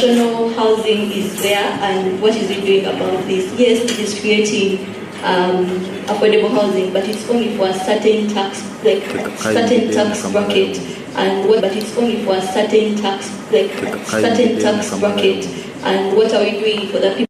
national housing is there, and what is it doing about this? Yes, it is creating affordable housing, but it's only for a certain tax, certain tax bracket, but it's only for a certain tax, certain tax bracket. And what are we doing for the people?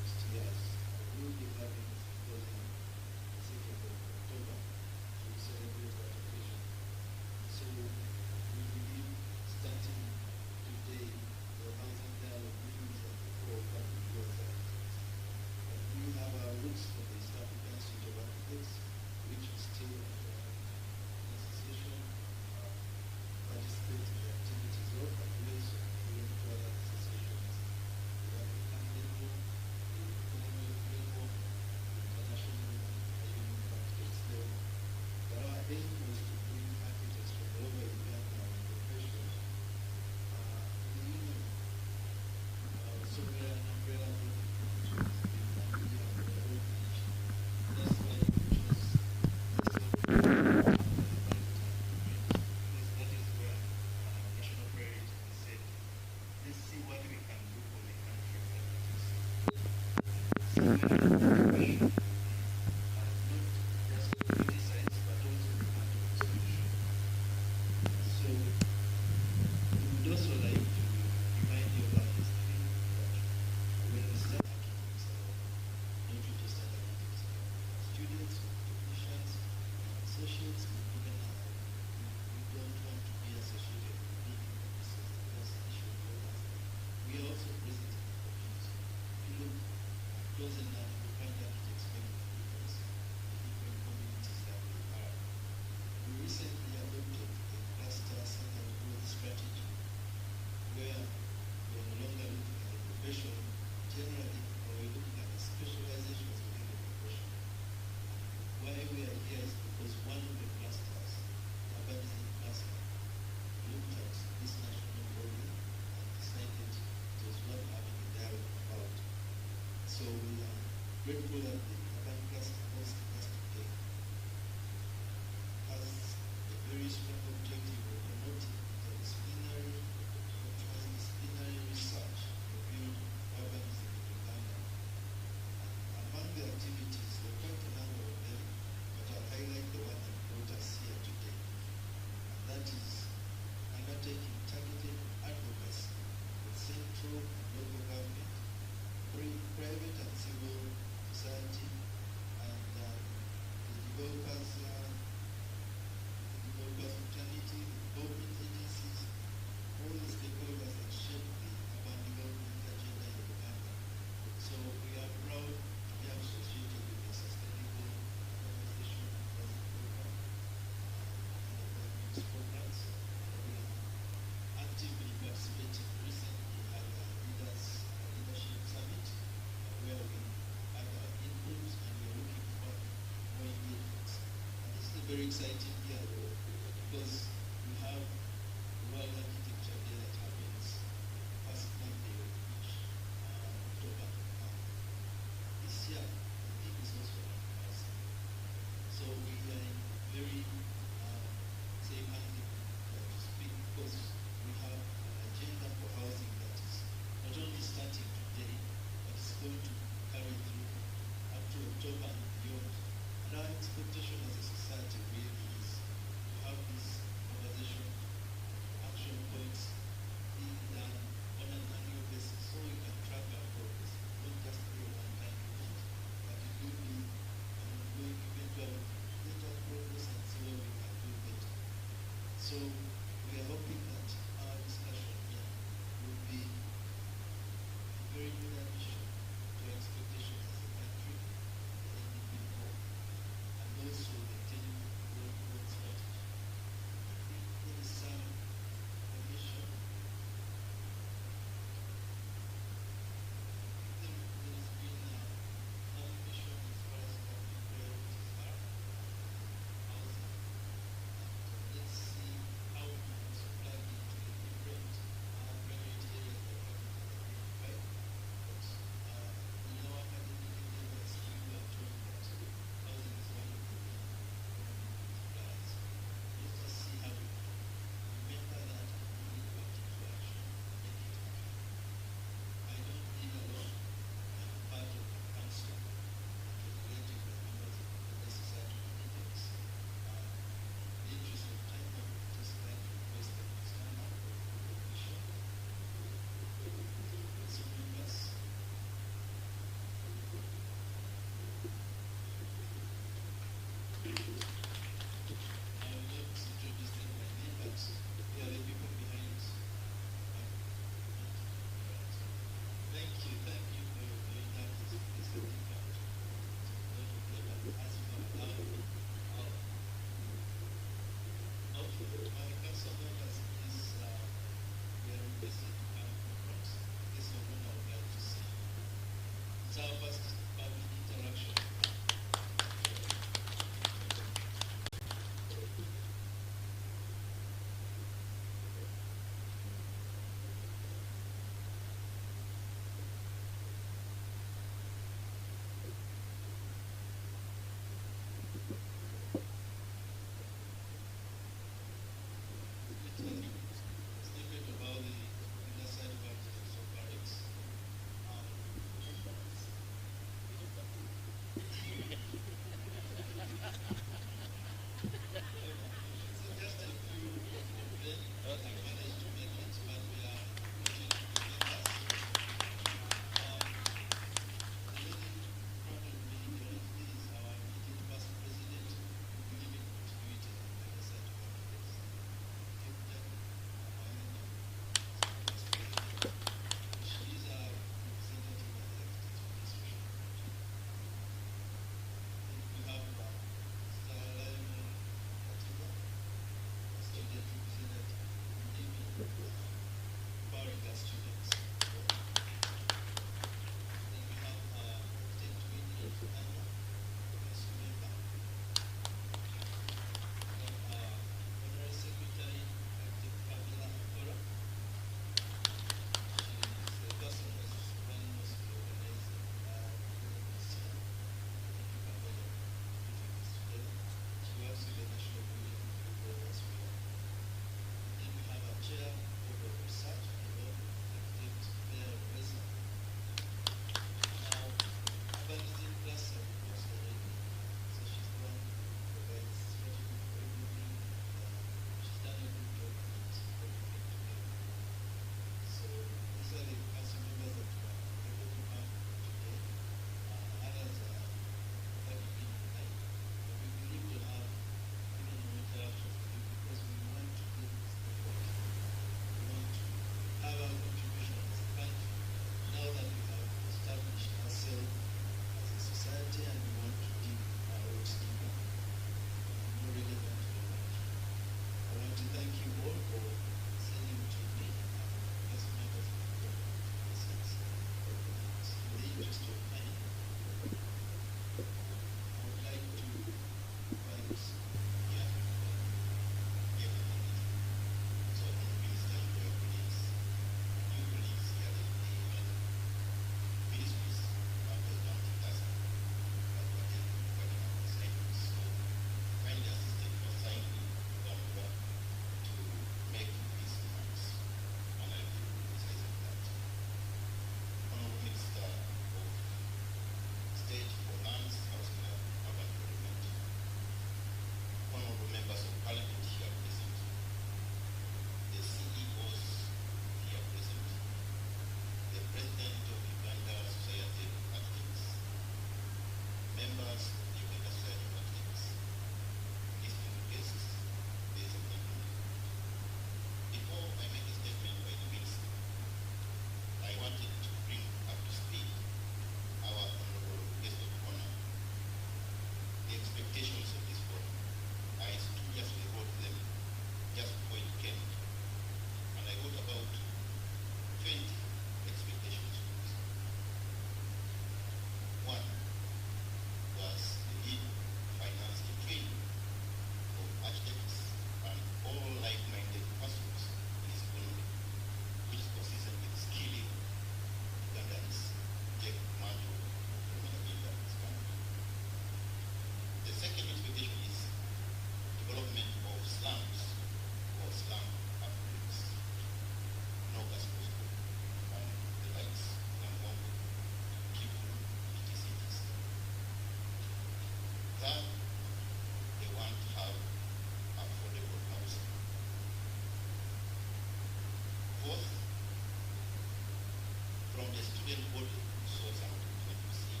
very important source out what you see.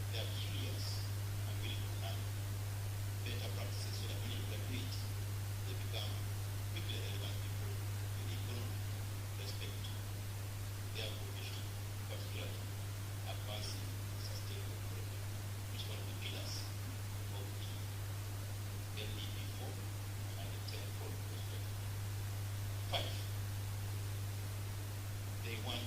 They are curious and willing to learn better practices so that when you graduate, they become quickly relevant people in the economy, respect to their profession, particularly advancing sustainable development, which is one of the pillars of the NDP4 and the 10 perspective. 5. They want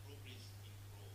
progress in poor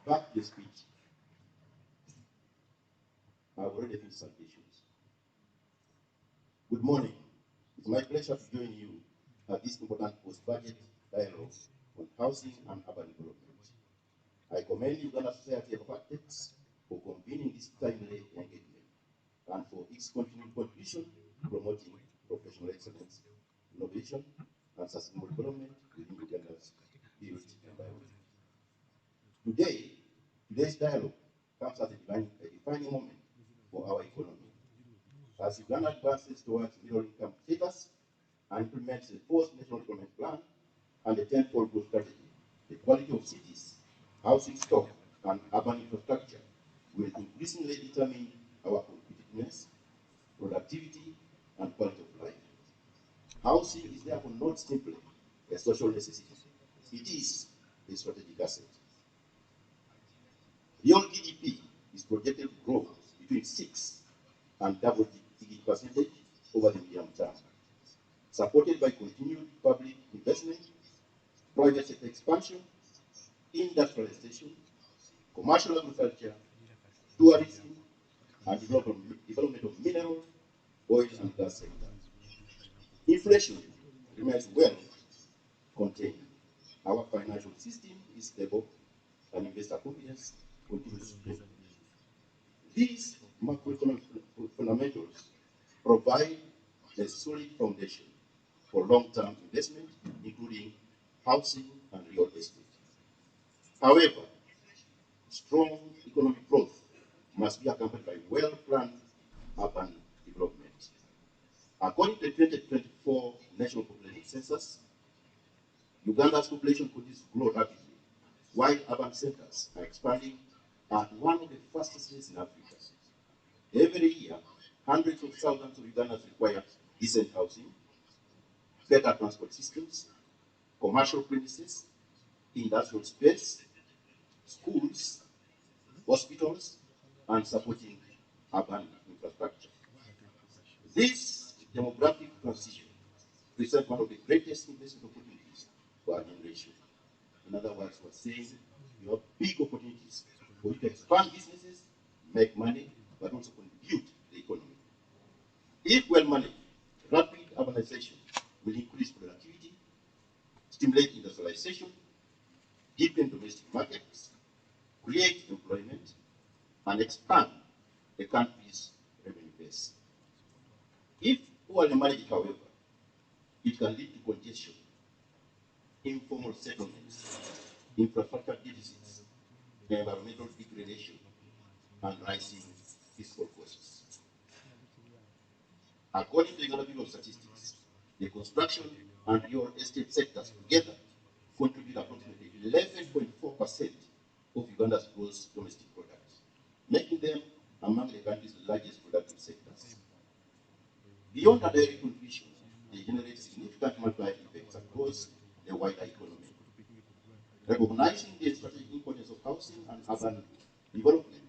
Back to the speech. I've already finished salutations. Good morning. It's my pleasure to join you at this important post-budget dialogue on housing and urban development. I commend Uganda Society of Architects for convening this timely engagement and for its continued contribution to promoting professional excellence, innovation, and sustainable development within Uganda's built environment. Today's dialogue comes at a defining moment for our economy. As Uganda advances towards middle-income status and implements the fourth National Development Plan and the 10-fold growth strategy, the quality of cities, housing stock, and urban infrastructure will increasingly determine our competitiveness, productivity, and quality of life. Housing is therefore not simply a social necessity. It is a strategic asset. Real GDP is projected to grow between 6 and double-digit percentage over the medium term, supported by continued public investment, private sector expansion, industrialization, commercial agriculture, tourism, and development of mineral, oil, and gas sector. Inflation remains well contained. Our financial system is stable, and investor confidence continues to grow. These macroeconomic fundamentals provide a solid foundation for long-term investment, including housing and real estate. However, strong economic growth must be accompanied by well-planned urban development. According to the 2024 National Population Census, Uganda's population continues to grow rapidly, while urban centers are expanding at one of the fastest rates in Africa. Every year, hundreds of thousands of Ugandans require decent housing, better transport systems, commercial premises, industrial space, schools, hospitals, and supporting urban infrastructure. This demographic transition presents one of the greatest investment opportunities for our generation. In other words, we're saying you have big opportunities for you to expand businesses, make money, but also contribute to the economy. If well managed, rapid urbanization will increase productivity, stimulate industrialization, deepen domestic markets, create employment, and expand the country's revenue base. If poorly managed, however, it can lead to congestion, informal settlements, infrastructure deficits, environmental degradation, and rising fiscal costs. According to the Uganda Bureau of Statistics, the construction and real estate sectors together contribute approximately 11.4% of Uganda's gross domestic product, making them among the country's largest productive sectors. Beyond a direct contribution, they generate significant multiplier effects across the wider economy. Recognizing the strategic importance of housing and urban development,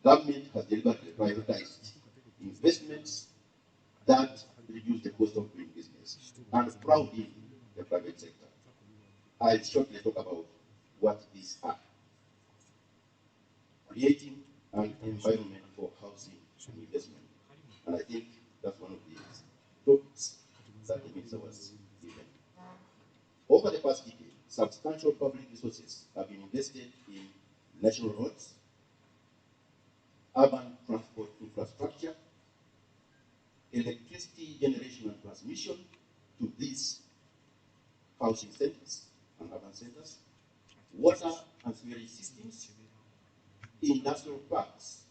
government has deliberately prioritized investments that reduce the cost of doing business and crowd in the private sector. I'll shortly talk about what these are. Creating an environment for housing and investment. And I think that's one of the topics that the minister was given. Over the past decade, substantial public resources have been invested in national roads, urban transport infrastructure, electricity generation and transmission to these housing centers and urban centers, water and sewage systems, industrial parks,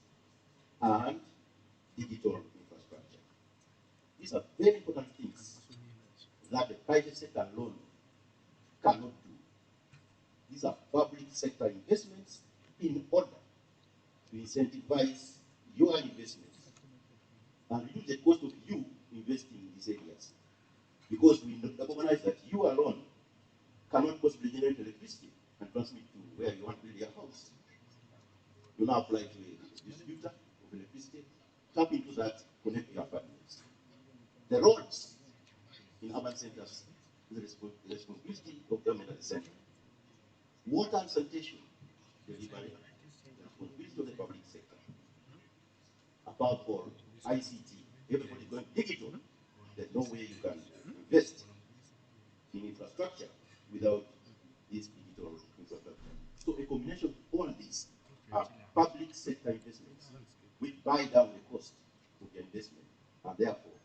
and digital infrastructure. These are very important things that the private sector alone cannot do. These are public sector investments in order to incentivize your investments and reduce the cost of you investing in these areas. Because we recognize that you alone cannot possibly generate electricity and transmit to where you want to build your house. You now apply to a distributor of electricity, tap into that, connect to your apartments. The roads in urban centers is the responsibility of government at the center. Water and sanitation delivery, responsibility of the public sector. Above all, ICT, everybody going digital. There's no way you can invest in infrastructure without this digital infrastructure. So a combination of all these are public sector investments which buy down the cost of the investment and therefore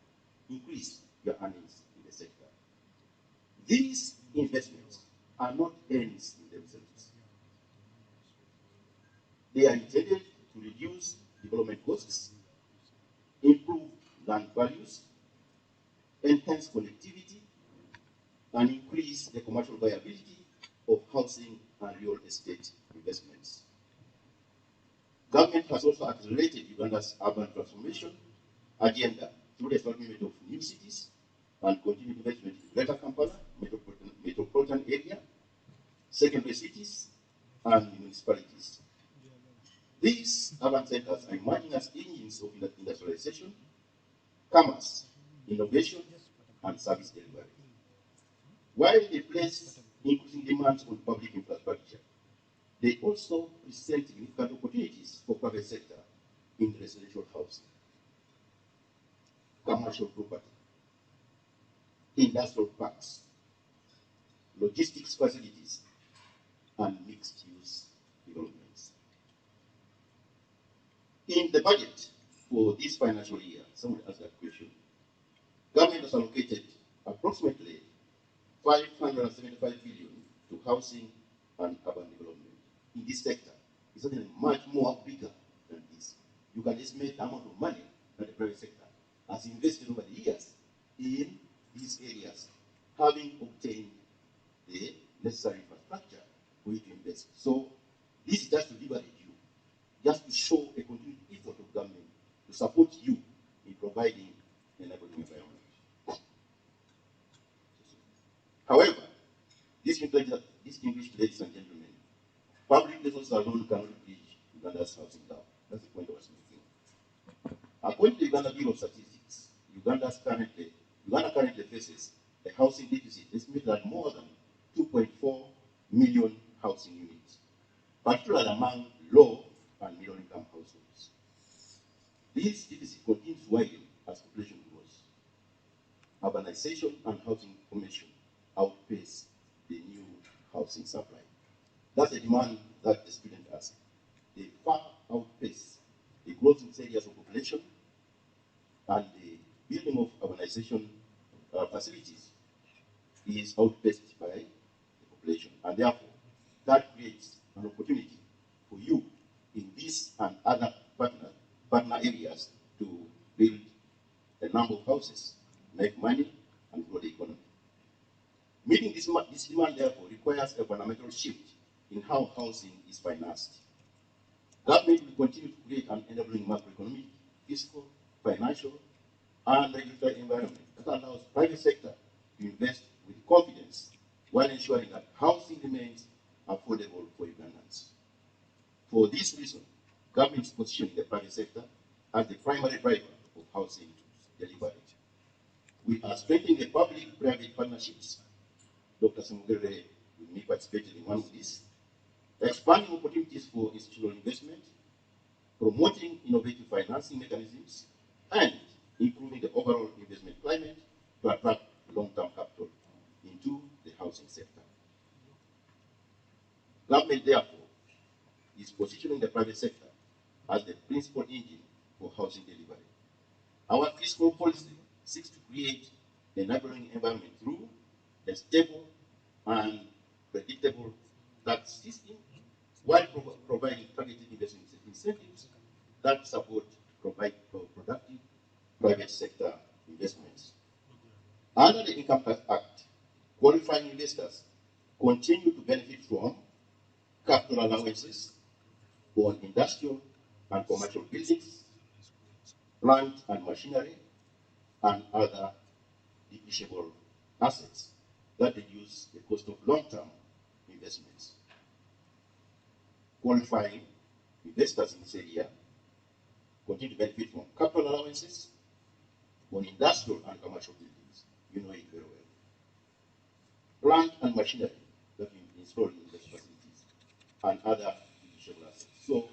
increase your earnings in the sector. These investments are not ends in themselves. They are intended to reduce development costs, improve land values, enhance connectivity, and increase the commercial viability of housing and real estate investments. Government has also accelerated Uganda's urban transformation agenda through the establishment of new cities and continued investment in Greater Kampala, metropolitan area, secondary cities, and municipalities. These urban centers are emerging as engines of industrialization, commerce, innovation, and service delivery. While they place increasing demands on public infrastructure, they also present significant opportunities for private sector in residential housing, commercial property, industrial parks, logistics facilities, and mixed-use developments. In the budget for this financial year, someone asked that question, government has allocated approximately 575 billion to housing and urban development. In this sector, it's certainly much more bigger than this. You can estimate the amount of money that the private sector has invested over the years in these areas, having obtained the necessary infrastructure for you to invest. So this is just to leverage you, just to show a continued effort of government to support you in providing an enabling environment. However, distinguished ladies and gentlemen, public resources alone cannot bridge Uganda's housing gap. That's the point I was making. According to the Uganda Bureau of Statistics, Uganda currently faces a housing deficit estimated at more than 2.4 million housing units, particularly among low and middle income households. This deficit continues to widen as population grows. Urbanization and housing formation outpace the new housing supply. That's the demand that the student asked. They far outpace the growth in areas of population and the building of urbanization facilities is outpaced by the population. And therefore, that creates an opportunity for you in this and other partner areas to build a number of houses, make money, and grow the economy. Meeting this demand, therefore, requires a fundamental shift in how housing is financed. Government will continue to create an enabling macroeconomic, fiscal, financial, and regulatory environment that allows private sector to invest with confidence while ensuring that housing remains affordable for Ugandans. For this reason, government is positioning the private sector as the primary driver of housing delivery. We are strengthening the public-private partnerships. Dr. Samugere with me participated in one of these, expanding opportunities for institutional investment, promoting innovative financing mechanisms, and improving the overall investment climate to attract long-term capital into the housing sector. Government, therefore, is positioning the private sector as the principal engine for housing delivery. Our fiscal policy seeks to create an enabling environment through a stable and predictable tax system while providing targeted investment incentives that support productive private sector investments. Under the Income Tax Act, qualifying investors continue to benefit from capital allowances on industrial and commercial buildings, plant and machinery, and other depreciable assets that reduce the cost of long-term investments. Qualifying investors in this area continue to benefit from capital allowances on industrial and commercial buildings. You know it very well. Plant and machinery that we install in these facilities. and other judicial assets. So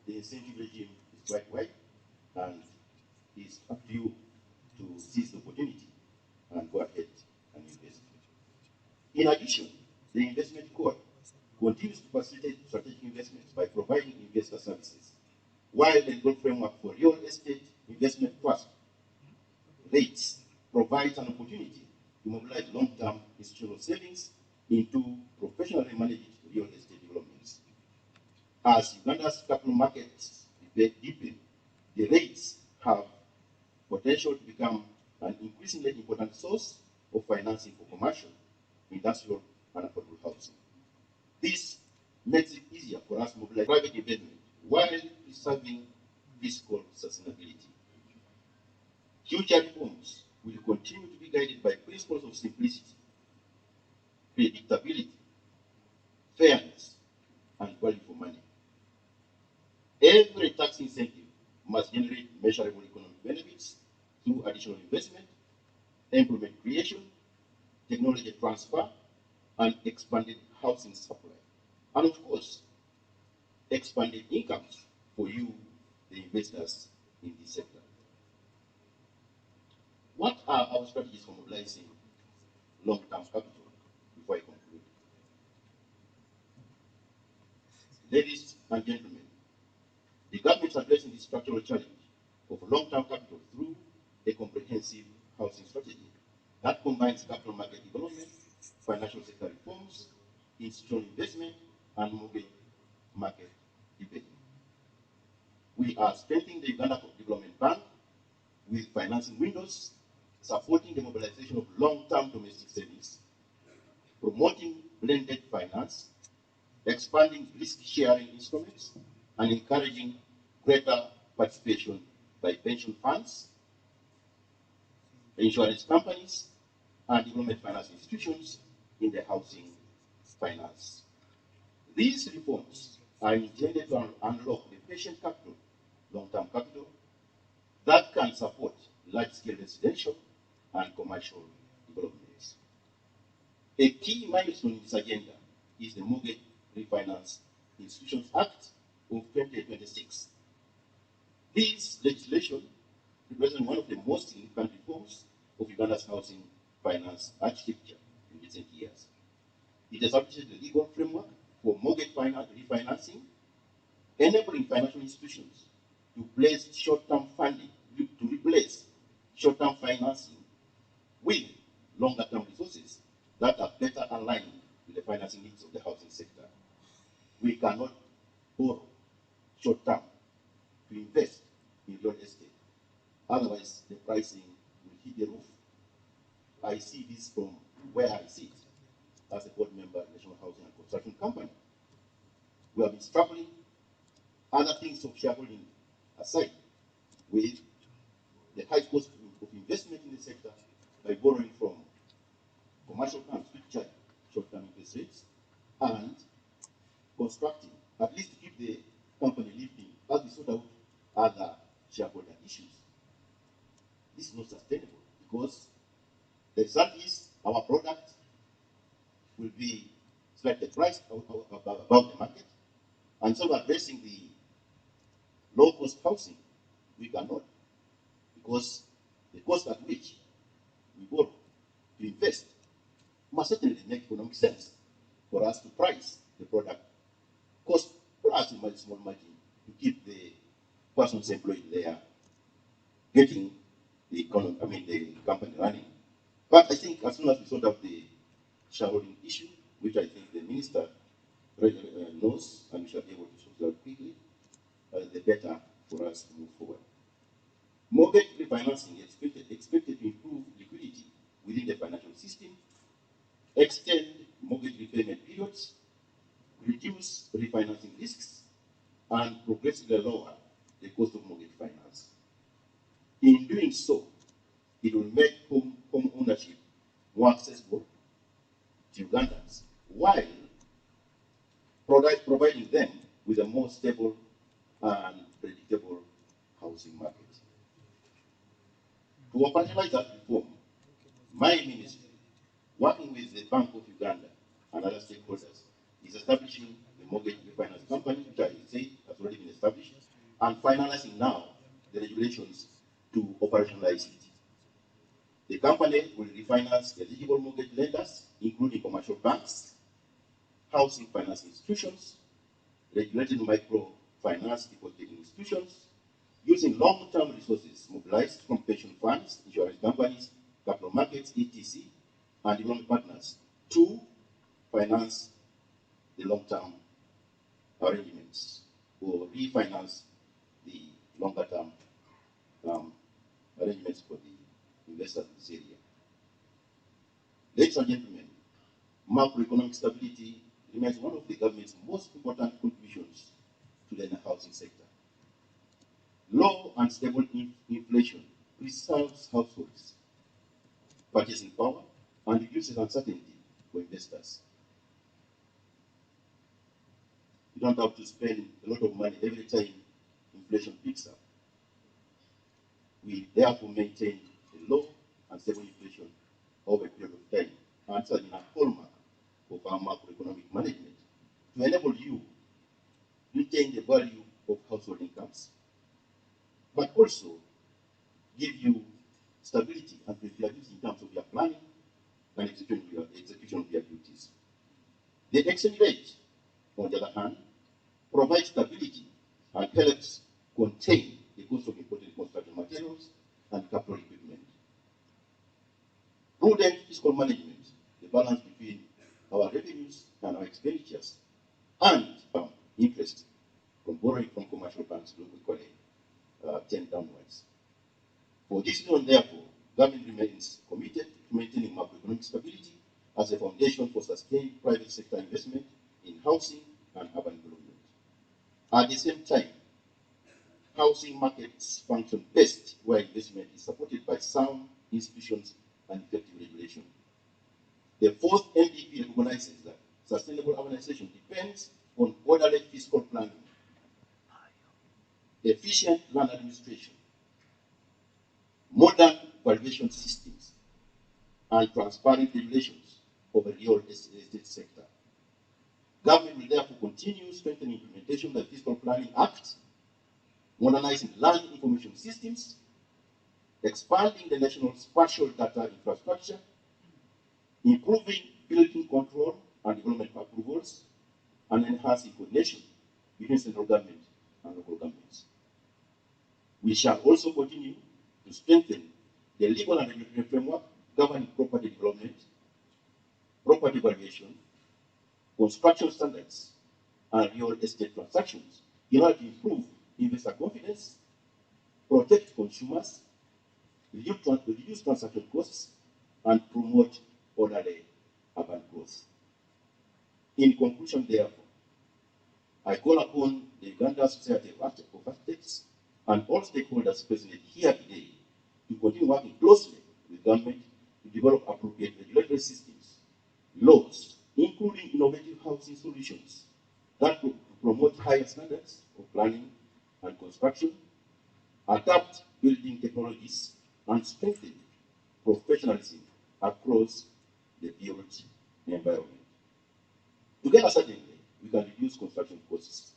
the incentive regime is quite wide, and it's up to you to seize the opportunity and go ahead and invest. In addition, the investment code continues to facilitate strategic investments by providing investor services, while the legal framework for real estate investment trust rates provides an opportunity to mobilize long-term institutional savings into professionally managed real estate developments. As Uganda's capital markets deepen, the rates have potential to become an increasingly important source of financing for commercial, industrial, and affordable housing. This makes it easier for us to mobilize private investment while preserving fiscal sustainability. Future reforms will continue to be guided by principles of simplicity, predictability, fairness, and value for money. Every tax incentive must generate measurable economic benefits through additional investment, employment creation, technology transfer, and expanded housing supply. And of course, expanded incomes for you, the investors in this sector. What are our strategies for mobilizing long-term capital before I conclude? Ladies and gentlemen, the government is addressing the structural challenge of long-term capital through a comprehensive housing strategy that combines capital market development, financial sector reforms, institutional investment, and mortgage market development. We are strengthening the Uganda Development Bank with financing windows, supporting the mobilization of long-term domestic savings, promoting blended finance, expanding risk-sharing instruments, and encouraging greater participation by pension funds, insurance companies, and development finance institutions in the housing finance. These reforms are intended to unlock the patient capital, long-term capital, that can support large-scale residential and commercial developments. A key milestone in this agenda is the Mortgage Refinance Institutions Act of 2026. This legislation represents one of the most significant reforms of Uganda's housing finance architecture in recent years. It establishes the legal framework for mortgage finance refinancing, enabling financial institutions to place short-term funding, to replace short-term financing with longer-term resources that are better aligned with the financing needs of the housing sector. We cannot borrow short-term to invest in real estate. Otherwise, the pricing will hit the roof. I see this from where I sit as a board member of the National Housing and Construction Company. We have been struggling, other things of shareholding aside, with the high cost of investment in the sector by borrowing from commercial banks which charge short-term interest rates and constructing, at least to keep the company living as we sort out other shareholder issues. This is not sustainable because the result is our product will be slightly priced above the market, and so addressing the low-cost housing, we cannot, because the cost at which we borrow to invest must certainly make economic sense for us to price the product cost plus a small margin to keep the persons employed there getting the economy, the company running. But I think as soon as we sort out the shareholding issue, which I think the minister knows and we shall be able to sort out quickly, the better for us to move forward. Mortgage refinancing is expected to improve liquidity within the financial system, extend mortgage repayment periods, reduce refinancing risks, and progressively lower the cost of mortgage finance. In doing so, it will make home ownership more accessible to Ugandans while providing them with a more stable and predictable housing market. To operationalize that reform, my ministry, working with the Bank of Uganda and other stakeholders, is establishing the Mortgage Refinance and finalizing now the regulations to operationalize it. The company will refinance eligible mortgage lenders, including commercial banks, housing finance institutions, regulated microfinance depositing institutions, using long-term resources mobilized from pension funds, insurance companies, capital markets, etc., and development partners to finance the long-term arrangements or refinance the longer-term arrangements for the investors in this area. Ladies and gentlemen, macroeconomic stability remains one of the government's most important contributions to the housing sector. Low and stable inflation preserves households' purchasing power and reduces uncertainty for investors. You don't have to spend a lot of money every time inflation picks up. We therefore maintain a low and stable inflation over a period of time, and such a hallmark of our macroeconomic management to enable you to retain the value of household incomes, but also give you stability and predictability in terms of your planning and execution of your duties. The exchange rate, on the other hand, provides stability and helps contain the cost of imported construction materials and capital equipment. Prudent fiscal management, the balance between our revenues and our expenditures, and interest from borrowing from commercial banks will equally tend downwards. For this reason, therefore, government remains committed to maintaining macroeconomic stability as a foundation for sustained private sector investment in housing and urban development. At the same time, housing markets function best where investment is supported by sound institutions and effective regulation. The fourth MDP recognizes that sustainable urbanization depends on orderly fiscal planning, efficient land administration, modern valuation systems, and transparent regulations of the real estate sector. Government will therefore continue strengthening implementation of the Fiscal Planning Act, modernizing land information systems, expanding the national spatial data infrastructure, improving building control and development approvals, and enhancing coordination between central government and local governments. We shall also continue to strengthen the legal and regulatory framework governing property development, property valuation, construction standards, and real estate transactions in order to improve investor confidence, protect consumers, reduce transaction costs, and promote orderly urban growth. In conclusion, therefore, I call upon the Uganda Society of Architects and all stakeholders present here today to continue working closely with government to develop appropriate regulatory systems, laws, including innovative housing solutions that will promote higher standards of planning and construction, adapt building technologies, and strengthen professionalism across the built environment. Together, certainly, we can reduce construction costs,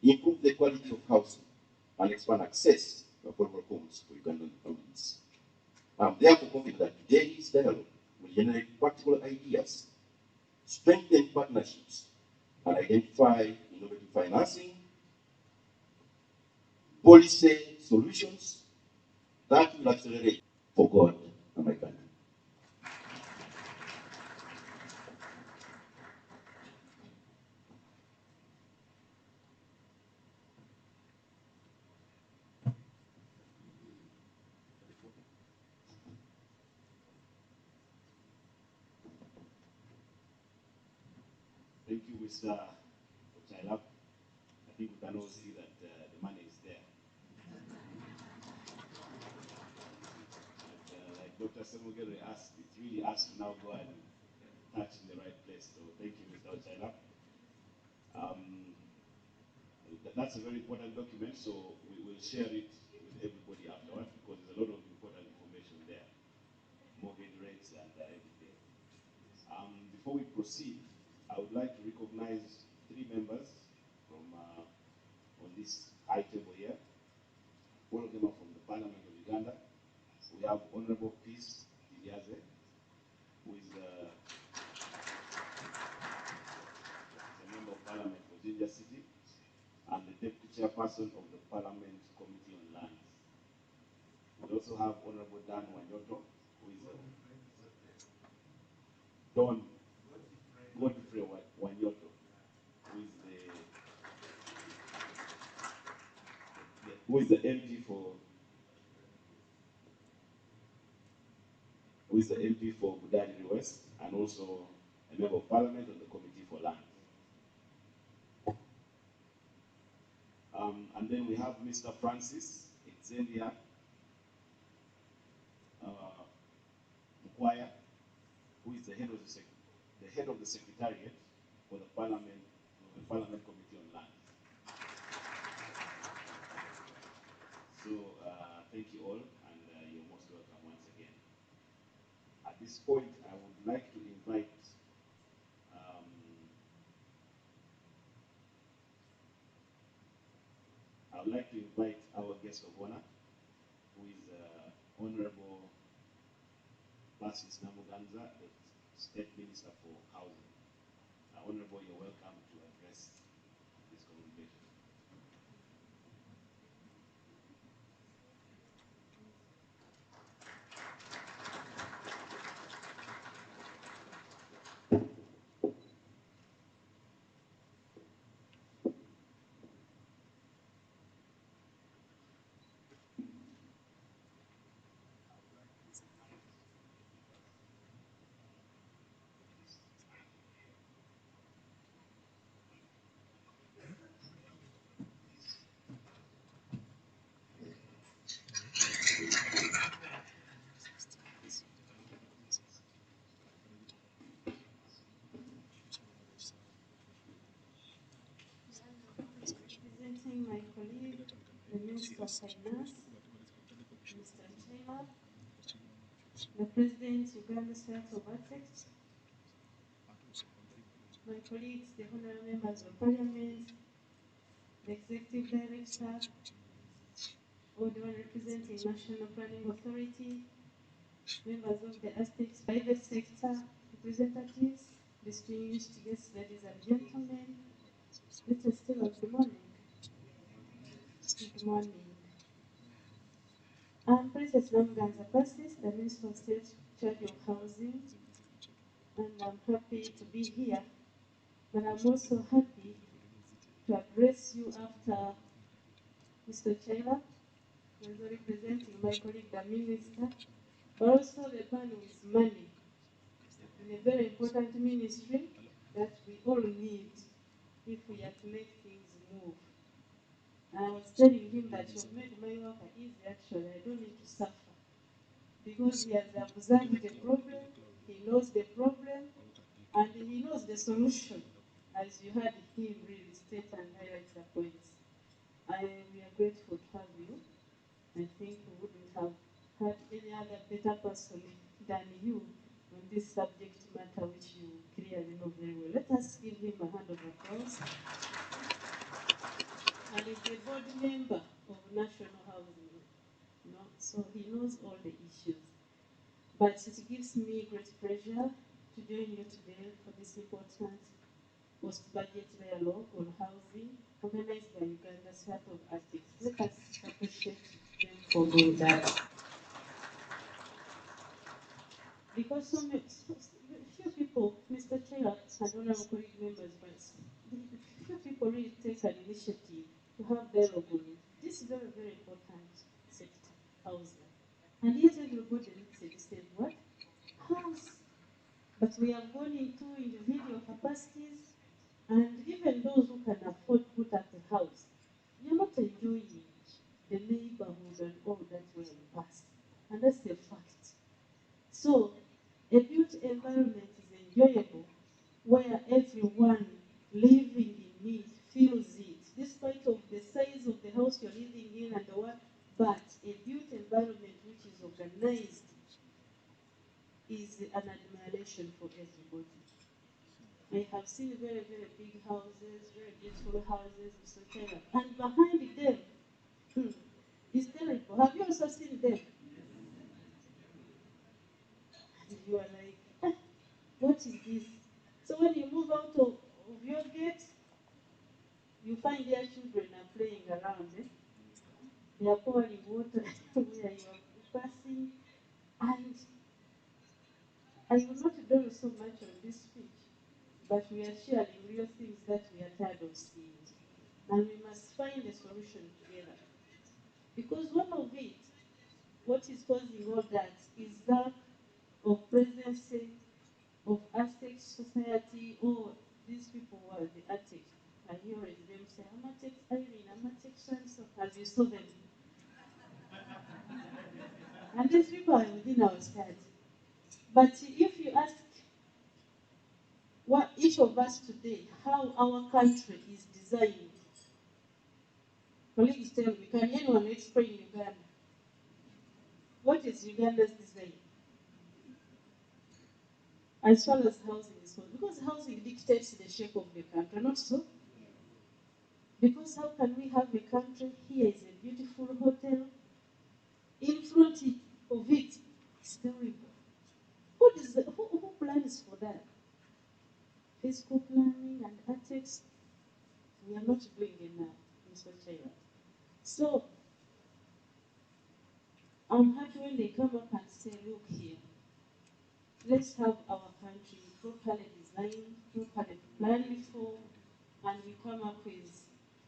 improve the quality of housing, and expand access to affordable homes for Ugandan families. I'm therefore confident that today's dialogue will generate practical ideas, strengthen partnerships, and identify innovative financing, policy solutions that will accelerate for God and my country. Thank you, Mr. Chailap. I think we can all see that the money is there. Like Dr. Semugere asked, it's really us to now go and touch in the right place. So thank you, Mr. Chailap. That's a very important document, so we will share it with everybody afterwards because there's a lot of important information there, mortgage rates and everything. Before we proceed, I would like to recognize three members from on this high table here. All of them are from the Parliament of Uganda. We have Honorable Peace Didiaze, who is the Member of Parliament for Jinja City, and the Deputy Chairperson of the Parliament Committee on Lands. We also have Honorable Dan Wanyoto, who is Don Godfrey Wanyoto, who is the MP for Budadiri West, and also a Member of Parliament on the Committee for Land. And then we have Mr. Francis Xenia Mkwaya, who is the head of the Secretariat for the Parliament Committee on Land. So thank you all, and you're most welcome once again. At this point, I would like to invite our guest of honor, who is Honorable Basis Namuganza, the State Minister for Housing. Honorable, you're welcome to address this communication. Presenting my colleague, the Minister of Finance, Mr. Taylor, the President, Uganda State of Ethics, my colleagues, the honorable members of Parliament, the Executive Director, or the one representing National Planning Authority, members of the Aztecs private sector, representatives, distinguished guests, ladies and gentlemen. Let us tell us good morning. Good morning. I'm Princess Namuganza Basis, the Minister of State Charge of Housing, and I'm happy to be here. But I'm also happy to address you after Mr. Chaila, who is representing my colleague, the Minister, but also the man with money in a very important ministry that we all need if we are to make things move. I was telling him that you've made my work easy, actually. I don't need to suffer. Because he has observed the problem, he knows the problem, and he knows the solution, as you heard him really state and highlight the points. We are grateful to have you. I think we wouldn't have had any other better person than you on this subject matter, which you clearly know very well. Let us give him a hand of applause. And he's a board member of National Housing, so he knows all the issues. But it gives me great pleasure to join you today for this important post-budget dialogue on housing organized by Uganda State of Ethics. Let us appreciate them for doing that. Because few people, Mr. Chair and honorable colleague members, but few people really take an initiative to have dialogue on this very, very important sector, housing. And yet everybody looks at the same what? House. But we have gone into individual capacities, and even those who can afford to put up a house, you're not enjoying the neighborhood and all that way you pass. And that's the fact. So, a built environment is enjoyable where everyone living in it feels it, despite of the size of the house you're living in and the what, but a built environment which is organized is an admiration for everybody. I have seen very, very big houses, very beautiful houses in Sochera. And behind them, is terrible. Have you also seen them? And you are like, what is this? So when you move out of your gate, you find their children are playing around. They are pouring water where you are passing. And I will not dwell so much on this speech, but we are sharing real things that we are tired of seeing. And we must find a solution together. Because one of it, what is causing all that, is lack of presence of Aztec society, or these people who are the Aztec. I hear them say, I'm Aztec Irene, I'm Aztec so as you saw them. And these people are within our society. But if you ask what each of us today, how our country is designed, colleagues tell me, can anyone explain Uganda? What is Uganda's design? As far as housing is concerned, because housing dictates the shape of the country, not so? Because how can we have a country, here is a beautiful hotel, in front of it is terrible. Who plans for that? Physical planning and ethics, we are not doing enough in Sochera. So, I'm happy when they come up and say, look here, let's have our country properly designed, properly planned for, and we come up with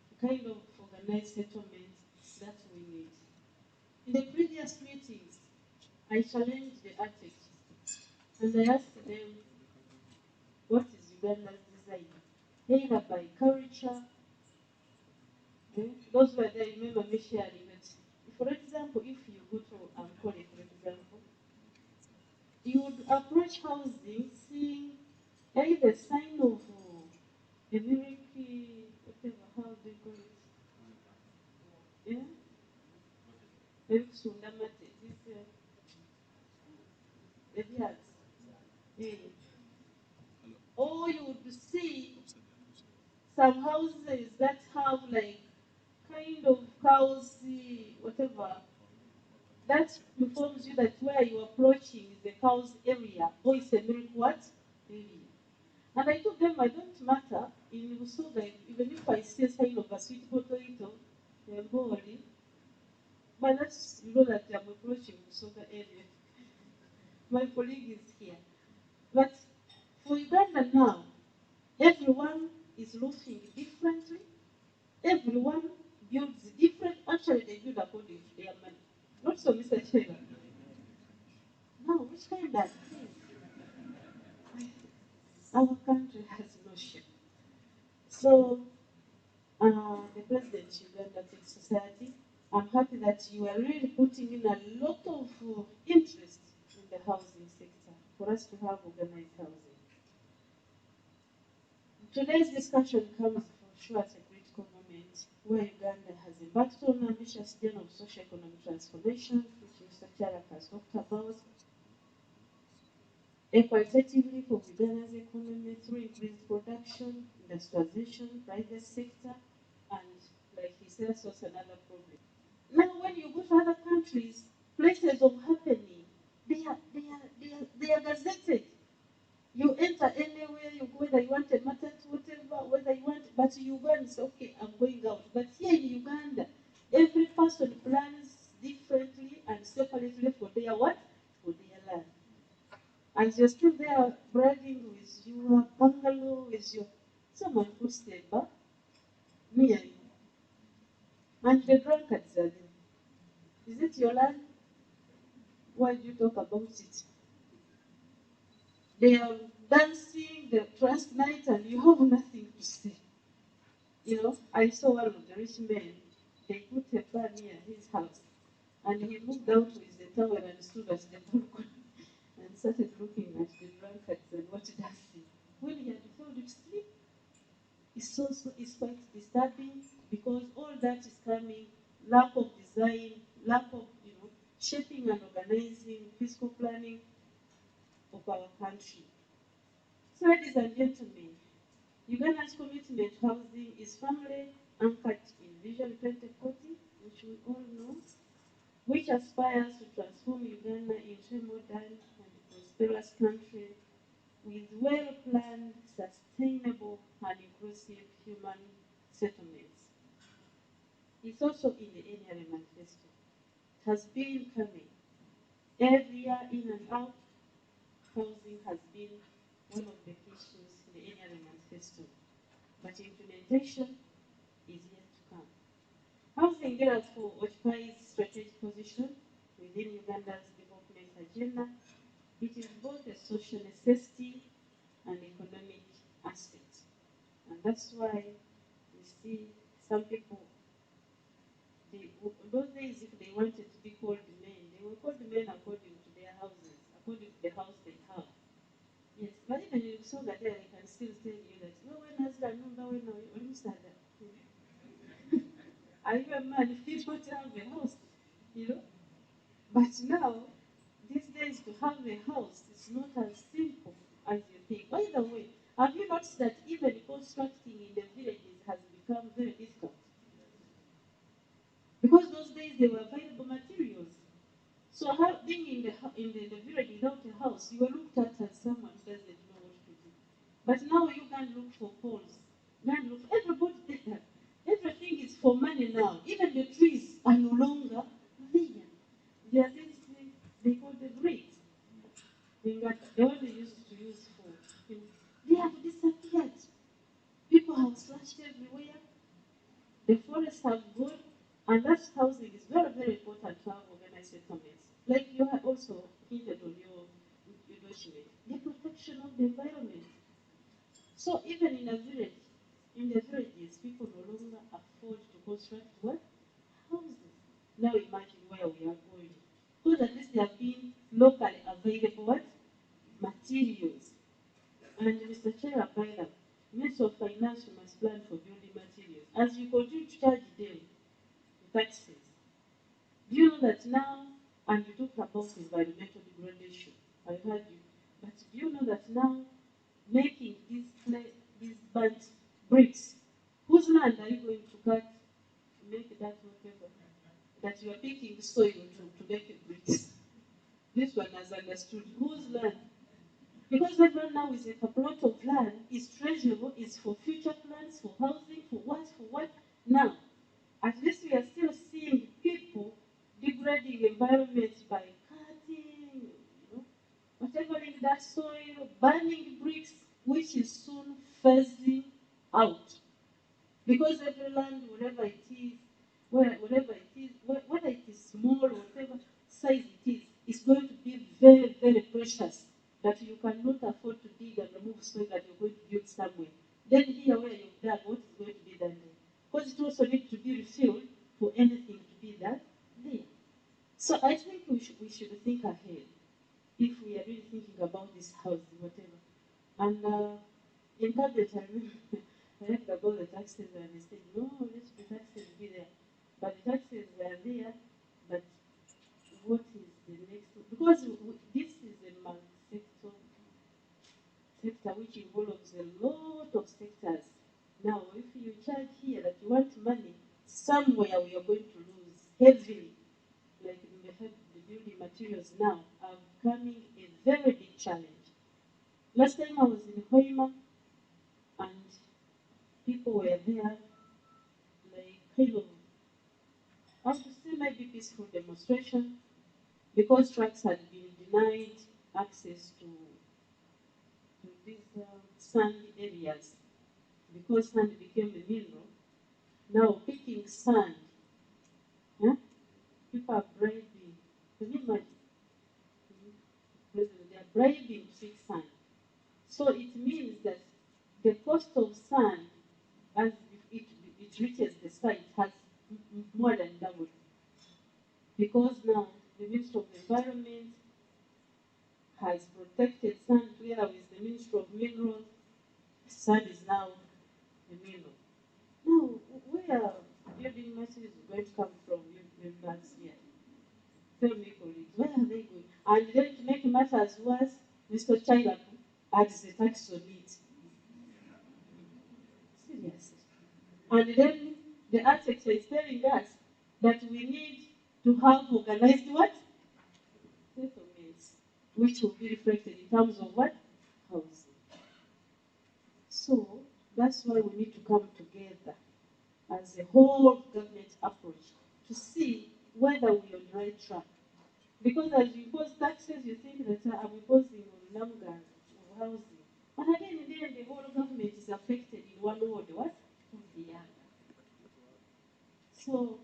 the kind of organized settlement that we need. In the previous meetings, I challenged the architects and I asked them, what is Uganda's design? Either by culture, those were there, remember me sharing it. For example, if you go to Ankole, for example, you would approach housing seeing either sign of a miracle, whatever, how they call it. Yeah? This the yeah. Or you would see some houses that have like kind of cows, whatever, that informs you that where you're approaching is the cow's area, or it's a milk what? Area. And I told them I don't matter, in so that even if I see a sign of a sweet potato, body, but that's, you know, that I'm approaching Busoga area. My colleague is here. But for Uganda now, everyone is roofing differently. Everyone builds different. Actually, they build according to their money. Not so, Mr. Taylor. No, which kind of thing? Our country has no shape. So, the President Uganda Tech Society, I'm happy that you are really putting in a lot of interest in the housing sector for us to have organized housing. Today's discussion comes for sure at a critical moment where Uganda has embarked on an ambitious journey of socio-economic transformation, which Mr. Charak has talked about, a qualitative leap of Uganda's economy through increased production, industrialization, private sector, and, like he says, also another problem. Now, when you go to other countries, places of happening, they are gazetted. You enter anywhere, you go, whether you want a maternity, whatever, whether you want, but you go and say, okay, I'm going out. But here in Uganda, every person plans differently and separately for their what? For their land. And you're still there bragging with your bungalow, with your, someone puts their back, me and you. And the drunkards are there. Is it your land? Why do you talk about it? They are dancing the trust night and you have nothing to say. You know, I saw one of the rich men, they put a bar near his house and he moved out with the towel and stood at the balcony and started looking at the drunkards and what dancing. When he had told him sleep, it's quite disturbing because all that is coming, lack of design, lack of, shaping and organizing, fiscal planning of our country. So, ladies and gentlemen, Uganda's commitment to housing is firmly anchored in Vision 2040, which we all know, which aspires to transform Uganda into a modern and prosperous country with well-planned, sustainable, and inclusive human settlements. It's also in the NRA manifesto. It has been coming. Every year, in and out, housing has been one of the issues in the NRA manifesto. But implementation is yet to come. Housing therefore occupies strategic position within Uganda's development agenda. It is both a social necessity and economic aspect. And that's why we see some people, those days if they wanted to be called men, they were called men according to their houses, according to the house they have. Yes, but even you saw that there, they can still tell you that, no, when I said, when you said that, are you a man if you don't have a house? You know? But now, these days, to have a house is not as simple as you think. By the way, have you noticed that even constructing in the villages has become very difficult? Because those days there were available materials. So being in the village without a house, you were looked at as someone who doesn't know what to do. But now you can look for poles. You can look for everybody there. Everything is for money now. Even the trees are no longer there. They are these things they call the bricks. The one they used to use for, they have disappeared. People have slashed everywhere. The forests have gone, and that housing is very, very important to have organized settlements. Like you have also hinted on your document, the protection of the environment. So even in the villages, people no longer afford to construct what? Houses. Now imagine where we are going. Because at least there have been locally available what? Materials. And Mr. Chair Baila, Minister of Finance, you must plan for building materials. As you continue to charge them taxes, do you know that now, and you talk about environmental degradation, I heard you, but do you know that now, making these burnt bricks, whose land are you going to cut to make that whatever? That you are picking soil to make bricks. This one has understood whose land. Because everyone now is a plot of land, is treasurable, is for future plans, for housing, for what. Now, at least we are still seeing people degrading environments by cutting, whatever in that soil, burning bricks, which is soon phasing out. Because every land, whatever it is, whether it is small or whatever size it is going to be very, very precious, that you cannot afford to dig and remove soil that you're going to build somewhere. Then here where you've done, what is going to be done there? Because it also needs to be refilled for anything to be done there. So I think we should think ahead if we are really thinking about this house, whatever. And in cabinet, I heard about the taxes and they said, no, let the taxes be there. But the taxes are there, but what is the next? Because this is a multi-sector sector which involves a lot of sectors. Now, if you charge here that you want money, somewhere we are going to lose heavily. Like the building materials now are becoming a very big challenge. Last time I was in Hoima and people were there, like kind of, I would say maybe peaceful demonstration, because trucks had been denied access to these sandy areas, because sand became a mineral. Now picking sand, people are bribing. Can you imagine? They are bribing to pick sand. So it means that the cost of sand, as it reaches the site, has more than doubled. Because now the Ministry of Environment has protected sand together with the Ministry of Minerals. Sand is now a mineral. Now, where building materials is going to come from last year? Tell me, colleagues, where are they going? And then to make matters worse, Mr. Chailaku adds the tax on it. Seriously. And then the architect is telling us that we need to have organized what? Settlements, which will be reflected in terms of what? Housing. So that's why we need to come together as a whole government approach to see whether we're on the right track. Because as you impose taxes, you think that I'm imposing on Namgan of housing. And again, then the whole government is affected in one word, what? The other. So,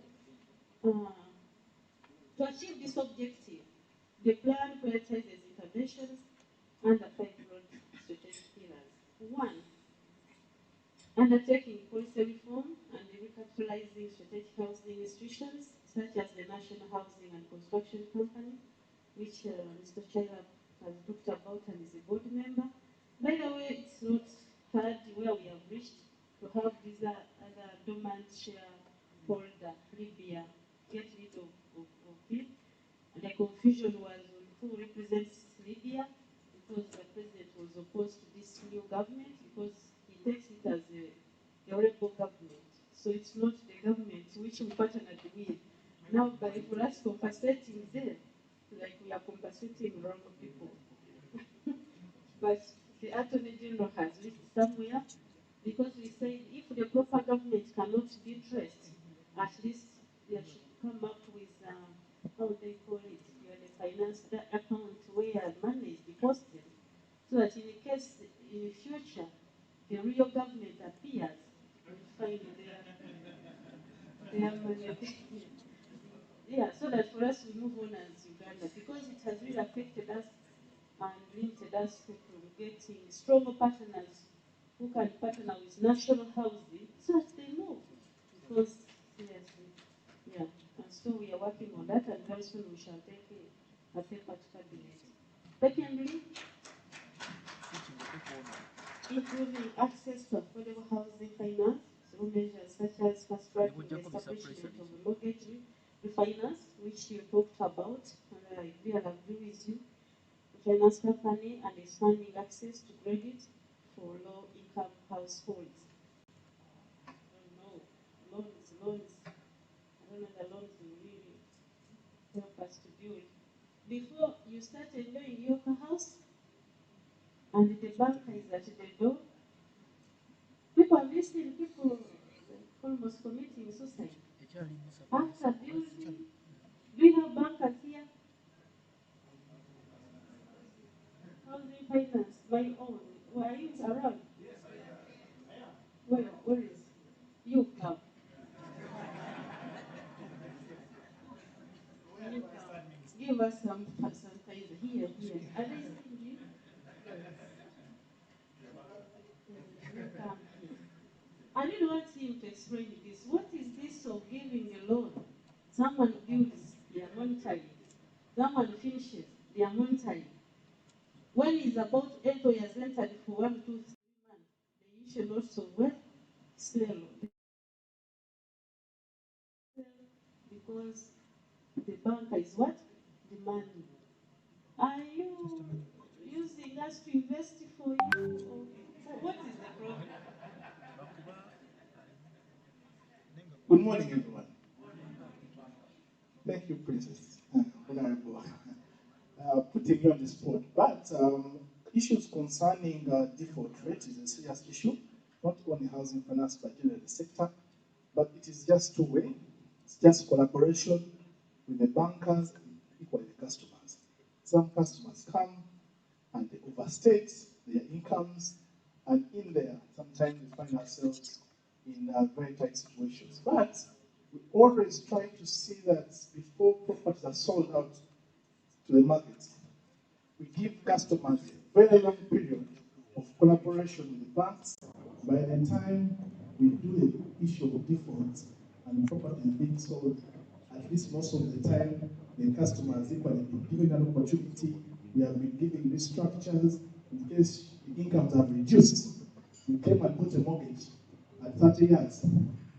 to achieve this objective, the plan prioritizes interventions under 5 broad strategic pillars. 1, undertaking policy reform and recapitalizing strategic housing institutions such as the National Housing and Construction Company, which Mr. Chaira has talked about and is a board member. By the way, it's not hard where we have reached to have these other dormant shareholder, Libya, get rid of it. And the confusion was on who represents Libya, because the president was opposed to this new government because he takes it as a rebel government. So it's not the government which we partnered with. Now, by for us compensating them, like we are compensating wrong people. But the Attorney General has reached somewhere because we say if the proper government cannot be traced, at least they should come up with, how they call it, the finance account where money is deposited, so that in case in the future the real government appears and find their money. Yeah, so that for us we move on as Uganda, because it has really affected us and limited us from getting stronger partners who can partner with national housing so that they move. Because, yes, yeah, and so we are working on that, and very soon we shall take a paper to cabinet. Secondly, improving access to affordable housing finance through measures such as fast-tracking the establishment of a mortgage refinance, which you talked about, and I agree with you, finance company, and expanding access to credit for low-income households. I don't know, loans. I don't know the loans will really help us to do it. Before you start enjoying your house, and the banker is at the door, people have seen people almost committing suicide. After building, do you have bankers here? Housing finance, my own. Where are you around? Yes, I am. Where is? You come. You come. Give us some percentage here. Are they seeing you? You come here. I didn't want him to explain this. What is this of giving a loan? Someone builds, they are monitoring. Someone finishes, they are monitoring. When it's about 8 years entered for 1, 2, 3 months, the issue also well, still. Because the banker is what? The money. Are you using us to invest for you? Or what is the problem? Good morning, everyone. Thank you, Princess. Honorable. Putting you on the spot. But issues concerning default rate is a serious issue, not only housing finance but generally the sector, but it is just two-way. It's just collaboration with the bankers and equally the customers. Some customers come and they overstate their incomes, and in there, sometimes we find ourselves in very tight situations. But we always try to see that before properties are sold out to the market, we give customers a very long period of collaboration with the banks. By the time we do the issue of default and property is being sold, at least most of the time, the customers equally been given an opportunity. We have been giving these structures in case the incomes have reduced. You came and put a mortgage at 30 years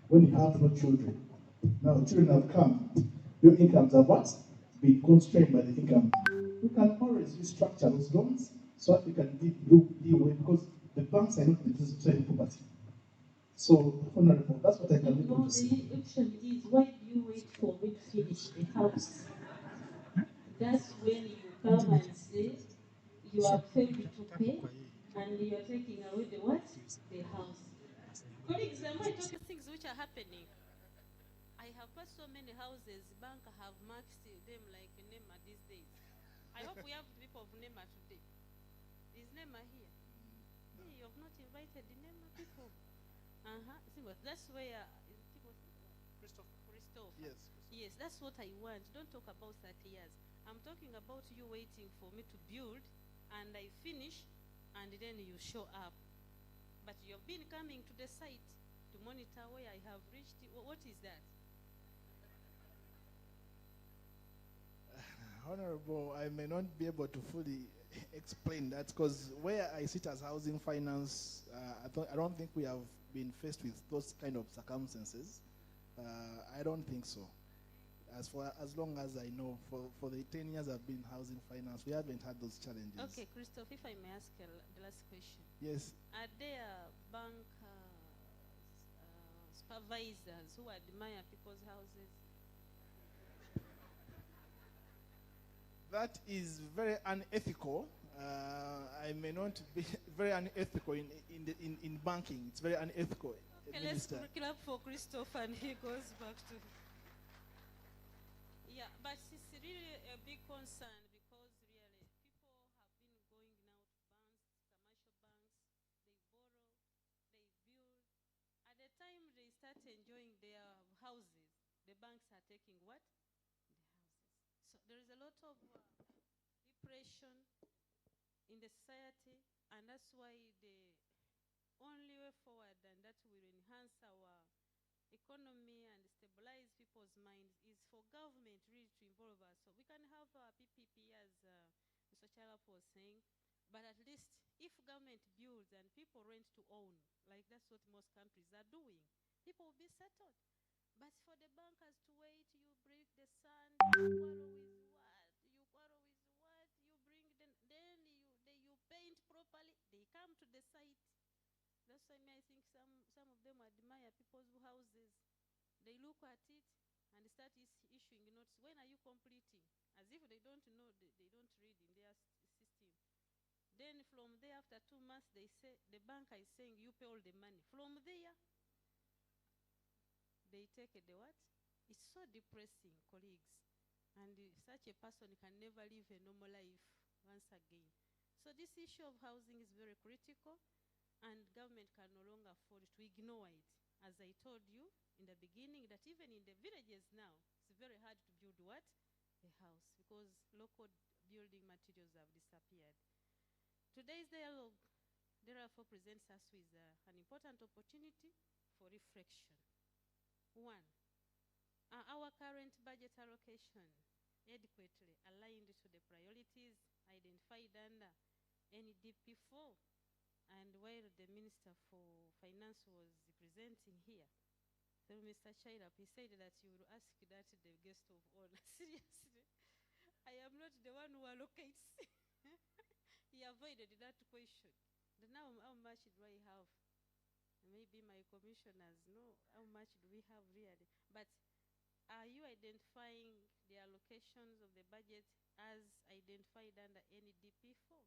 when you have no children. Now children have come. Your incomes have what? Been constrained by the income. You can always restructure those loans so that we can give leeway, because the banks are not the depository property. So, Honorable, that's what I can be able No, to say. the option is, why do you wait for me to finish the house? That's when you come and say you have failed to pay and you are taking away the what? The house. Colleagues, am I talking things which are happening? I have got so many houses, bank have marked them like NEMA these days. I hope we have people of NEMA today. Is NEMA here? Hey, you have not invited the NEMA people. That's where Christopher. Yes. Yes, that's what I want. Don't talk about 30 years. I'm talking about you waiting for me to build and I finish and then you show up. But you've been coming to the site to monitor where I have reached. What is that? Honorable, I may not be able to fully explain that, because where I sit as housing finance, I don't think we have been faced with those kind of circumstances. I don't think so. As long as I know, for the 10 years I've been housing finance, we haven't had those challenges. Okay, Christoph, if I may ask the last question. Yes. Are there bank supervisors who admire people's houses? That is very unethical. I may not be very unethical in banking. It's very unethical. Okay, let's clap for Christoph and he goes back to... Yeah, but it's really a big concern because really people have been going now to banks, commercial banks, they borrow, they build. At the time they start enjoying their houses, the banks are taking what? The houses. So there is a lot of depression in the society, and that's why the only way forward and that will enhance our economy and stabilize people's minds is for government really to involve us. So we can have PPP, as Mr. Chalap was saying, but at least if government builds and people rent to own, like that's what most countries are doing, people will be settled. But for the bankers to wait, you break the sand, you quarrel with what? You quarrel with what? You bring them, then you paint properly, they come to the site. That's why I think some of them admire people's houses. They look at it and start issuing notes. When are you completing? As if they don't know, they don't read in their system. Then from there, after 2 months, they say, the banker is saying, you pay all the money. From there, they take the what? It's so depressing, colleagues. And such a person can never live a normal life once again. So this issue of housing is very critical. And government can no longer afford to ignore it. As I told you in the beginning, that even in the villages now, it's very hard to build what? A house, because local building materials have disappeared. Today's dialogue, therefore, presents us with an important opportunity for reflection. 1, are our current budget allocation adequately aligned to the priorities identified under NDP4? And while the Minister for Finance was presenting here, so Mr. Chairap, he said that you will ask that the guest of honor. Seriously, I am not the one who allocates. He avoided that question. But now, how much do I have? Maybe my commissioners know how much do we have really. But are you identifying the allocations of the budget as identified under NDP4?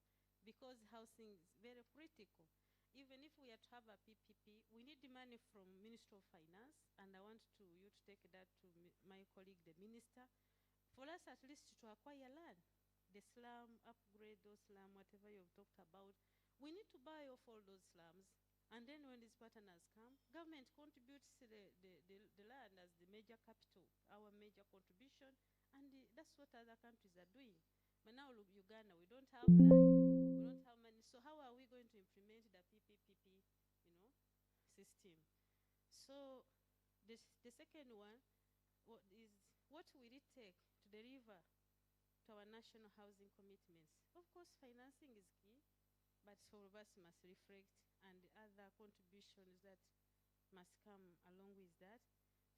Because housing is very critical. Even if we are to have a PPP, we need the money from Ministry of Finance, and I want you to take that to my colleague, the Minister, for us at least to acquire land, the slum, upgrade those slum, whatever you've talked about. We need to buy off all those slums, and then when these partners come, government contributes the land as the major capital, our major contribution, and that's what other countries are doing. But now look, Uganda, we don't have land, we don't have money. So how are we going to implement the PPP, system? So the second one, what will it take to deliver to our national housing commitments? Of course, financing is key, but all of us must reflect and other contributions that must come along with that.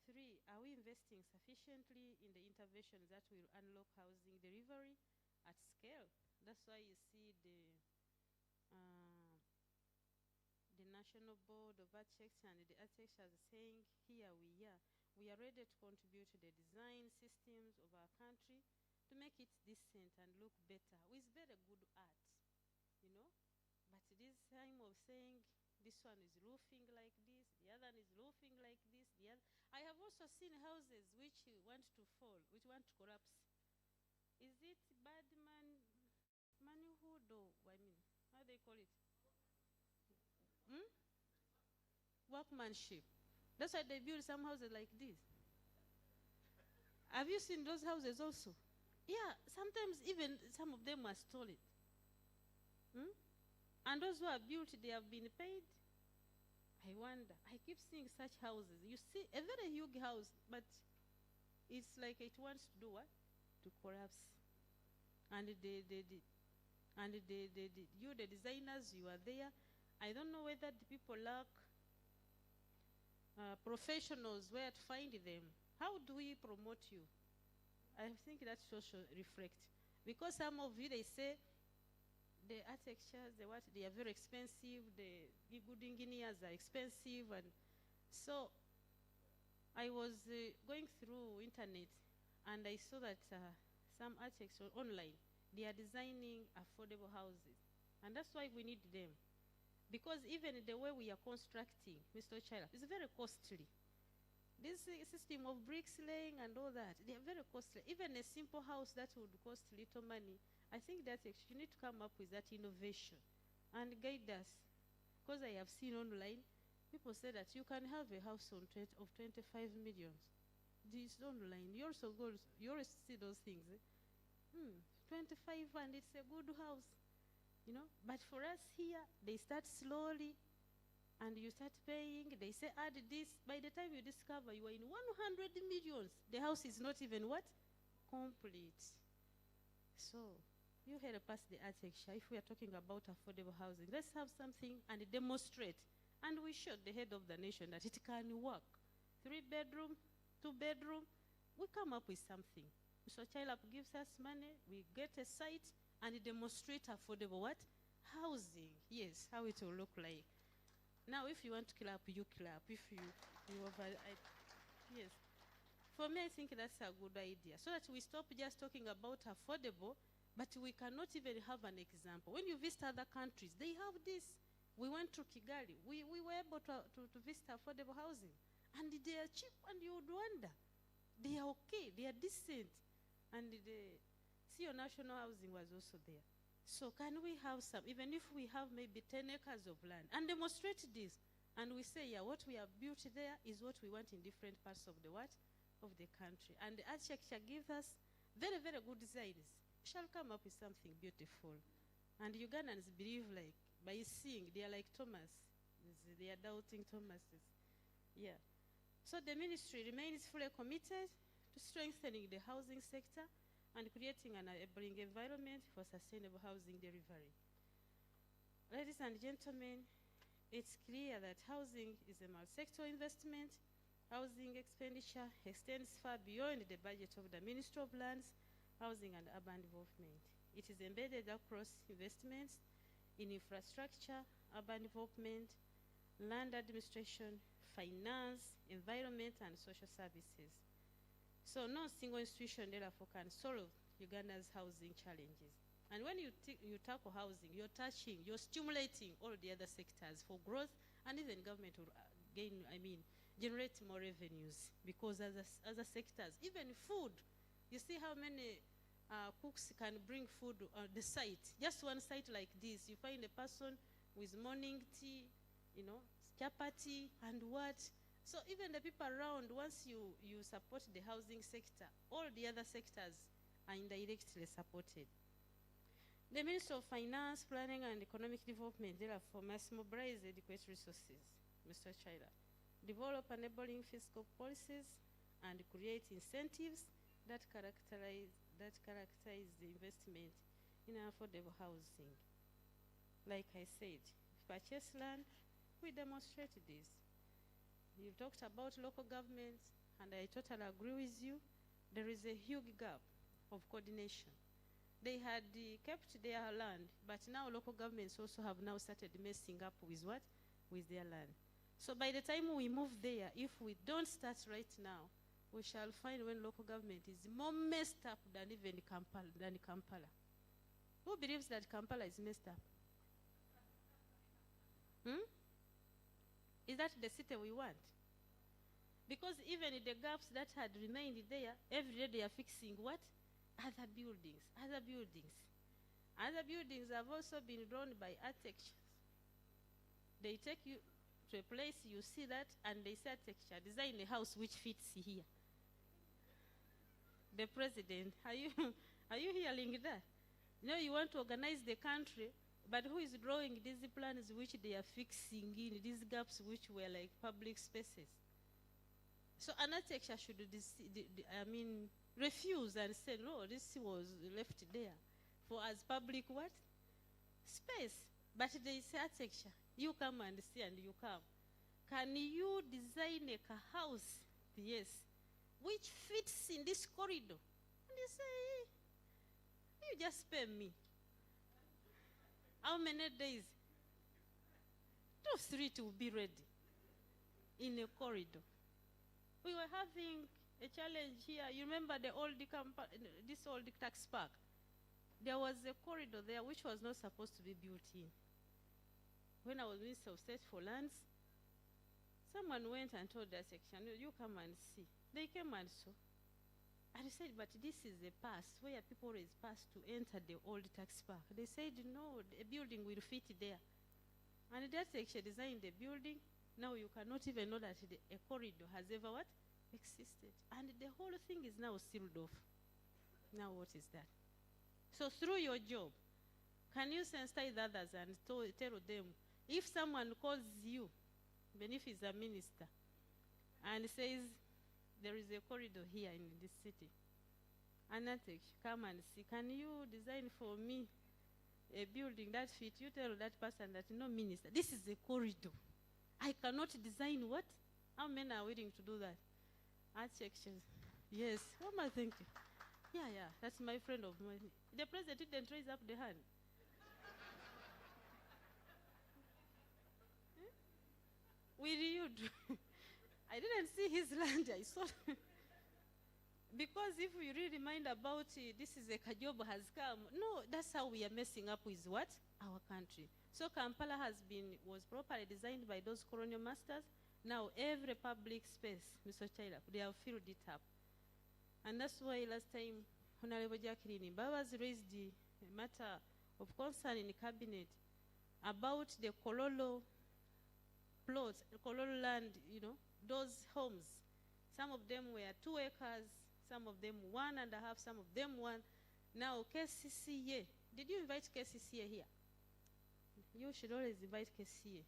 3, are we investing sufficiently in the interventions that will unlock housing delivery at scale? That's why you see the National Board of Architects and the architects are saying, here we are. We are ready to contribute to the design systems of our country to make it decent and look better with very good art, you know. But this time of saying this one is roofing like this, the other one is roofing like this, the other. I have also seen houses which want to fall, which want to collapse. Is it bad manhood or, I mean, how do they call it? Workmanship. That's why they build some houses like this. Have you seen those houses also? Yeah, sometimes even some of them are stolen. And those who are built, they have been paid. I wonder. I keep seeing such houses. You see a very huge house, but it's like it wants to do what? To collapse. And the designers, you are there. I don't know whether the people lack professionals where to find them. How do we promote you? I think that should reflect. Because some of you, they say, the architectures, they are very expensive, the good engineers are expensive. And so I was going through internet and I saw that some architects online, they are designing affordable houses. And that's why we need them. Because even the way we are constructing, Mr. Chaira, is very costly. This system of bricks laying and all that, they are very costly. Even a simple house that would cost little money, I think that you need to come up with that innovation and guide us. Because I have seen online, people say that you can have a house of 25 million. This online, you also see those things. 25 and it's a good house, you know. But for us here, they start slowly and you start paying. They say add this. By the time you discover you are in 100 millions, the house is not even what? Complete. So you help us, the architecture, if we are talking about affordable housing, let's have something and demonstrate. And we showed the head of the nation that it can work. 3-bedroom, 2-bedroom, we come up with something. So Chilap gives us money, we get a site and demonstrate affordable what? Housing. Yes, how it will look like. Now, if you want to clap, you clap. If you yes. For me, I think that's a good idea. So that we stop just talking about affordable, but we cannot even have an example. When you visit other countries, they have this. We went to Kigali. We were able to visit affordable housing. And they are cheap, and you would wonder. They are okay. They are decent. And the CEO National Housing was also there. So can we have some, even if we have maybe 10 acres of land, and demonstrate this? And we say, yeah, what we have built there is what we want in different parts of the what? Of the country. And the architecture gives us very, very good designs. We shall come up with something beautiful. And Ugandans believe, like, by seeing, they are like Thomas. They are doubting Thomases. Yeah. So the ministry remains fully committed to strengthening the housing sector and creating an enabling environment for sustainable housing delivery. Ladies and gentlemen, it's clear that housing is a multi-sector investment. Housing expenditure extends far beyond the budget of the Ministry of Lands, Housing and Urban Development. It is embedded across investments in infrastructure, urban development, land administration, finance, environment, and social services. So no single institution therefore can solve Uganda's housing challenges. And when you tackle housing, you're stimulating all the other sectors for growth, and even government will generate more revenues, because other sectors, even food, you see how many cooks can bring food on the site. Just one site like this, you find a person with morning tea, you know, chapati and what. So even the people around, once you support the housing sector, all the other sectors are indirectly supported. The Ministry of Finance, Planning and Economic Development therefore must mobilize adequate resources, Mr. Chaira, develop enabling fiscal policies, and create incentives that characterize the investment in affordable housing. Like I said, purchase land, we demonstrate this. You talked about local governments, and I totally agree with you. There is a huge gap of coordination. They had kept their land, but now local governments also have now started messing up with what? with their land. So by the time we move there, if we don't start right now, we shall find when local government is more messed up than even Kampala. Who believes that Kampala is messed up? Is that the city we want? Because even the gaps that had remained there, every day they are fixing what? Other buildings, other buildings. Other buildings have also been drawn by architects. They take you to a place, you see that, and they say architecture, design a house which fits here. The president, are you hearing that? You know, you want to organize the country, but who is drawing these plans which they are fixing in, these gaps which were like public spaces? So an architecture should, refuse and say, no, this was left there for as public what? Space. But they say architecture, you come and see and you come. Can you design a house? Yes. Which fits in this corridor? And you say, you just pay me. How many days? 2 3 to be ready in a corridor. We were having a challenge here. You remember this old tax park? There was a corridor there which was not supposed to be built in. When I was Minister of State for Lands, someone went and told that section, you come and see. They came and saw. And I said, but this is a pass where people always pass to enter the old tax park. They said, no, a building will fit there. And that section designed the building. Now you cannot even know that a corridor has ever what? Existed. And the whole thing is now sealed off. Now what is that? So through your job, can you sensitize others and tell them, if someone calls you, even if he's a minister, and says, there is a corridor here in this city, Anatek, come and see, can you design for me a building that fits? You tell that person that, no, minister, this is a corridor. I cannot design what? How many are willing to do that? Architectures. Yes. What am I thinking? Yeah, that's my friend of mine. The president didn't raise up the hand. Will you do? I didn't see his land. I saw. Because if we really mind about this is a Kajobo has come. No, that's how we are messing up with what? Our country. So Kampala was properly designed by those colonial masters. Now every public space, Mr. Chaila, they have filled it up. And that's why last time, Honorable Jacqueline Babas raised the matter of concern in the cabinet about the Kololo plots, Kololo land, those homes. Some of them were 2 acres, some of them 1.5, some of them 1. Now KCCA, did you invite KCCA here? You should always invite KCCA.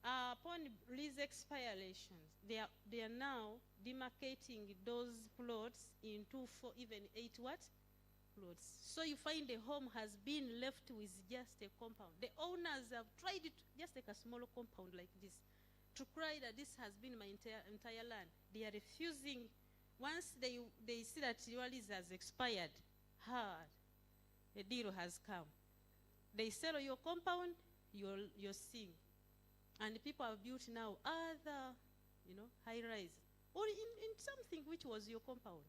Upon lease expirations, they are now demarcating those plots into 4, even 8 what? Plots. So you find the home has been left with just a compound. The owners have tried to just take a small compound like this to cry that this has been my entire land. They are refusing. Once they see that your lease has expired, a deal has come. They sell your compound, you're seeing. And people have built now other, high-rise, or in something which was your compound.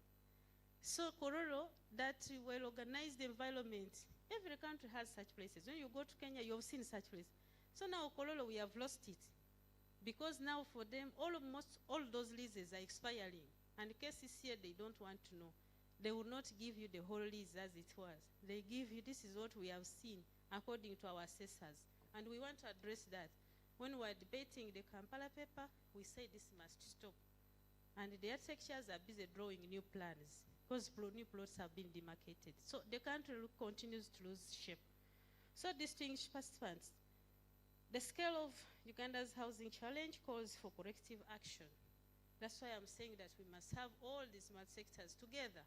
So Kororo, that well-organized environment, every country has such places. When you go to Kenya, you have seen such places. So now Kororo, we have lost it. Because now for them, almost all those leases are expiring. And KCCA, they don't want to know. They will not give you the whole lease as it was. They give you, this is what we have seen, according to our assessors. And we want to address that. When we were debating the Kampala paper, we said this must stop. And the architectures are busy drawing new plans because new plots have been demarcated. So the country continues to lose shape. So distinguished participants, the scale of Uganda's housing challenge calls for corrective action. That's why I'm saying that we must have all these smart sectors together,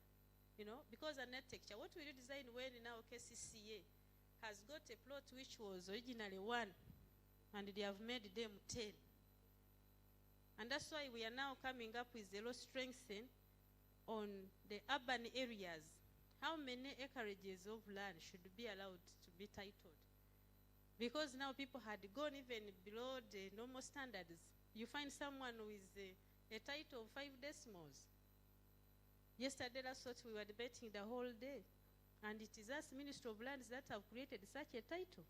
because an architecture, what will you design when now KCCA has got a plot which was originally 1, and they have made them 10. And that's why we are now coming up with the law strengthen on the urban areas. How many acreages of land should be allowed to be titled? Because now people had gone even below the normal standards. You find someone with a title of 5 decimals. Yesterday, that's what we were debating the whole day. And it is us, Ministry of Lands, that have created such a title.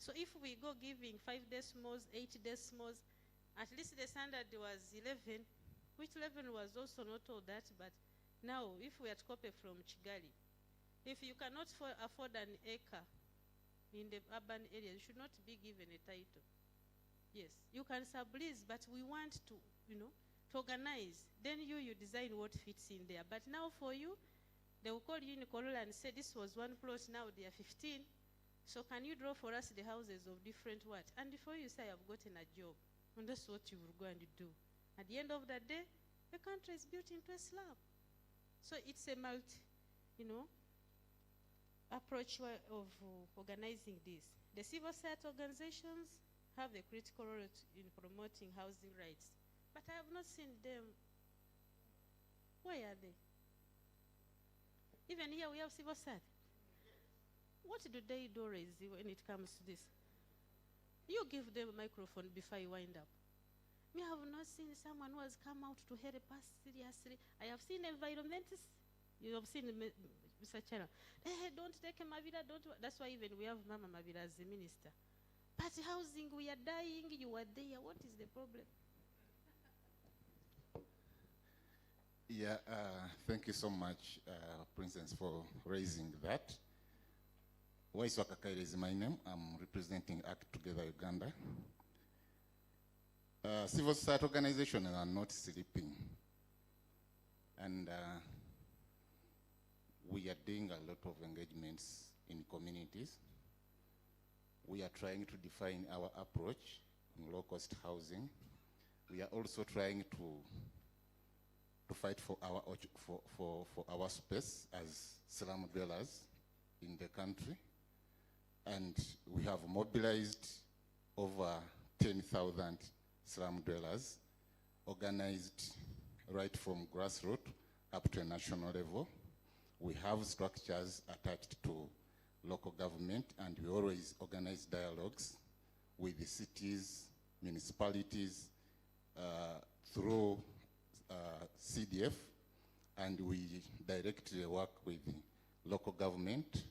So if we go giving 5 decimals, 8 decimals, at least the standard was 11, which 11 was also not all that, but now if we are to copy from Kigali, if you cannot afford an acre in the urban area, you should not be given a title. Yes, you can sublease, but we want to, to organize. Then you design what fits in there. But now for you, they will call you in Corolla and say, this was one plot, now they are 15. So can you draw for us the houses of different what? And before you say, I've gotten a job, and that's what you will go and do. At the end of the day, the country is built into a slab. So it's a approach of organizing this. The civil society organizations have a critical role in promoting housing rights. But I have not seen them. Where are they? Even here we have civil society. What do they do when it comes to this? You give them a microphone before you wind up. Me, I have not seen someone who has come out to help us seriously. I have seen environmentists. You have seen Mr. Channel. Hey, don't take Mavila, don't. That's why even we have Mama Mavila as the minister. But housing, we are dying, you are there. What is the problem? Yeah, thank you so much, Princess, for raising that. Waiswaka Kaire is my name. I'm representing ACT Together Uganda. Civil society organizations are not sleeping. And we are doing a lot of engagements in communities. We are trying to define our approach in low-cost housing. We are also trying to fight for our space as slum dwellers in the country. And we have mobilized over 10,000 slum dwellers, organized right from grassroots up to a national level. We have structures attached to local government, and we always organize dialogues with the cities, municipalities, through CDF, and we directly work with the local government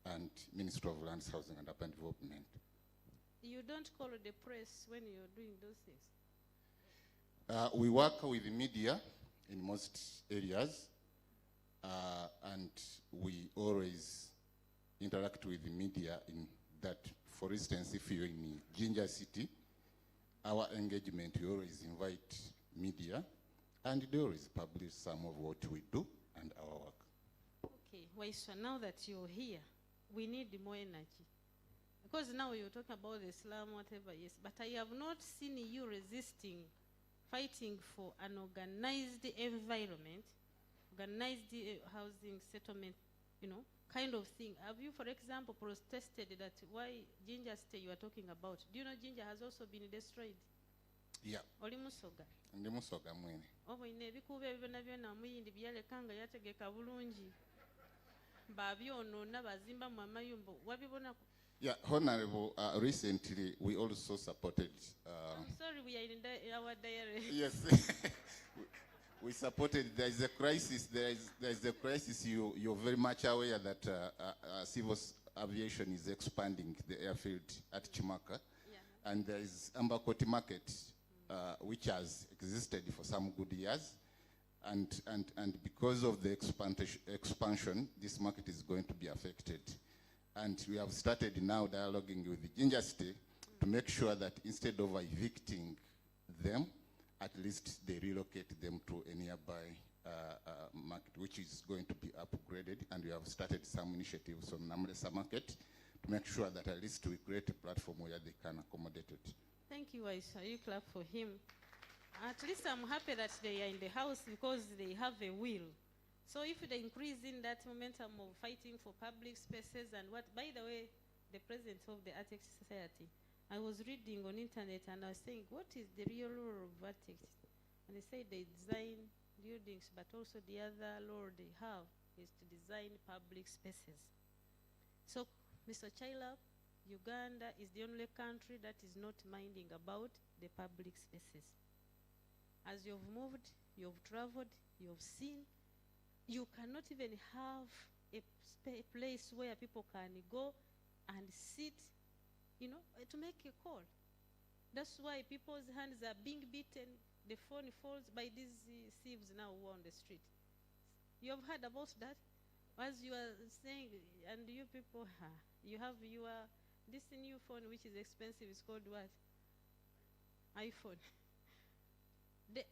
and Ministry of Lands, Housing and Urban Development. You don't call the press when you're doing those things? We work with the media in most areas, and we always interact with the media in that. For instance, if you're in Jinja City, our engagement, we always invite media, and they always publish some of what we do and our work. Okay, Waiswa, now that you're here, we need more energy. Because now you're talking about the slum, whatever, yes, but I have not seen you resisting, fighting for an organized environment, organized housing settlement, kind of thing. Have you, for example, protested that why Jinja State you are talking about? Do you know Jinja has also been destroyed? Yeah. Oli musoga. Ndi musoga mwene. Ine ebikuubo ebyonna byonna muyindi byalekanga yategeka bulungi. Babyonoona bazimbamu amayumba. Wabibonako? Yeah, Honorable, recently we also supported... I'm sorry, we are in our diary. Yes. We supported, there is a crisis, there is a crisis, you're very much aware that civil aviation is expanding the airfield at Chimaka. Yeah. And there is Ambakoti Market, which has existed for some good years. And because of the expansion, this market is going to be affected. And we have started now dialoguing with the Jinja State to make sure that instead of evicting them, at least they relocate them to a nearby market, which is going to be upgraded. And we have started some initiatives on Namresa market to make sure that at least we create a platform where they can accommodate it. Thank you, Aisha. You clap for him. At least I'm happy that they are in the house because they have a will. So if they increase in that momentum of fighting for public spaces and what, by the way, the president of the Artex Society, I was reading on internet and I was saying, what is the real role of Artex? And they say they design buildings, but also the other role they have is to design public spaces. So, Mr. Chaila, Uganda is the only country that is not minding about the public spaces. As you've moved, you've traveled, you've seen, you cannot even have a place where people can go and sit, to make a call. That's why people's hands are being beaten. The phone falls by these thieves now who are on the street. You have heard about that? As you are saying, and you people, you have this new phone which is expensive, is called what? iPhone.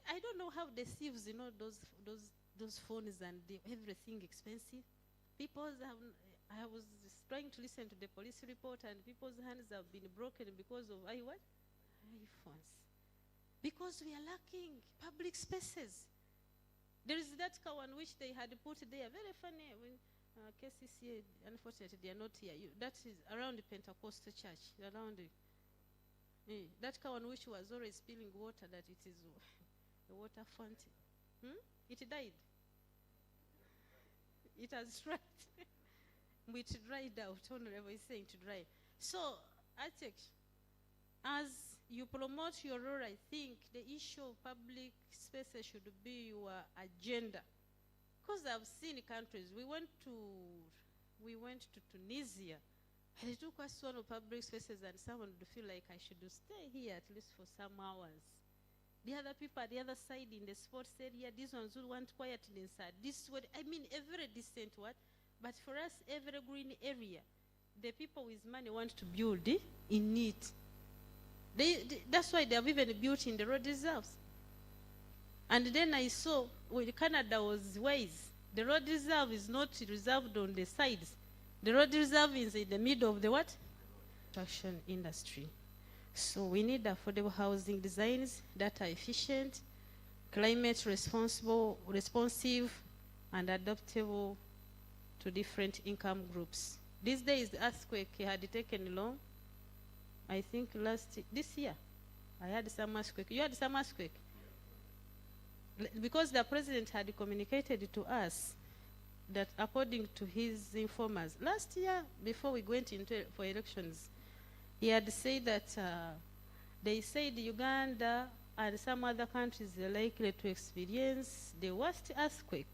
I don't know how the thieves, those phones and everything expensive. I was trying to listen to the police report, and people's hands have been broken because of iPhones. Because we are lacking public spaces. There is that Kawan which they had put there, very funny. When KCCA, unfortunately, they are not here. That is around the Pentecostal church, around that Kawan which was always spilling water, that it is a water fountain. It died. It has dried. It dried out. Honorable is saying to dry. So, I think, as you promote your role, I think the issue of public spaces should be your agenda. Because I've seen countries, we went to Tunisia, and they took us one of public spaces, and someone would feel like I should stay here at least for some hours. The other people at the other side in the sports area, these ones who want quiet inside. Every decent what? But for us, every green area, the people with money want to build in it. That's why they have even built in the road reserves. And then I saw when Canada was wise, the road reserve is not reserved on the sides. The road reserve is in the middle of the what? Construction industry. So we need affordable housing designs that are efficient, climate responsive, and adaptable to different income groups. These days, the earthquake had taken long. I think this year, I had some earthquake. You had some earthquake? Because the president had communicated to us that according to his informers, last year, before we went for elections, he had said that they said Uganda and some other countries are likely to experience the worst earthquake.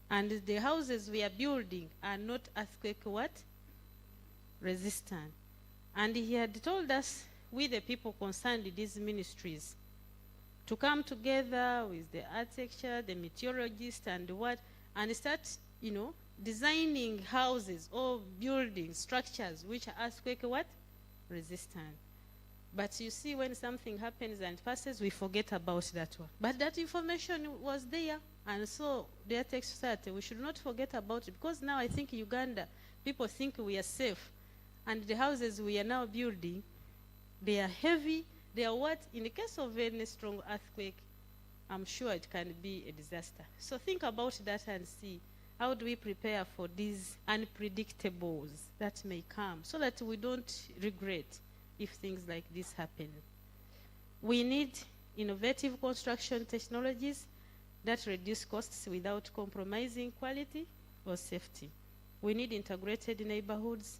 And the houses we are building are not earthquake what? Resistant. And he had told us, we the people concerned in these ministries, to come together with the architecture, the meteorologist, and start, designing houses or building structures which are earthquake what? Resistant. But you see, when something happens and passes, we forget about that one. But that information was there, and so the architects said we should not forget about it, because now I think Uganda, people think we are safe, and the houses we are now building, they are heavy. They are what? In the case of any strong earthquake, I'm sure it can be a disaster. So think about that and see, how do we prepare for these unpredictables that may come, so that we don't regret if things like this happen. We need innovative construction technologies that reduce costs without compromising quality or safety. We need integrated neighborhoods.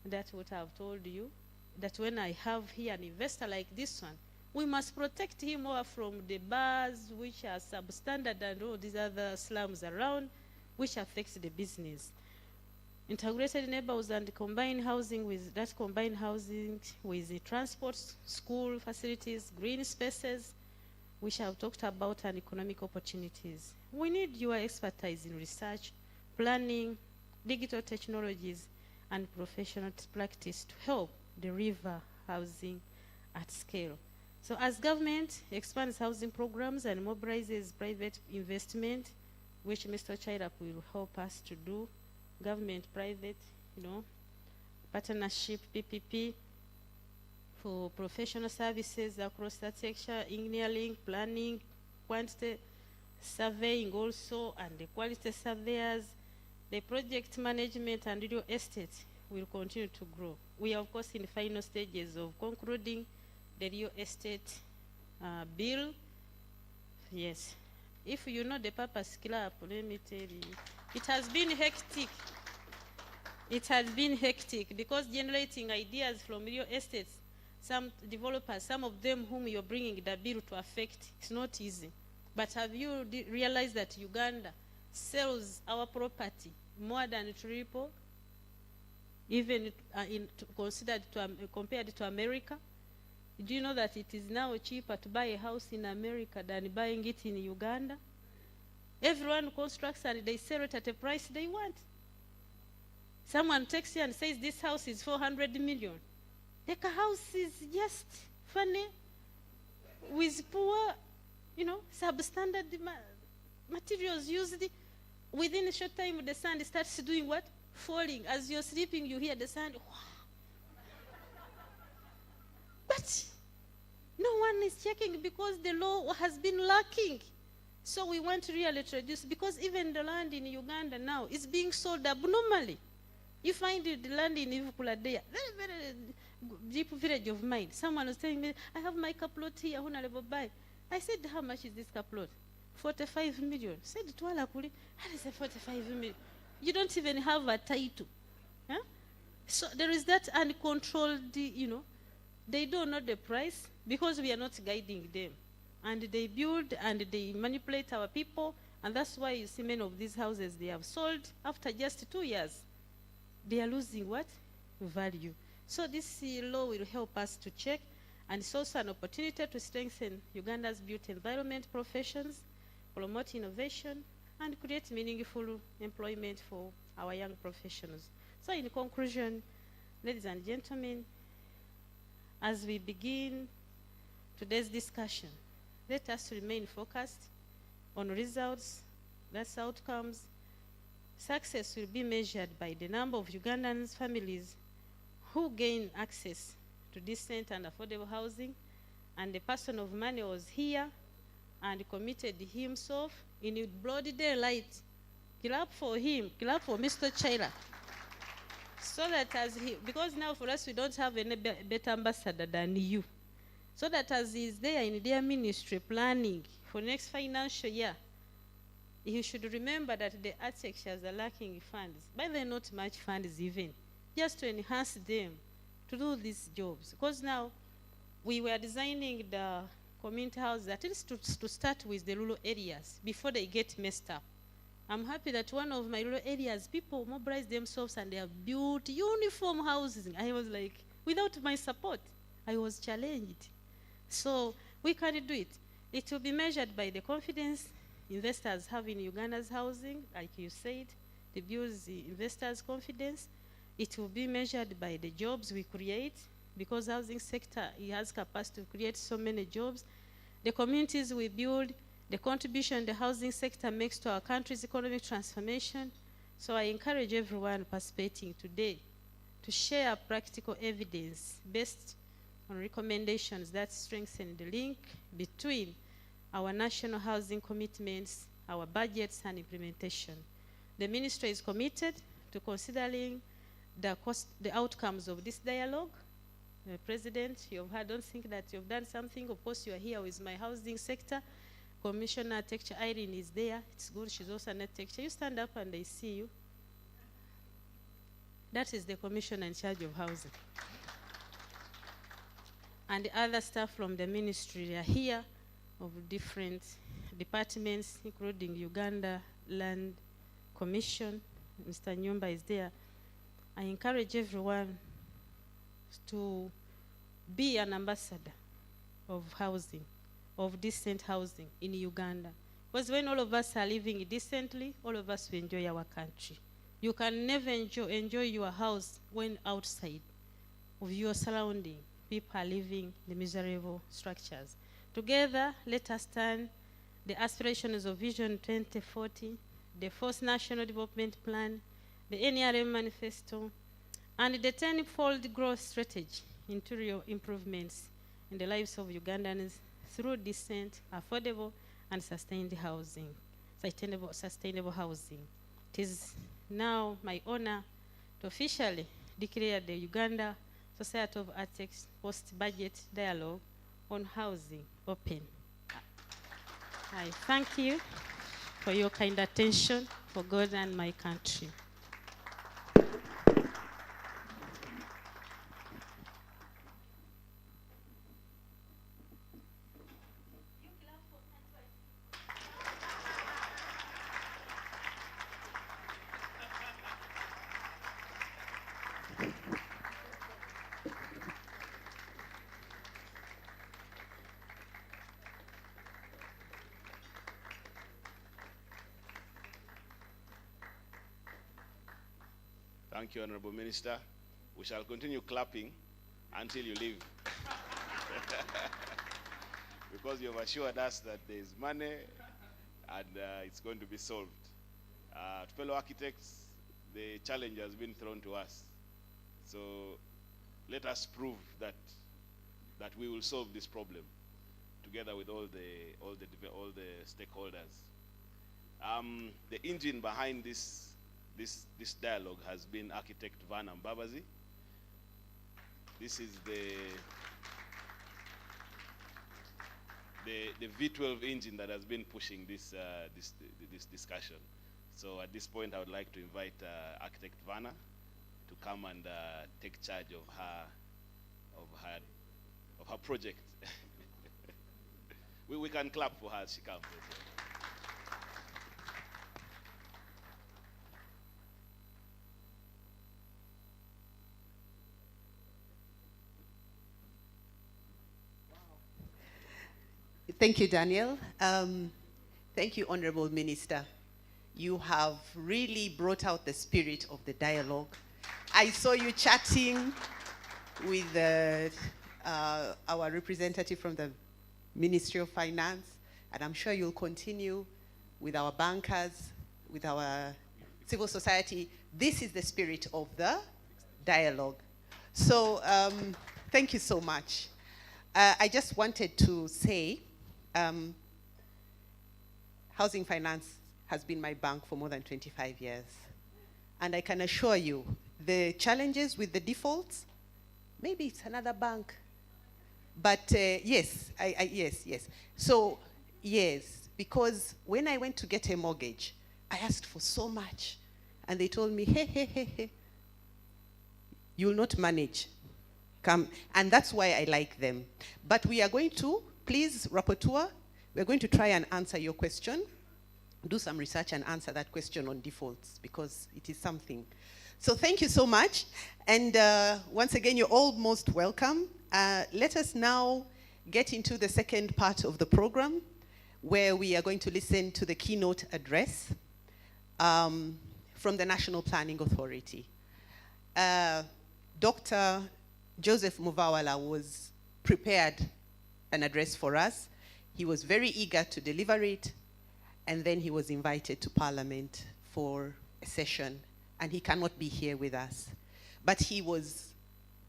That's what I've told you, that when I have here an investor like this one, we must protect him more from the bars which are substandard and all these other slums around, which affects the business. Integrated neighborhoods and combined housing with the transport, school facilities, green spaces, which I've talked about, and economic opportunities. We need your expertise in research, planning, digital technologies, and professional practice to help deliver housing at scale. So as government expands housing programs and mobilizes private investment, which Mr. Chairap will help us to do, government, private, partnership, PPP, for professional services across that sector, engineering, planning, quantity surveying also, and the quality surveyors, the project management and real estate will continue to grow. We are, of course, in the final stages of concluding the real estate bill. Yes. If you know the Purpose Club, let me tell you, it has been hectic. it has been hectic because generating ideas from real estates, some developers, some of them whom you're bringing the bill to affect, it's not easy. But have you realized that Uganda sells our property more than triple, even considered compared to America? Do you know that it is now cheaper to buy a house in America than buying it in Uganda? Everyone constructs and they sell it at a price they want. Someone texts you and says this house is 400 million. Like a house is just funny with poor, substandard materials used. Within a short time, the sand starts doing what? Falling. As you're sleeping, you hear the sand. But no one is checking because the law has been lacking. So we want to really introduce, because even the land in Uganda now is being sold abnormally. You find the land in Ivukula there, very, very deep village of mine. Someone was telling me, I have my plot here, I want to buy. I said, how much is this plot? 45 million. I said, how is it 45 million? You don't even have a title. Huh? So there is that uncontrolled, they don't know the price because we are not guiding them. And they build and they manipulate our people. And that's why you see many of these houses they have sold after just 2 years. They are losing what? Value. So this law will help us to check. And it's also an opportunity to strengthen Uganda's built environment professions, promote innovation, and create meaningful employment for our young professionals. So in conclusion, ladies and gentlemen, as we begin today's discussion, let us remain focused on results, that's outcomes. Success will be measured by the number of Ugandan families who gain access to decent and affordable housing, and the person of money was here and committed himself in broad daylight. Clap for him, clap for Mr. Chaira. So that because now for us we don't have any better ambassador than you. So that as he is there in their ministry planning for next financial year, you should remember that the architectures are lacking funds. But they're not much funds even, just to enhance them to do these jobs. Because now we were designing the community houses at least to start with the rural areas before they get messed up. I'm happy that one of my rural areas, people mobilize themselves and they have built uniform houses. I was like, without my support, I was challenged. So we can do it. It will be measured by the confidence investors have in Uganda's housing, like you said, it builds the investors' confidence. It will be measured by the jobs we create, because housing sector has capacity to create so many jobs. The communities we build, the contribution the housing sector makes to our country's economic transformation. So I encourage everyone participating today to share practical evidence based on recommendations that strengthen the link between our national housing commitments, our budgets, and implementation. The ministry is committed to considering the outcomes of this dialogue. President, I don't think that you've done something. Of course, you are here with my housing sector. Commissioner Architecture Irene is there. It's good. She's also an architecture. You stand up and they see you. That is the commissioner in charge of housing. And the other staff from the ministry are here, of different departments, including Uganda Land Commission. Mr. Nyumba is there. I encourage everyone to be an ambassador of housing, of decent housing in Uganda. Because when all of us are living decently, all of us will enjoy our country. You can never enjoy your house when outside of your surrounding, people are living in miserable structures. Together, let us turn the aspirations of Vision 2040, the Fourth National Development Plan, the NRM Manifesto, and the 10-fold growth strategy into real improvements in the lives of Ugandans through decent, affordable, and sustainable housing. It is now my honor to officially declare the Uganda Society of Architects post-budget dialogue on housing open. I thank you for your kind attention for God and my country. Thank you, Honorable Minister. We shall continue clapping until you leave. Because you have assured us that there is money and it's going to be solved. To fellow architects, the challenge has been thrown to us. So let us prove that we will solve this problem together with all the stakeholders. The engine behind this dialogue has been architect Vanna Mbabazi. This is the V12 engine that has been pushing this discussion. So at this point, I would like to invite architect Vanna to come and take charge of her project. we can clap for her as she comes. Thank you, Daniel. Thank you, Honorable Minister. You have really brought out the spirit of the dialogue. I saw you chatting with our representative from the Ministry of Finance, and I'm sure you'll continue with our bankers, with our civil society. This is the spirit of the dialogue. So thank you so much. I just wanted to say, Housing Finance has been my bank for more than 25 years. And I can assure you, the challenges with the defaults, maybe it's another bank. But yes, yes. So, yes, because when I went to get a mortgage, I asked for so much. And they told me, hey, you'll not manage. Come. And that's why I like them. But we are going to, please, Rapporteur, we're going to try and answer your question. Do some research and answer that question on defaults, because it is something. So thank you so much. And once again, you're all most welcome. Let us now get into the second part of the program, where we are going to listen to the keynote address from the National Planning Authority. Dr. Joseph Muvawala was prepared an address for us. He was very eager to deliver it, and then he was invited to Parliament for a session, and he cannot be here with us. But he was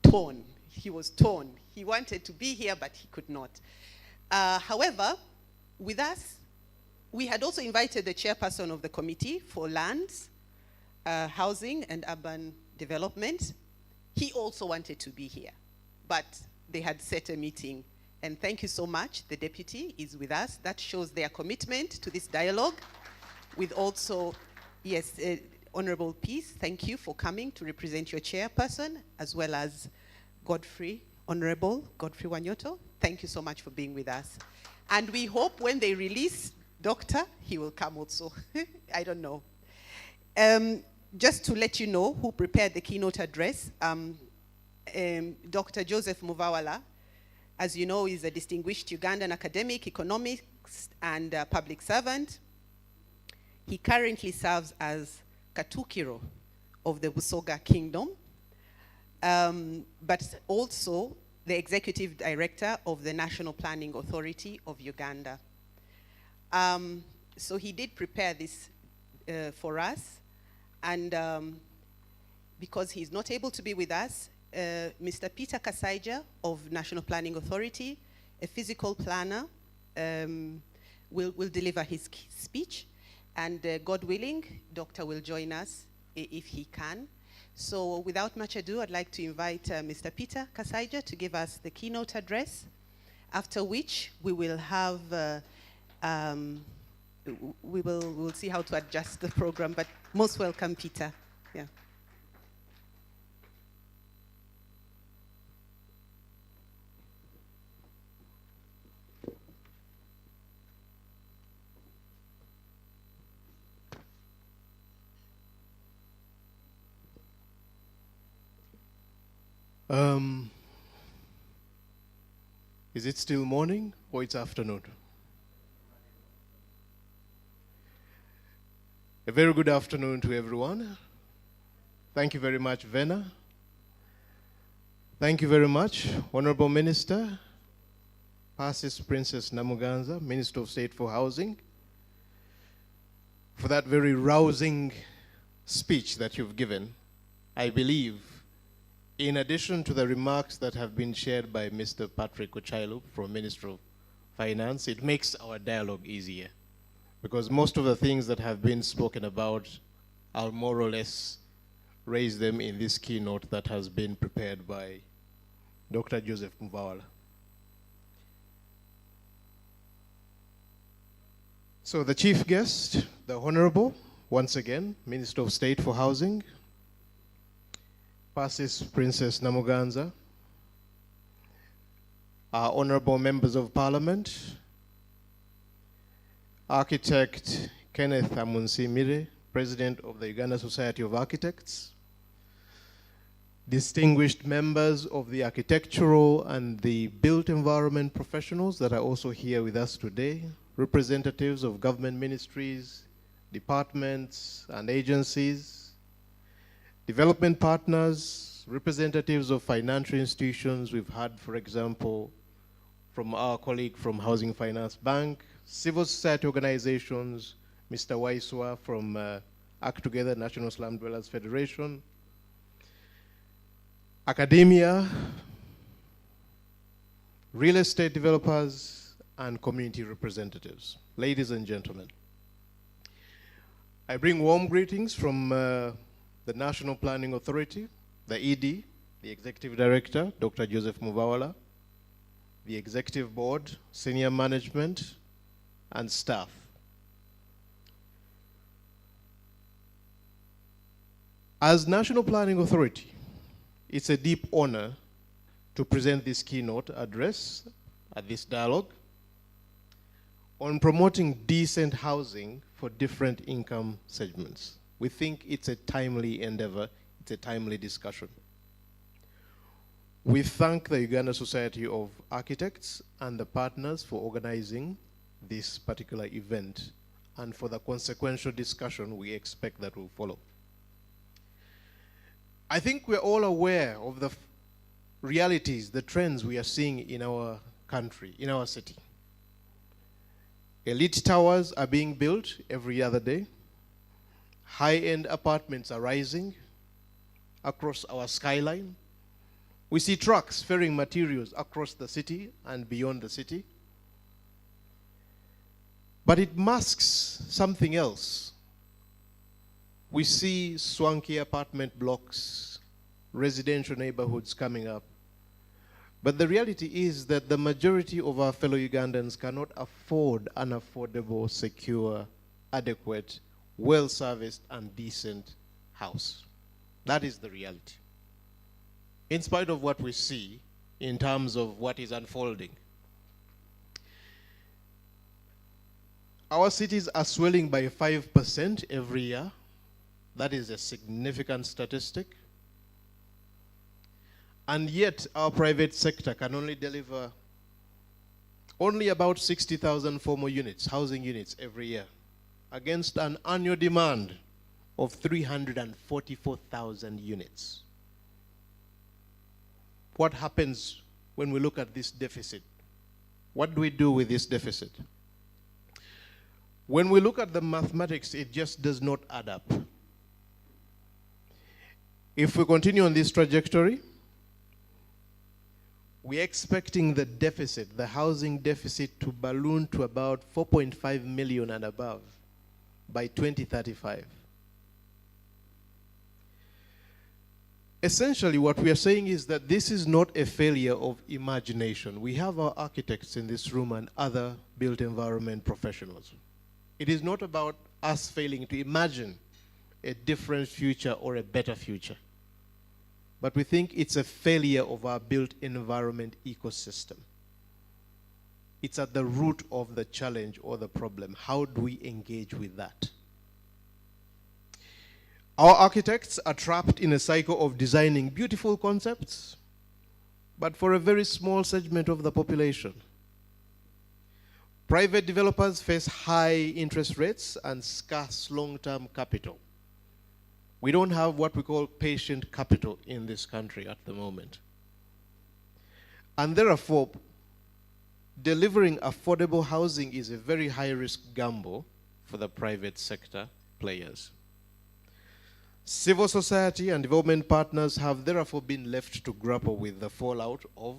torn. He was torn. He wanted to be here, but he could not. However, with us, we had also invited the chairperson of the Committee for Lands, Housing and Urban Development. He also wanted to be here, but they had set a meeting. And thank you so much. The deputy is with us. That shows their commitment to this dialogue. With also, yes, Honorable Peace, thank you for coming to represent your chairperson, as well as Godfrey, Honorable Godfrey Wanyoto. Thank you so much for being with us. And we hope when they release Doctor, he will come also. I don't know. Just to let you know who prepared the keynote address, Dr. Joseph Muvawala, as you know, is a distinguished Ugandan academic, economist, and public servant. He currently serves as Katukiro of the Busoga Kingdom, but also the executive director of the National Planning Authority of Uganda. So he did prepare this for us, and because he's not able to be with us, Mr. Peter Kasaija of National Planning Authority, a physical planner, will deliver his speech, and God willing, Doctor will join us if he can. So without much ado, I'd like to invite Mr. Peter Kasaija to give us the keynote address, after which we will have, we'll see how to adjust the program, but most welcome, Peter. Yeah. Is it still morning or it's afternoon? A very good afternoon to everyone. Thank you very much, Vena. Thank you very much, Honorable Minister, Persis Princess Namuganza, Minister of State for Housing, for that very rousing speech that you've given. I believe, in addition to the remarks that have been shared by Mr. Patrick Ochailu from Minister of Finance, it makes our dialogue easier, because most of the things that have been spoken about, I'll more or less raise them in this keynote that has been prepared by Dr. Joseph Muvawala. So the chief guest, the Honorable, once again, Minister of State for Housing, Persis Princess Namuganza, our Honorable Members of Parliament, Architect Kenneth Amunsi Mire, President of the Uganda Society of Architects, distinguished members of the architectural and the built environment professionals that are also here with us today, representatives of government ministries, departments and agencies, development partners, representatives of financial institutions. We've heard, for example, from our colleague from Housing Finance Bank, civil society organizations, Mr. Waiswa from Act Together National Slum Dwellers Federation, academia, real estate developers, and community representatives. Ladies and gentlemen, I bring warm greetings from the National Planning Authority, the ED, the Executive Director, Dr. Joseph Muvawala, the Executive Board, senior management, and staff. As National Planning Authority, it's a deep honor to present this keynote address at this dialogue on promoting decent housing for different income segments. We think it's a timely endeavor, it's a timely discussion. We thank the Uganda Society of Architects and the partners for organizing this particular event and for the consequential discussion we expect that will follow. I think we're all aware of the realities, the trends we are seeing in our country, in our city. Elite towers are being built every other day. High-end apartments are rising across our skyline. We see trucks ferrying materials across the city and beyond the city. But it masks something else. We see swanky apartment blocks, residential neighborhoods coming up. But the reality is that the majority of our fellow Ugandans cannot afford an affordable, secure, adequate, well-serviced, and decent house. That is the reality. In spite of what we see in terms of what is unfolding, our cities are swelling by 5% every year. That is a significant statistic. And yet our private sector can only deliver only about 60,000 formal units, housing units every year, against an annual demand of 344,000 units. What happens when we look at this deficit? What do we do with this deficit? When we look at the mathematics, it just does not add up. If we continue on this trajectory, we're expecting the deficit, the housing deficit, to balloon to about 4.5 million and above by 2035. Essentially, what we are saying is that this is not a failure of imagination. We have our architects in this room and other built environment professionals. It is not about us failing to imagine a different future or a better future. But we think it's a failure of our built environment ecosystem. It's at the root of the challenge or the problem. How do we engage with that? Our architects are trapped in a cycle of designing beautiful concepts, but for a very small segment of the population. Private developers face high interest rates and scarce long-term capital. We don't have what we call patient capital in this country at the moment. And therefore, delivering affordable housing is a very high-risk gamble for the private sector players. Civil society and development partners have therefore been left to grapple with the fallout of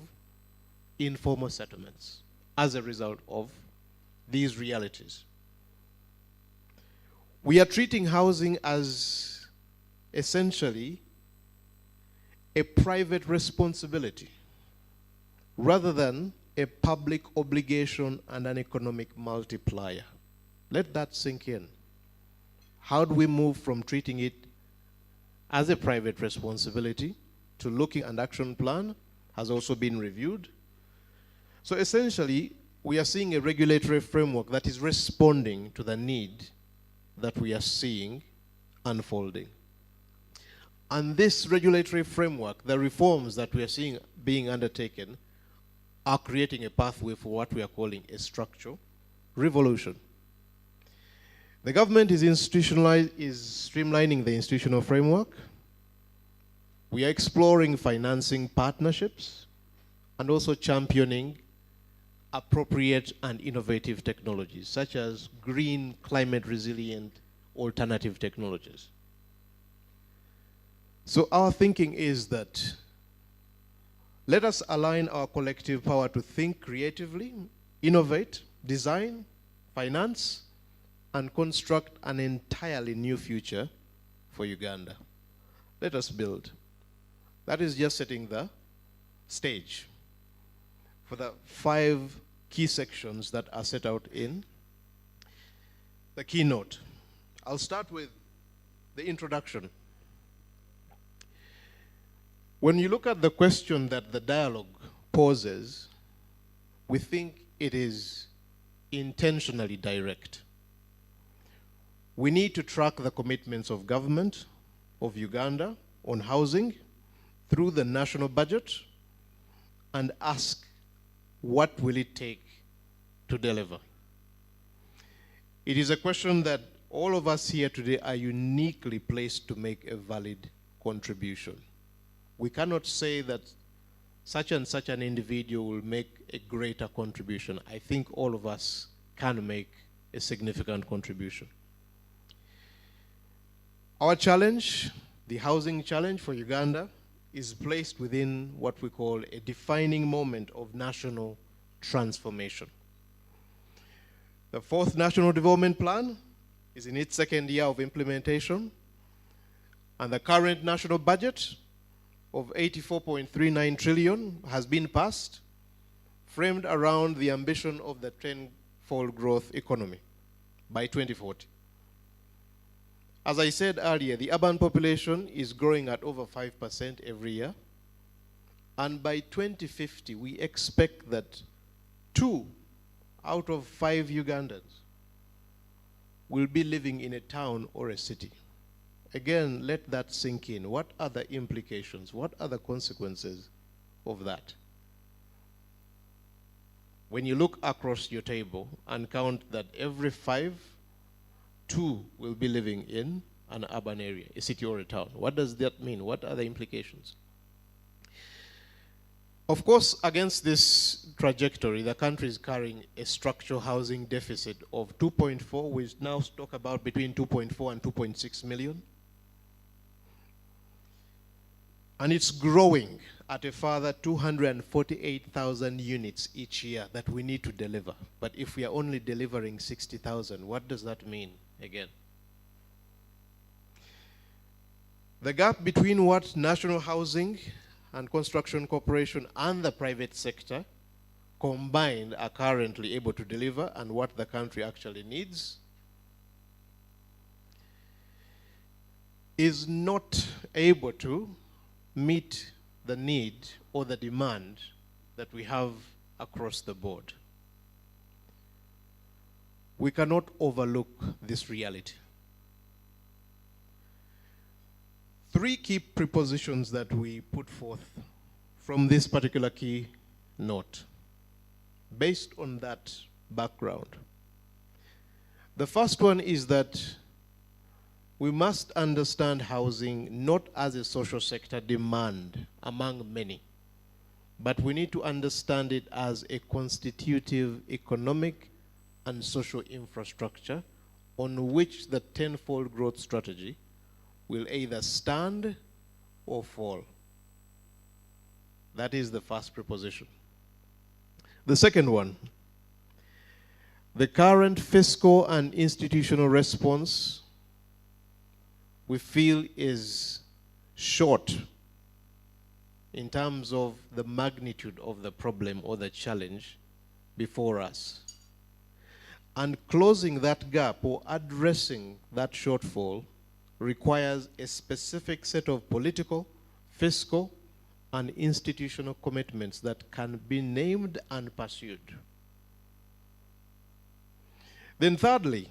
informal settlements as a result of these realities. We are treating housing as essentially a private responsibility rather than a public obligation and an economic multiplier. Let that sink in. How do we move from treating it as a private responsibility to looking at action plan has also been reviewed. So essentially, we are seeing a regulatory framework that is responding to the need that we are seeing unfolding. And this regulatory framework, the reforms that we are seeing being undertaken, are creating a pathway for what we are calling a structural revolution. The government is streamlining the institutional framework. We are exploring financing partnerships and also championing appropriate and innovative technologies, such as green, climate-resilient alternative technologies. So our thinking is that let us align our collective power to think creatively, innovate, design, finance, and construct an entirely new future for Uganda. Let us build. That is just setting the stage for the 5 key sections that are set out in the keynote. I'll start with the introduction. When you look at the question that the dialogue poses, we think it is intentionally direct. We need to track the commitments of government of Uganda on housing through the national budget and ask, what will it take to deliver? It is a question that all of us here today are uniquely placed to make a valid contribution. We cannot say that such and such an individual will make a greater contribution. I think all of us can make a significant contribution. Our challenge, the housing challenge for Uganda, is placed within what we call a defining moment of national transformation. The 4th National Development Plan is in its 2nd year of implementation, and the current national budget of 84.39 trillion has been passed, framed around the ambition of the 10-fold growth economy by 2040. As I said earlier, the urban population is growing at over 5% every year. And by 2050, we expect that 2 out of 5 Ugandans will be living in a town or a city. Again, let that sink in. What are the implications? What are the consequences of that? When you look across your table and count that every 5, 2 will be living in an urban area, a city or a town. What does that mean? What are the implications? Of course, against this trajectory, the country is carrying a structural housing deficit of 2.4. We now talk about between 2.4 and 2.6 million. And it's growing at a further 248,000 units each year that we need to deliver. But if we are only delivering 60,000, what does that mean again? The gap between what National Housing and Construction Corporation and the private sector combined are currently able to deliver and what the country actually needs is not able to meet the need or the demand that we have across the board. We cannot overlook this reality. 3 key prepositions that we put forth from this particular key note, based on that background. The first one is that we must understand housing not as a social sector demand among many, but we need to understand it as a constitutive economic and social infrastructure on which the tenfold growth strategy will either stand or fall. That is the first proposition. The second one, the current fiscal and institutional response we feel is short in terms of the magnitude of the problem or the challenge before us. And closing that gap or addressing that shortfall requires a specific set of political, fiscal, and institutional commitments that can be named and pursued. Then thirdly,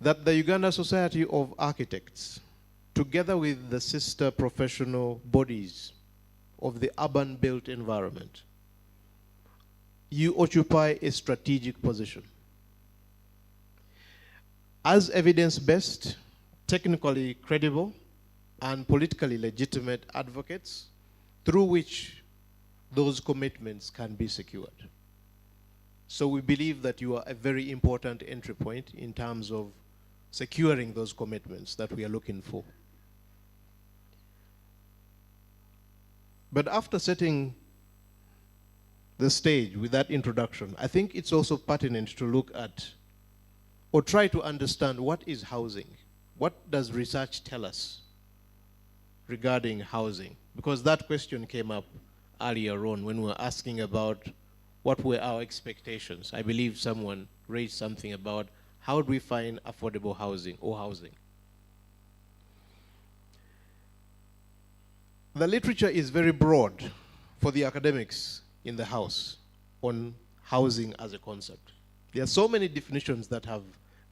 that the Uganda Society of Architects, together with the sister professional bodies of the urban built environment, you occupy a strategic position. As evidence-based, technically credible, and politically legitimate advocates through which those commitments can be secured. So we believe that you are a very important entry point in terms of securing those commitments that we are looking for. But after setting the stage with that introduction, I think it's also pertinent to look at or try to understand what is housing. What does research tell us regarding housing? Because that question came up earlier on when we were asking about what were our expectations. I believe someone raised something about how do we find affordable housing or housing. The literature is very broad for the academics in the house on housing as a concept. There are so many definitions that have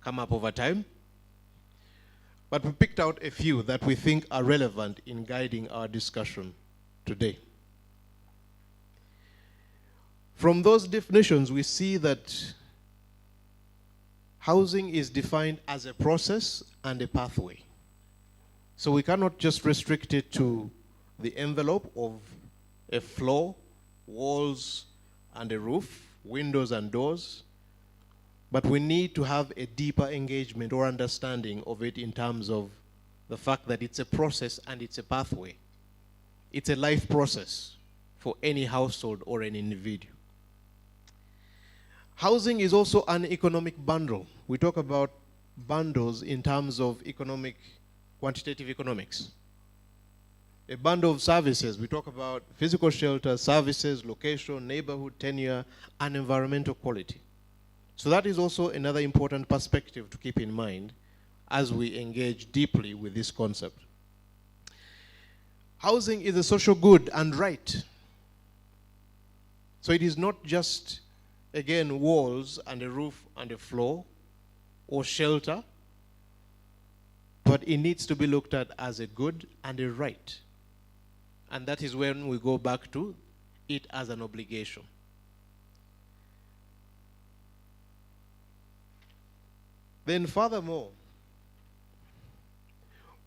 come up over time, but we picked out a few that we think are relevant in guiding our discussion today. From those definitions, we see that housing is defined as a process and a pathway. So we cannot just restrict it to the envelope of a floor, walls, and a roof, windows and doors, but we need to have a deeper engagement or understanding of it in terms of the fact that it's a process and it's a pathway. It's a life process for any household or an individual. Housing is also an economic bundle. We talk about bundles in terms of quantitative economics. A bundle of services, we talk about physical shelter, services, location, neighborhood, tenure, and environmental quality. So that is also another important perspective to keep in mind as we engage deeply with this concept. Housing is a social good and right. So it is not just, again, walls and a roof and a floor or shelter, but it needs to be looked at as a good and a right. And that is when we go back to it as an obligation. Then furthermore,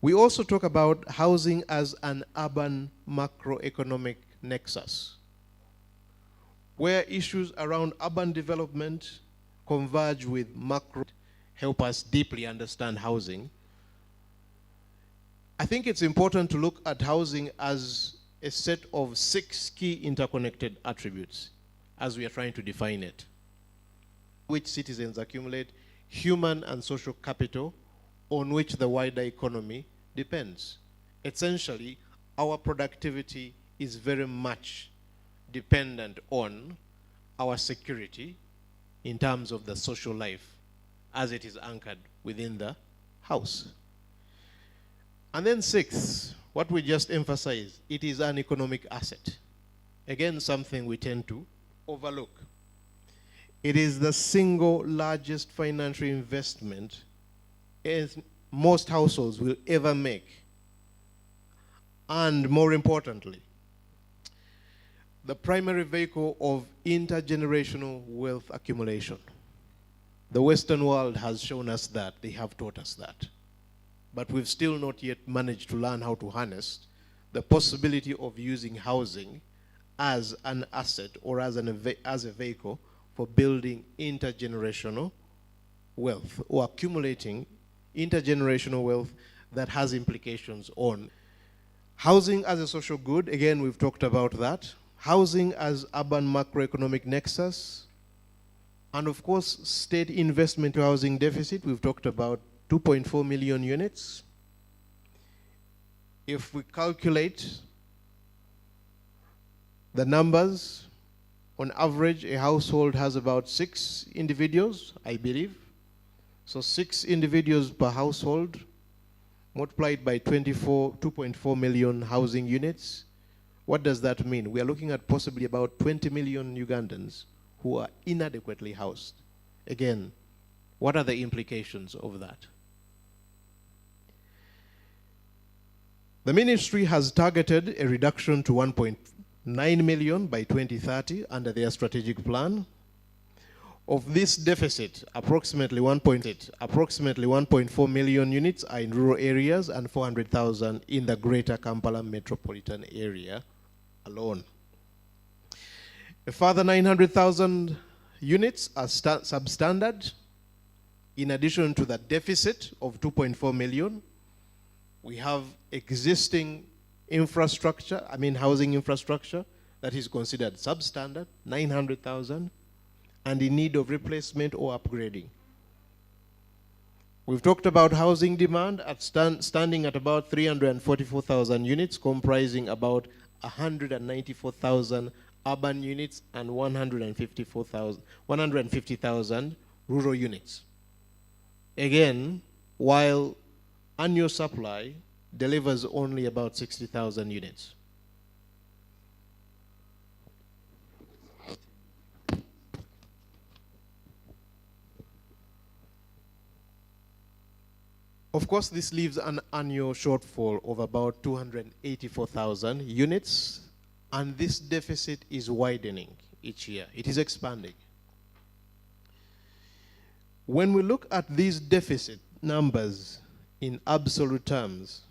we also talk about housing as an urban macroeconomic nexus, where issues around urban development converge with macro, help us deeply understand housing. I think it's important to look at housing as a set of 6 key interconnected attributes as we are trying to define it, which citizens accumulate human and social capital on which the wider economy depends. Essentially, our productivity is very much dependent on our security in terms of the social life as it is anchored within the house. And then 6th, what we just emphasized, it is an economic asset. Again, something we tend to overlook. It is the single largest financial investment most households will ever make. And more importantly, the primary vehicle of intergenerational wealth accumulation. The Western world has shown us that, they have taught us that. but we've still not yet managed to learn how to harness the possibility of using housing as an asset or as a vehicle for building intergenerational wealth or accumulating intergenerational wealth that has implications on housing as a social good. Again, we've talked about that. Housing as urban macroeconomic nexus. And of course, state investment to housing deficit. We've talked about 2.4 million units. If we calculate the numbers, on average, a household has about 6 individuals, I believe. So 6 individuals per household, multiplied by 2.4 million housing units. What does that mean? We are looking at possibly about 20 million Ugandans who are inadequately housed. Again, what are the implications of that? The ministry has targeted a reduction to 1.9 million by 2030 under their strategic plan. Of this deficit, approximately 1.4 million units are in rural areas and 400,000 in the greater Kampala metropolitan area alone. A further 900,000 units are substandard. In addition to the deficit of 2.4 million, we have existing infrastructure, housing infrastructure that is considered substandard, 900,000, and in need of replacement or upgrading. We've talked about housing demand standing at about 344,000 units, comprising about 194,000 urban units and 150,000 rural units. Again, while annual supply delivers only about 60,000 units. Of course, this leaves an annual shortfall of about 284,000 units, and this deficit is widening each year. It is expanding. When we look at these deficit numbers in absolute terms,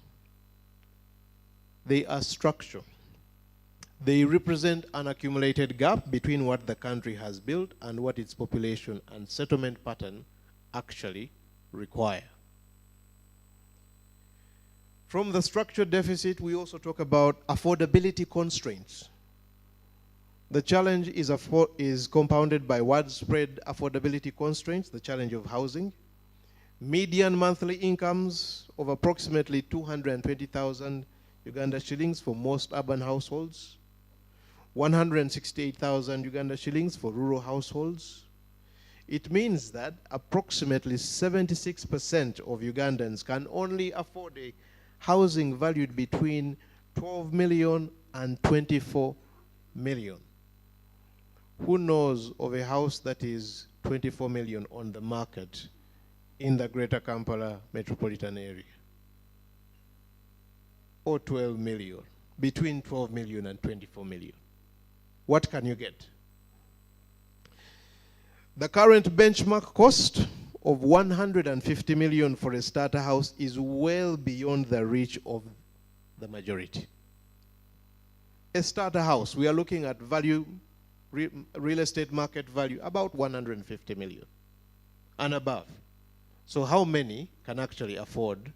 they are structural. They represent an accumulated gap between what the country has built and what its population and settlement pattern actually require. From the structural deficit, we also talk about affordability constraints. The challenge is compounded by widespread affordability constraints, the challenge of housing, median monthly incomes of approximately 220,000 Uganda shillings for most urban households, 168,000 Uganda shillings for rural households. It means that approximately 76% of Ugandans can only afford a housing valued between 12 million and 24 million. Who knows of a house that is 24 million on the market in the greater Kampala metropolitan area? Or 12 million, between 12 million and 24 million. What can you get? The current benchmark cost of 150 million for a starter house is well beyond the reach of the majority. A starter house, we are looking at value, real estate market value, about 150 million and above. So how many can actually afford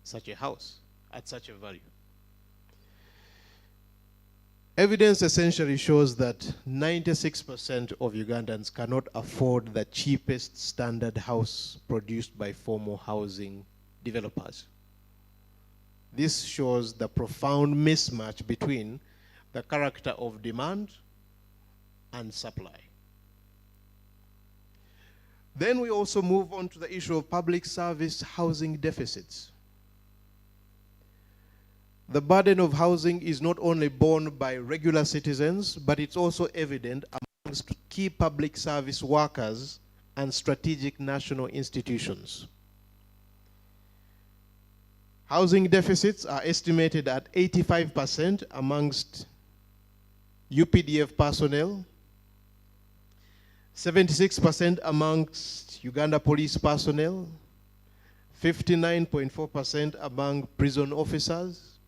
such a house at such a value? Evidence essentially shows that 96% of Ugandans cannot afford the cheapest standard house produced by formal housing developers. This shows the profound mismatch between the character of demand and supply. Then we also move on to the issue of public service housing deficits. The burden of housing is not only borne by regular citizens, but it's also evident amongst key public service workers and strategic national institutions. Housing deficits are estimated at 85% amongst UPDF personnel, 76% amongst Uganda police personnel, 59.4% among prison officers,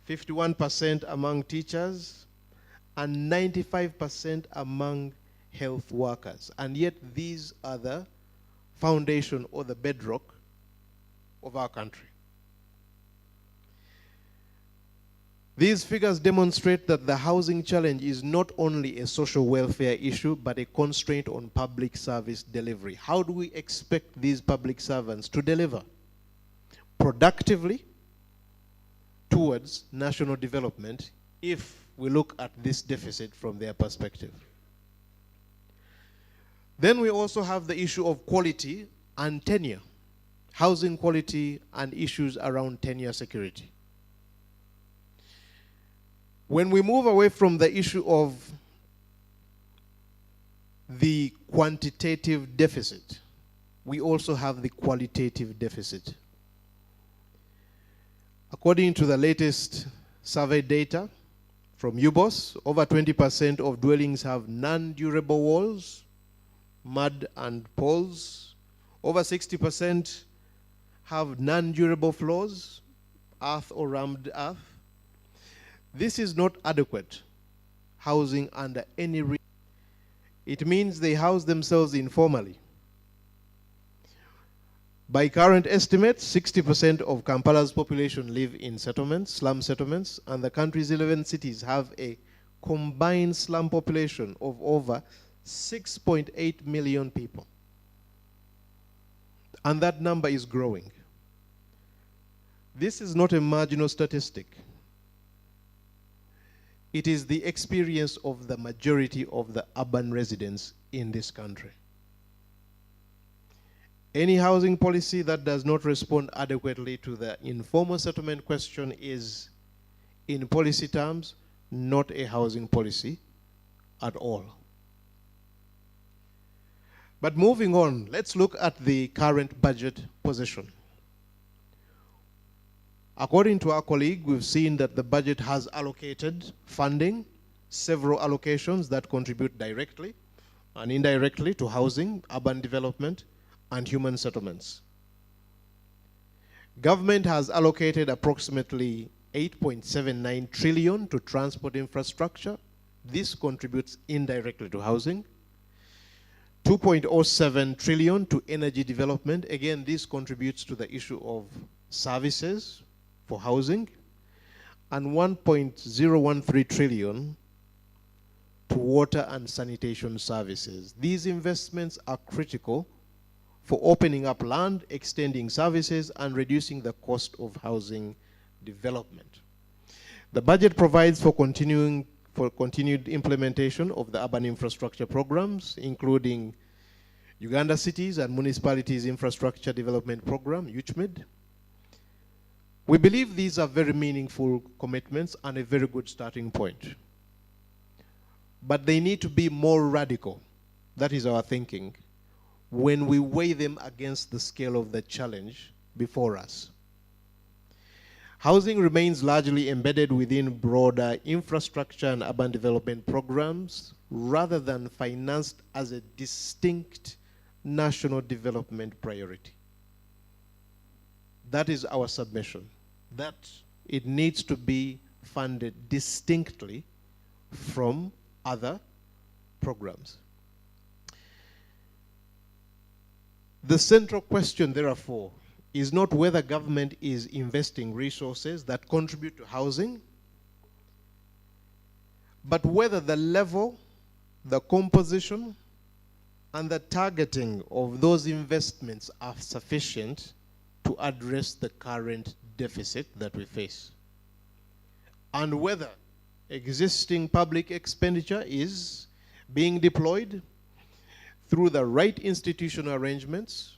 51% among teachers, and 95% among health workers. And yet these are the foundation or the bedrock of our country. These figures demonstrate that the housing challenge is not only a social welfare issue, but a constraint on public service delivery. How do we expect these public servants to deliver productively towards national development if we look at this deficit from their perspective? Then we also have the issue of quality and tenure, housing quality and issues around tenure security. When we move away from the issue of the quantitative deficit, we also have the qualitative deficit. According to the latest survey data from UBOS, over 20% of dwellings have non-durable walls, mud and poles. Over 60% have non-durable floors, earth or rammed earth. This is not adequate housing under any reason. It means they house themselves informally. By current estimates, 60% of Kampala's population live in settlements, slum settlements, and the country's 11 cities have a combined slum population of over 6.8 million people. And that number is growing. This is not a marginal statistic. It is the experience of the majority of the urban residents in this country. Any housing policy that does not respond adequately to the informal settlement question is, in policy terms, not a housing policy at all. But moving on, let's look at the current budget position. According to our colleague, we've seen that the budget has allocated funding, several allocations that contribute directly and indirectly to housing, urban development, and human settlements. Government has allocated approximately 8.79 trillion to transport infrastructure. This contributes indirectly to housing. 2.07 trillion to energy development. Again, this contributes to the issue of services for housing, and 1.013 trillion to water and sanitation services. These investments are critical for opening up land, extending services, and reducing the cost of housing development. The budget provides for continued implementation of the urban infrastructure programs, including Uganda Cities and Municipalities Infrastructure Development Program, UCHMID. We believe these are very meaningful commitments and a very good starting point. But they need to be more radical. That is our thinking, when we weigh them against the scale of the challenge before us. Housing remains largely embedded within broader infrastructure and urban development programs, rather than financed as a distinct national development priority. That is our submission, that it needs to be funded distinctly from other programs. The central question, therefore, is not whether government is investing resources that contribute to housing, but whether the level, the composition, and the targeting of those investments are sufficient to address the current deficit that we face, and whether existing public expenditure is being deployed through the right institutional arrangements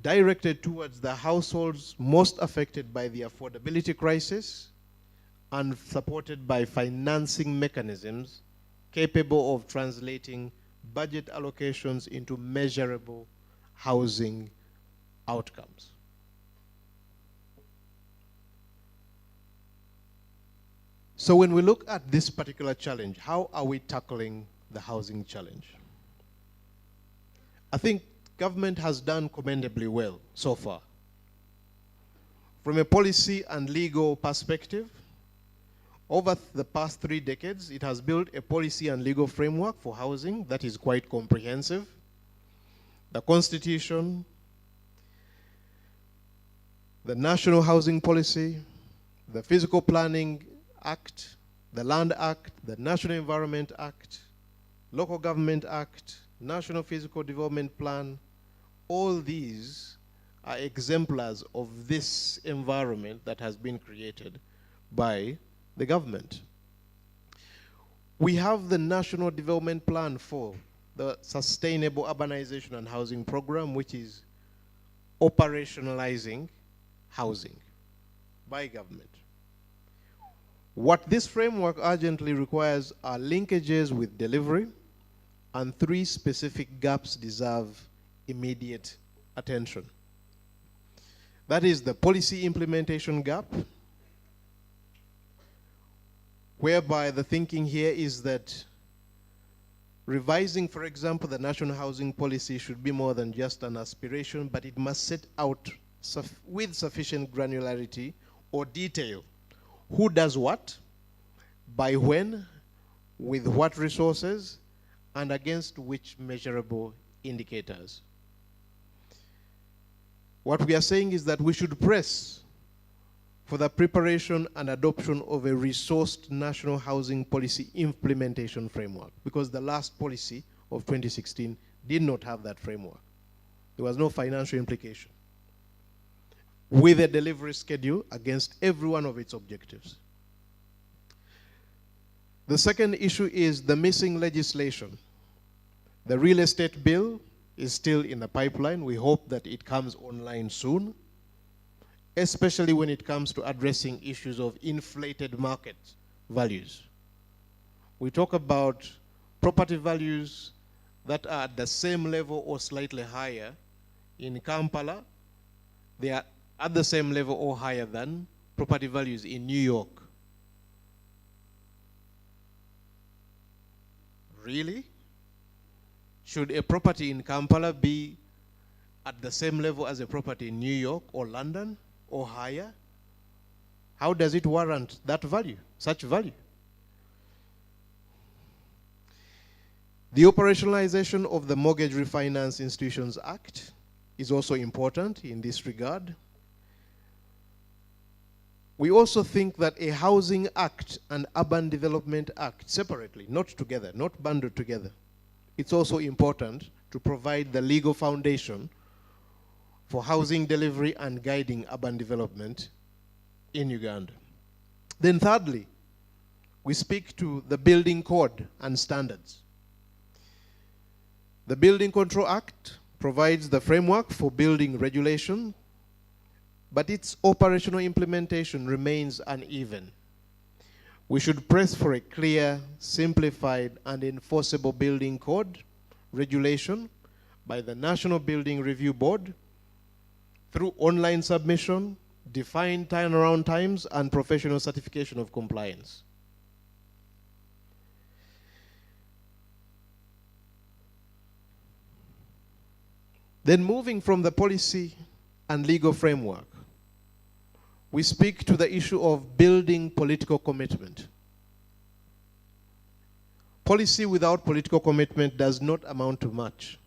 directed towards the households most affected by the affordability crisis and supported by financing mechanisms capable of translating budget allocations into measurable housing outcomes. So when we look at this particular challenge, how are we tackling the housing challenge? I think government has done commendably well so far. From a policy and legal perspective, over the past 3 decades, it has built a policy and legal framework for housing that is quite comprehensive. The Constitution, the National Housing Policy, the Physical Planning Act, the Land Act, the National Environment Act, Local Government Act, National Physical Development Plan, all these are exemplars of this environment that has been created by the government. We have the National Development Plan for the Sustainable Urbanization and Housing Program, which is operationalizing housing by government. What this framework urgently requires are linkages with delivery, and 3 specific gaps deserve immediate attention. That is the policy implementation gap, whereby the thinking here is that revising, for example, the national housing policy should be more than just an aspiration, but it must set out with sufficient granularity or detail who does what, by when, with what resources, and against which measurable indicators. What we are saying is that we should press for the preparation and adoption of a resourced national housing policy implementation framework, because the last policy of 2016 did not have that framework. There was no financial implication, with a delivery schedule against every one of its objectives. The second issue is the missing legislation. The real estate bill is still in the pipeline. We hope that it comes online soon, especially when it comes to addressing issues of inflated market values. We talk about property values that are at the same level or slightly higher in Kampala. They are at the same level or higher than property values in New York. Really? Should a property in Kampala be at the same level as a property in New York or London or higher? How does it warrant that value, such value? The operationalization of the Mortgage Refinance Institutions Act is also important in this regard. We also think that a Housing Act and Urban Development Act separately, not together, not bundled together, it's also important to provide the legal foundation for housing delivery and guiding urban development in Uganda. Then thirdly, we speak to the building code and standards. The Building Control Act provides the framework for building regulation, but its operational implementation remains uneven. We should press for a clear, simplified, and enforceable building code regulation by the National Building Review Board through online submission, defined turnaround times, and professional certification of compliance. Then moving from the policy and legal framework, we speak to the issue of building political commitment. Policy without political commitment does not amount to much.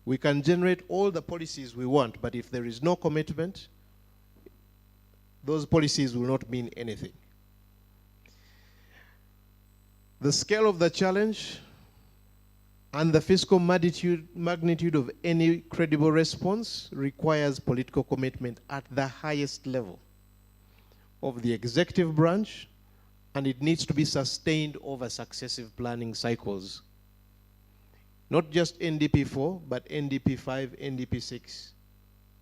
We can generate all the policies we want, but if there is no commitment, those policies will not mean anything. The scale of the challenge and the fiscal magnitude of any credible response requires political commitment at the highest level of the executive branch, and it needs to be sustained over successive planning cycles. Not just NDP 4, but NDP 5, NDP 6,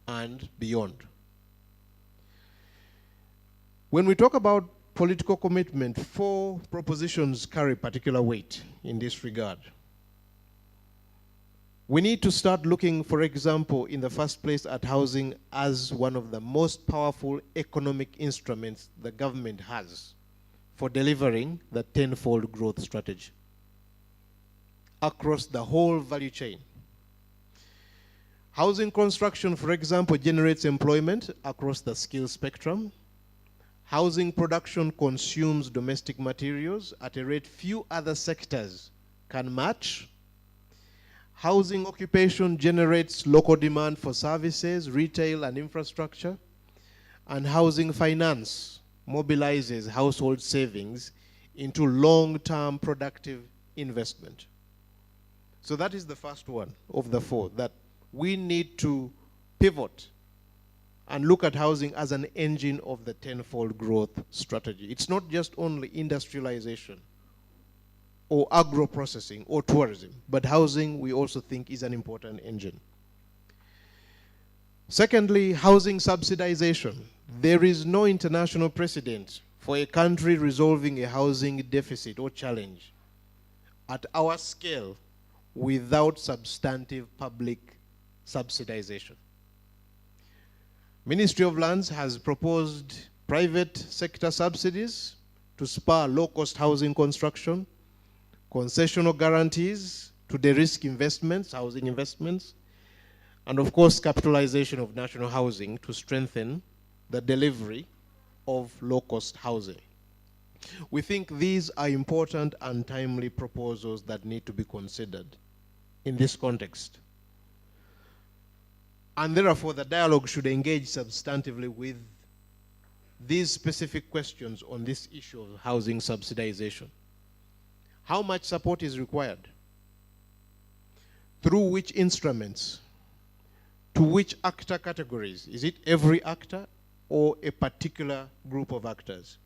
and beyond. When we talk about political commitment, 4 propositions carry particular weight in this regard. We need to start looking, for example, in the first place at housing as one of the most powerful economic instruments the government has for delivering the 10-fold growth strategy across the whole value chain. Housing construction, for example, generates employment across the skill spectrum. Housing production consumes domestic materials at a rate few other sectors can match. Housing occupation generates local demand for services, retail, and infrastructure. And housing finance mobilizes household savings into long-term productive investment. So that is the first one of the four, that we need to pivot and look at housing as an engine of the tenfold growth strategy. It's not just only industrialization or agro-processing or tourism, but housing we also think is an important engine. Secondly, housing subsidization. There is no international precedent for a country resolving a housing deficit or challenge at our scale without substantive public subsidization. Ministry of Lands has proposed private sector subsidies to spur low-cost housing construction, concessional guarantees to de-risk investments, housing investments, and of course capitalization of national housing to strengthen the delivery of low-cost housing. We think these are important and timely proposals that need to be considered in this context. And therefore, the dialogue should engage substantively with these specific questions on this issue of housing subsidization. How much support is required? Through which instruments? To which actor categories? Is it every actor or a particular group of actors?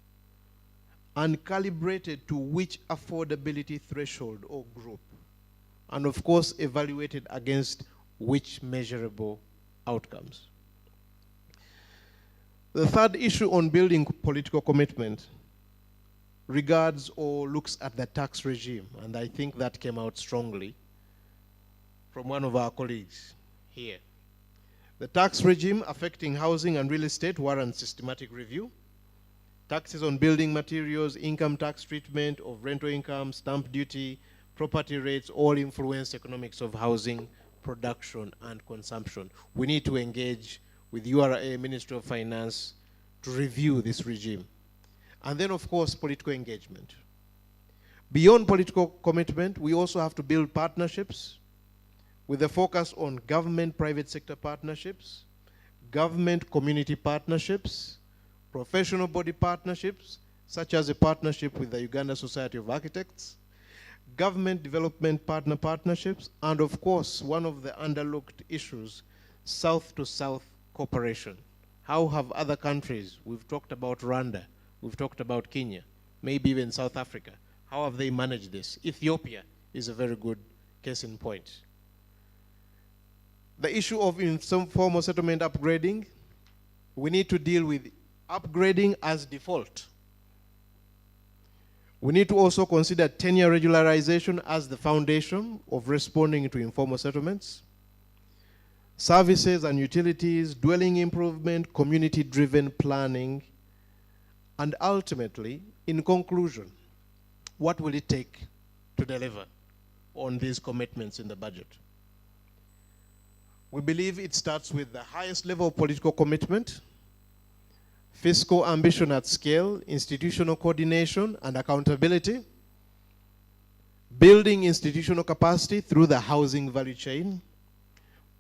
And calibrated to which affordability threshold or group? And of course, evaluated against which measurable outcomes. The third issue on building political commitment regards or looks at the tax regime, and I think that came out strongly from one of our colleagues here. The tax regime affecting housing and real estate warrants systematic review. Taxes on building materials, income tax treatment of rental income, stamp duty, property rates all influence economics of housing production and consumption. We need to engage with URA, Ministry of Finance, to review this regime. And then, of course, political engagement. Beyond political commitment, we also have to build partnerships with a focus on government-private sector partnerships, government-community partnerships, professional body partnerships, such as a partnership with the Uganda Society of Architects, government development partner partnerships, and of course, one of the underlooked issues, South-to-South cooperation. How have other countries, we've talked about Rwanda, we've talked about Kenya, maybe even South Africa, how have they managed this? Ethiopia is a very good case in point. The issue of informal settlement upgrading, we need to deal with upgrading as default. We need to also consider tenure regularization as the foundation of responding to informal settlements. Services and utilities, dwelling improvement, community-driven planning, and ultimately, in conclusion, what will it take to deliver on these commitments in the budget? We believe it starts with the highest level of political commitment, fiscal ambition at scale, institutional coordination and accountability, building institutional capacity through the housing value chain,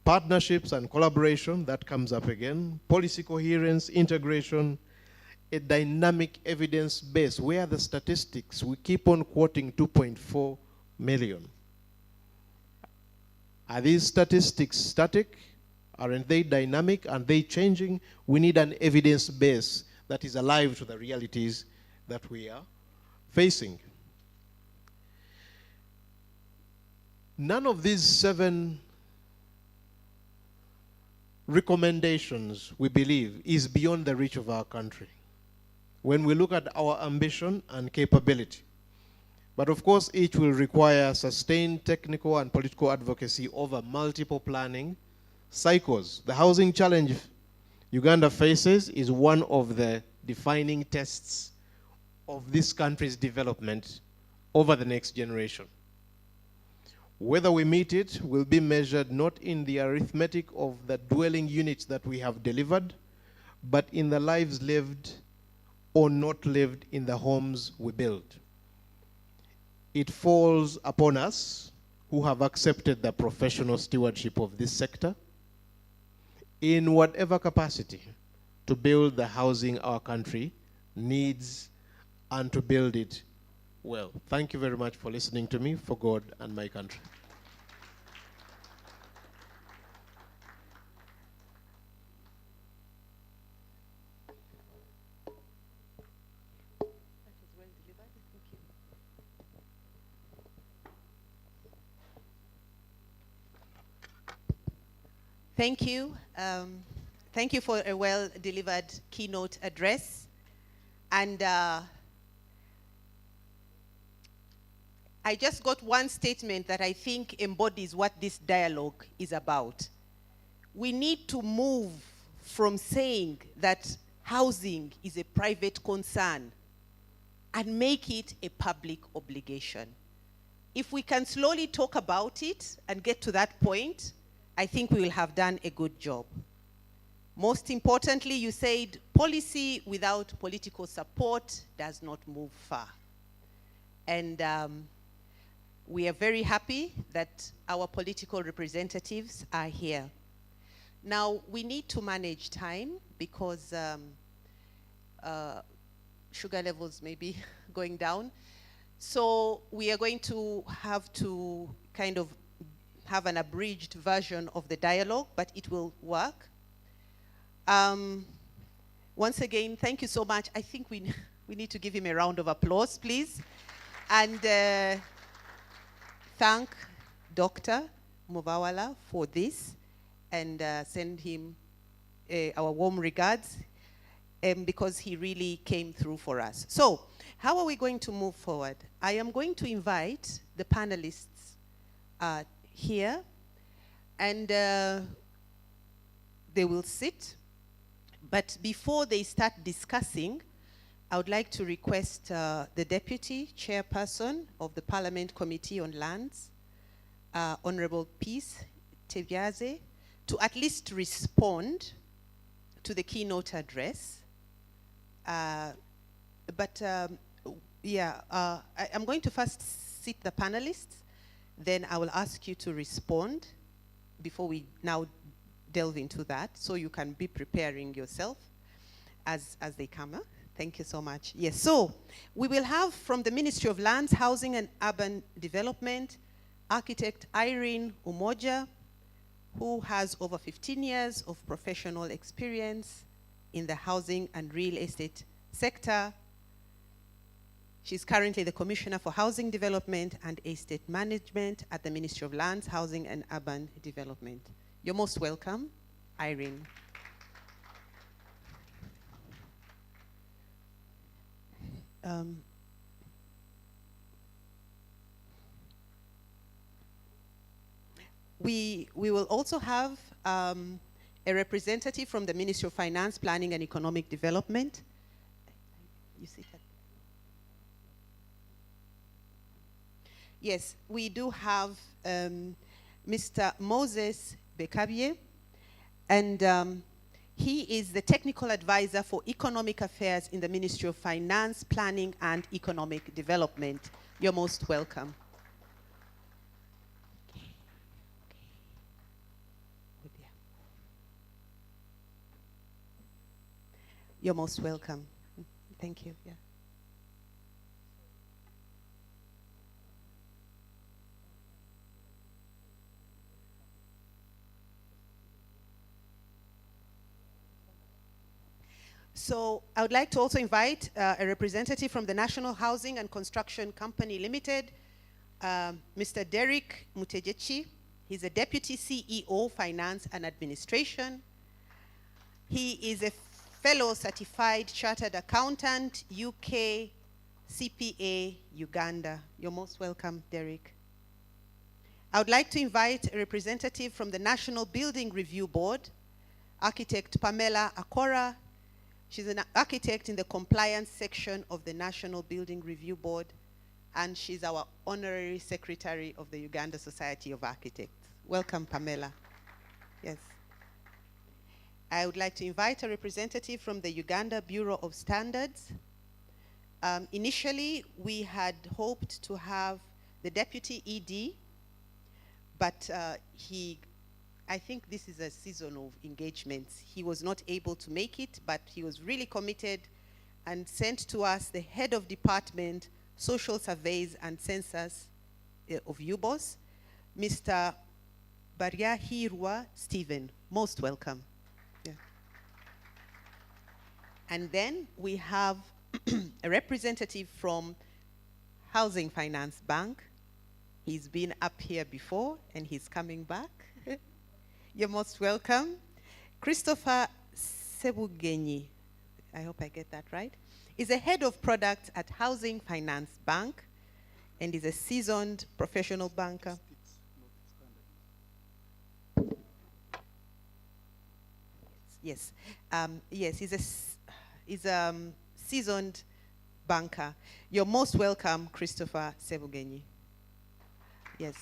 partnerships and collaboration, that comes up again, policy coherence, integration, a dynamic evidence base. Where are the statistics? We keep on quoting 2.4 million. Are these statistics static? Aren't they dynamic? Are they changing? We need an evidence base that is alive to the realities that we are facing. None of these 7 recommendations, we believe, is beyond the reach of our country when we look at our ambition and capability. But of course, each will require sustained technical and political advocacy over multiple planning cycles. The housing challenge Uganda faces is one of the defining tests of this country's development over the next generation. Whether we meet it will be measured not in the arithmetic of the dwelling units that we have delivered, but in the lives lived or not lived in the homes we build. It falls upon us who have accepted the professional stewardship of this sector in whatever capacity to build the housing our country needs and to build it well. Thank you very much for listening to me, for God and my country. Thank you. Thank you for a well-delivered keynote address. And I just got one statement that I think embodies what this dialogue is about. We need to move from saying that housing is a private concern and make it a public obligation. If we can slowly talk about it and get to that point, I think we will have done a good job. Most importantly, you said policy without political support does not move far. And we are very happy that our political representatives are here. Now, we need to manage time because sugar levels may be going down. So we are going to have to kind of have an abridged version of the dialogue, but it will work. Once again, thank you so much. I think we need to give him a round of applause, please. And thank Dr. Muvawala for this and send him our warm regards because he really came through for us. So, how are we going to move forward? I am going to invite the panelists here, and they will sit. But before they start discussing, I would like to request the Deputy Chairperson of the Parliament Committee on Lands, Honorable Peace Tebyaze, to at least respond to the keynote address. I'm going to first sit the panelists, then I will ask you to respond before we now delve into that, so you can be preparing yourself as they come. Huh? Thank you so much. Yes, so we will have from the Ministry of Lands, Housing and Urban Development, Architect Irene Umoja, who has over 15 years of professional experience in the housing and real estate sector. She's currently the Commissioner for Housing Development and Estate Management at the Ministry of Lands, Housing and Urban Development. You're most welcome, Irene. We will also have a representative from the Ministry of Finance, Planning and Economic Development. You see that? Yes, we do have Mr. Moses Bekabye, and he is the Technical Advisor for Economic Affairs in the Ministry of Finance, Planning and Economic Development. You're most welcome. You're most welcome. Thank you. Yeah. So I would like to also invite a representative from the National Housing and Construction Company Limited, Mr. Derek Mutejechi. He's a Deputy CEO, Finance and Administration. He is a Fellow Certified Chartered Accountant, UK, CPA, Uganda. You're most welcome, Derek. I would like to invite a representative from the National Building Review Board, Architect Pamela Akora. She's an architect in the compliance section of the National Building Review Board. and she's our honorary secretary of the Uganda Society of Architects. Welcome, Pamela. Yes. I would like to invite a representative from the Uganda Bureau of Standards. Initially, we had hoped to have the deputy ED, but I think this is a season of engagements. He was not able to make it, but he was really committed and sent to us the head of department, social surveys and census of UBOS, Mr. Baryahirwa Stephen. Most welcome. Yeah. And then we have a representative from Housing Finance Bank. He's been up here before and he's coming back. You're most welcome. Christopher Sebugenyi, I hope I get that right, is a head of product at Housing Finance Bank and is a seasoned professional banker. Yes, yes, he's a seasoned banker. You're most welcome, Christopher Sebugenyi. Yes.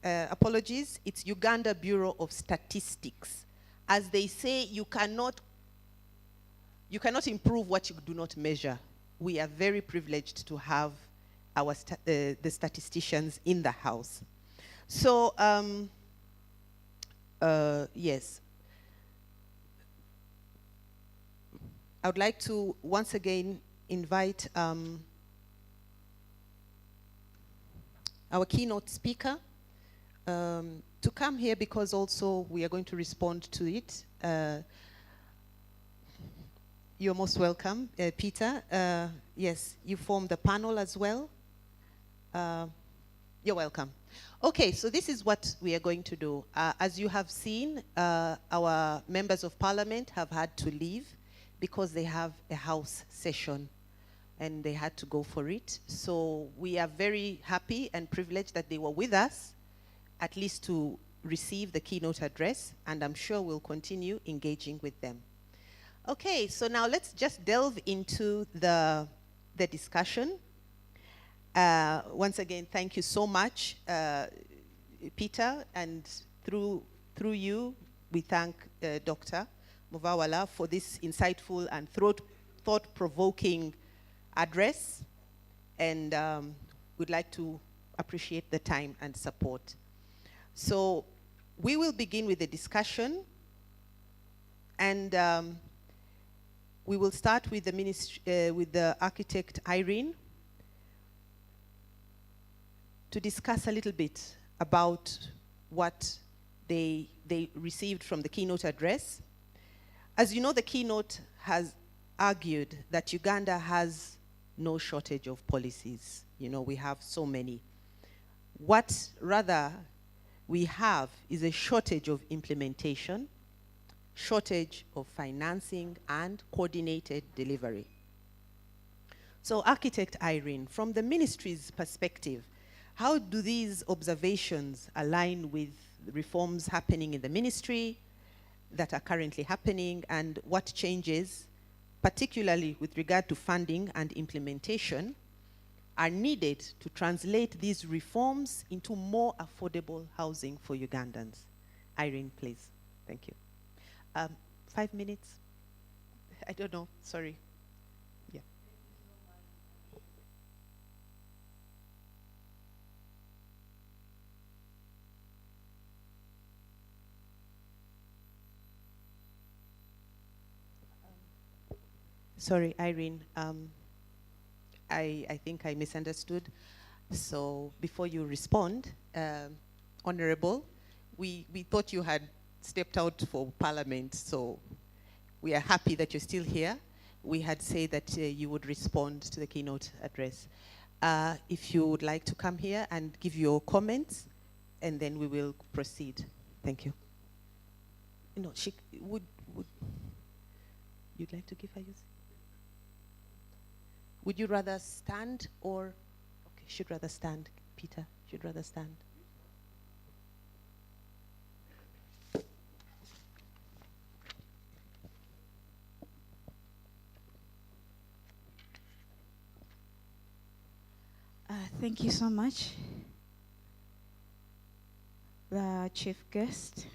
Apologies, it's Uganda Bureau of Statistics. As they say, you cannot improve what you do not measure. We are very privileged to have our the statisticians in the house. So, yes. I would like to once again invite our keynote speaker to come here because also we are going to respond to it. You're most welcome, Peter. Yes, you formed the panel as well. You're welcome. Okay, so this is what we are going to do. As you have seen, our members of parliament have had to leave because they have a house session and they had to go for it. So we are very happy and privileged that they were with us, at least to receive the keynote address, and I'm sure we'll continue engaging with them. Okay, so now let's just delve into the discussion. Once again, thank you so much, Peter, and through you, we thank Dr. Muvawala for this insightful and thought-provoking address, and we'd like to appreciate the time and support. So we will begin with the discussion, and we will start with the architect Irene to discuss a little bit about what they received from the keynote address. As you know, the keynote has argued that Uganda has no shortage of policies. You know, we have so many. What rather we have is a shortage of implementation, shortage of financing, and coordinated delivery. So, Architect Irene, from the ministry's perspective, how do these observations align with reforms happening in the ministry that are currently happening, and what changes, particularly with regard to funding and implementation, are needed to translate these reforms into more affordable housing for Ugandans? Irene, please. Thank you. 5 minutes? I don't know, sorry. Yeah. Sorry, Irene. I think I misunderstood. So before you respond, Honorable, we thought you had stepped out for Parliament, so we are happy that you're still here. We had said that you would respond to the keynote address. If you would like to come here and give your comments, and then we will proceed. Thank you. No, she would you'd like to give her your seat? Would you rather stand or, okay, should rather stand, Peter, should rather stand. Thank you so much. The chief guest,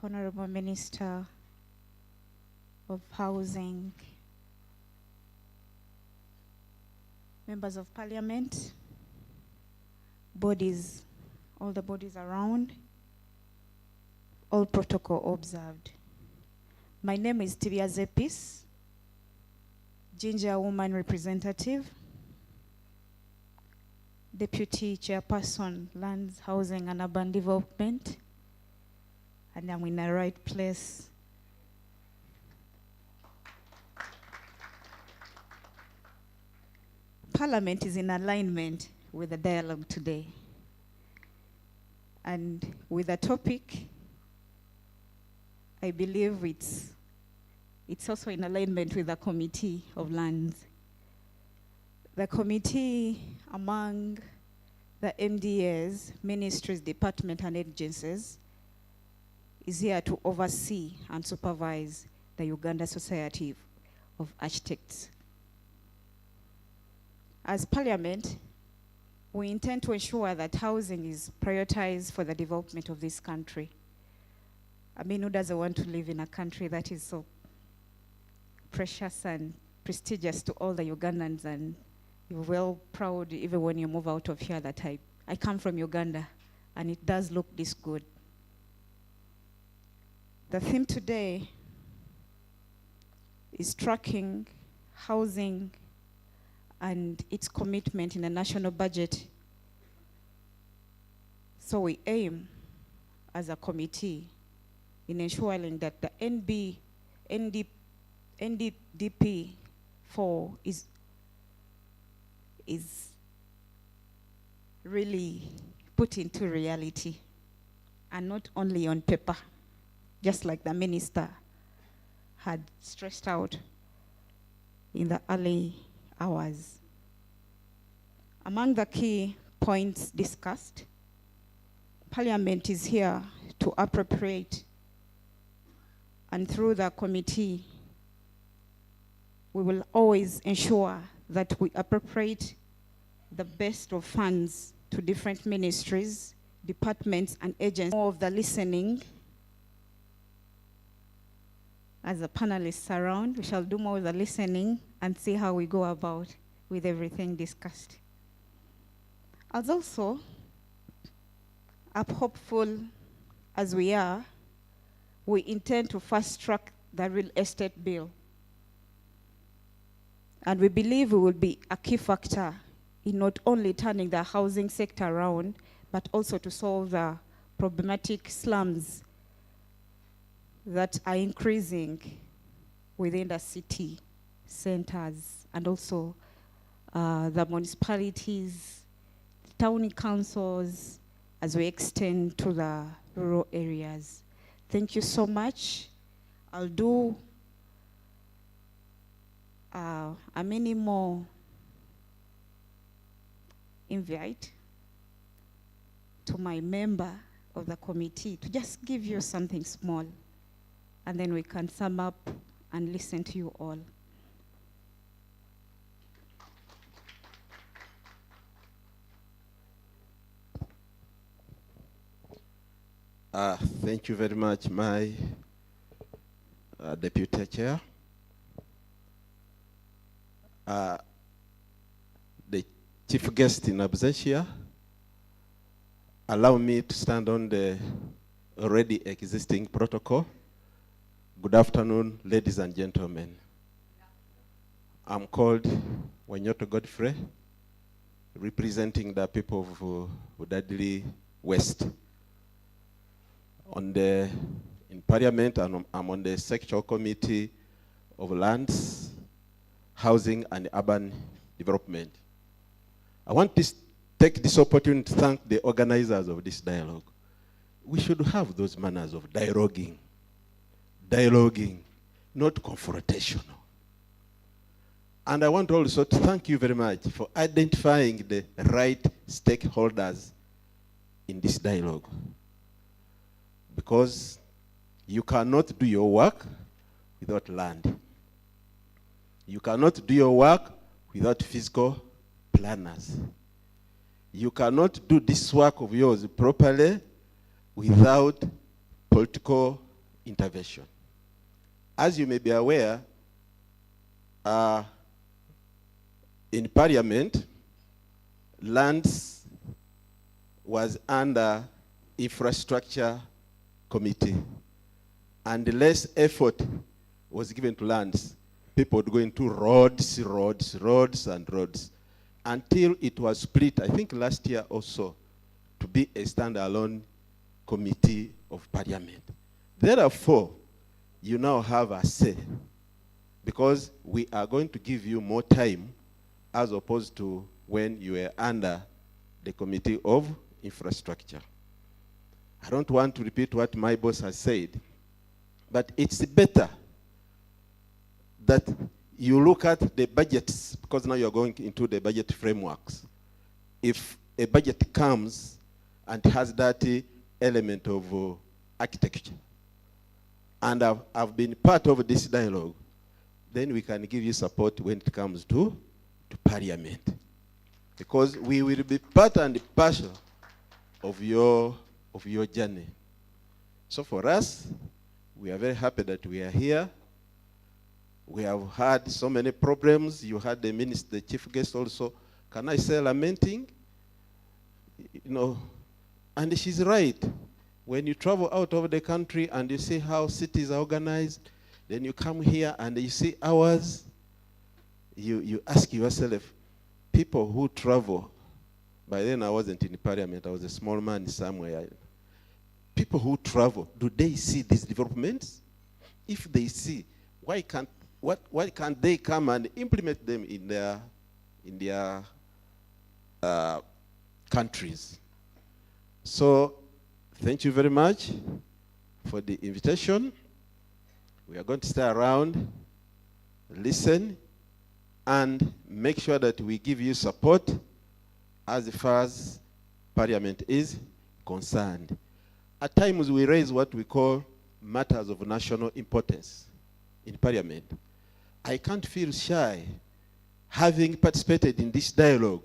Honorable Minister of Housing, members of parliament, bodies, all the bodies around, all protocol observed. My name is Tibia Zepis, Ginger Woman Representative, Deputy Chairperson, Lands, Housing and Urban Development, and I'm in the right place. Parliament is in alignment with the dialogue today. And with the topic, I believe it's also in alignment with the Committee of Lands. The committee among the MDAs, ministries, departments, and agencies is here to oversee and supervise the Uganda Society of Architects. As Parliament, we intend to ensure that housing is prioritized for the development of this country. I mean, who doesn't want to live in a country that is so precious and prestigious to all the Ugandans, and you're well proud even when you move out of here that I come from Uganda and it does look this good. The theme today is tracking housing and its commitment in the national budget. So we aim as a committee in ensuring that the NDP 4 is really put into reality and not only on paper, just like the minister had stressed out in the early hours. Among the key points discussed, Parliament is here to appropriate, and through the committee, we will always ensure that we appropriate the best of funds to different ministries, departments, and agencies. More of the listening. As the panelists around, we shall do more of the listening and see how we go about with everything discussed. As also, hopeful as we are, we intend to fast track the real estate bill. And we believe it will be a key factor in not only turning the housing sector around, but also to solve the problematic slums that are increasing within the city centers, and also the municipalities, town councils, as we extend to the rural areas. Thank you so much. I'll do a minimal invite to my member of the committee to just give you something small, and then we can sum up and listen to you all. Thank you very much, my Deputy Chair. The chief guest in absentia, allow me to stand on the already existing protocol. Good afternoon, ladies and gentlemen. I'm called Wanyoto Godfrey, representing the people of Udadili West. In Parliament, I'm on the Sectional Committee of Lands, Housing and Urban Development. I want to take this opportunity to thank the organizers of this dialogue. We should have those manners of dialoguing, not confrontational. And I want also to thank you very much for identifying the right stakeholders in this dialogue. Because you cannot do your work without land. You cannot do your work without physical planners. You cannot do this work of yours properly without political intervention. As you may be aware, in Parliament, lands was under infrastructure committee, and less effort was given to lands. People would go into roads, until it was split, I think last year also, to be a standalone committee of Parliament. Therefore, you now have a say, because we are going to give you more time as opposed to when you were under the Committee of Infrastructure. I don't want to repeat what my boss has said, but it's better that you look at the budgets, because now you're going into the budget frameworks. If a budget comes and has that element of architecture, and I've been part of this dialogue, then we can give you support when it comes to Parliament. Because we will be part and parcel of your journey. So for us, we are very happy that we are here. We have had so many problems. You had the minister, the chief guest also, can I say lamenting? You know, and she's right. When you travel out of the country and you see how cities are organized, then you come here and you see ours, you ask yourself, people who travel, by then I wasn't in Parliament, I was a small man somewhere. People who travel, do they see these developments? If they see, why can't they come and implement them in their countries? So, thank you very much for the invitation. We are going to stay around, listen, and make sure that we give you support as far as Parliament is concerned. At times we raise what we call matters of national importance in Parliament. I can't feel shy, having participated in this dialogue,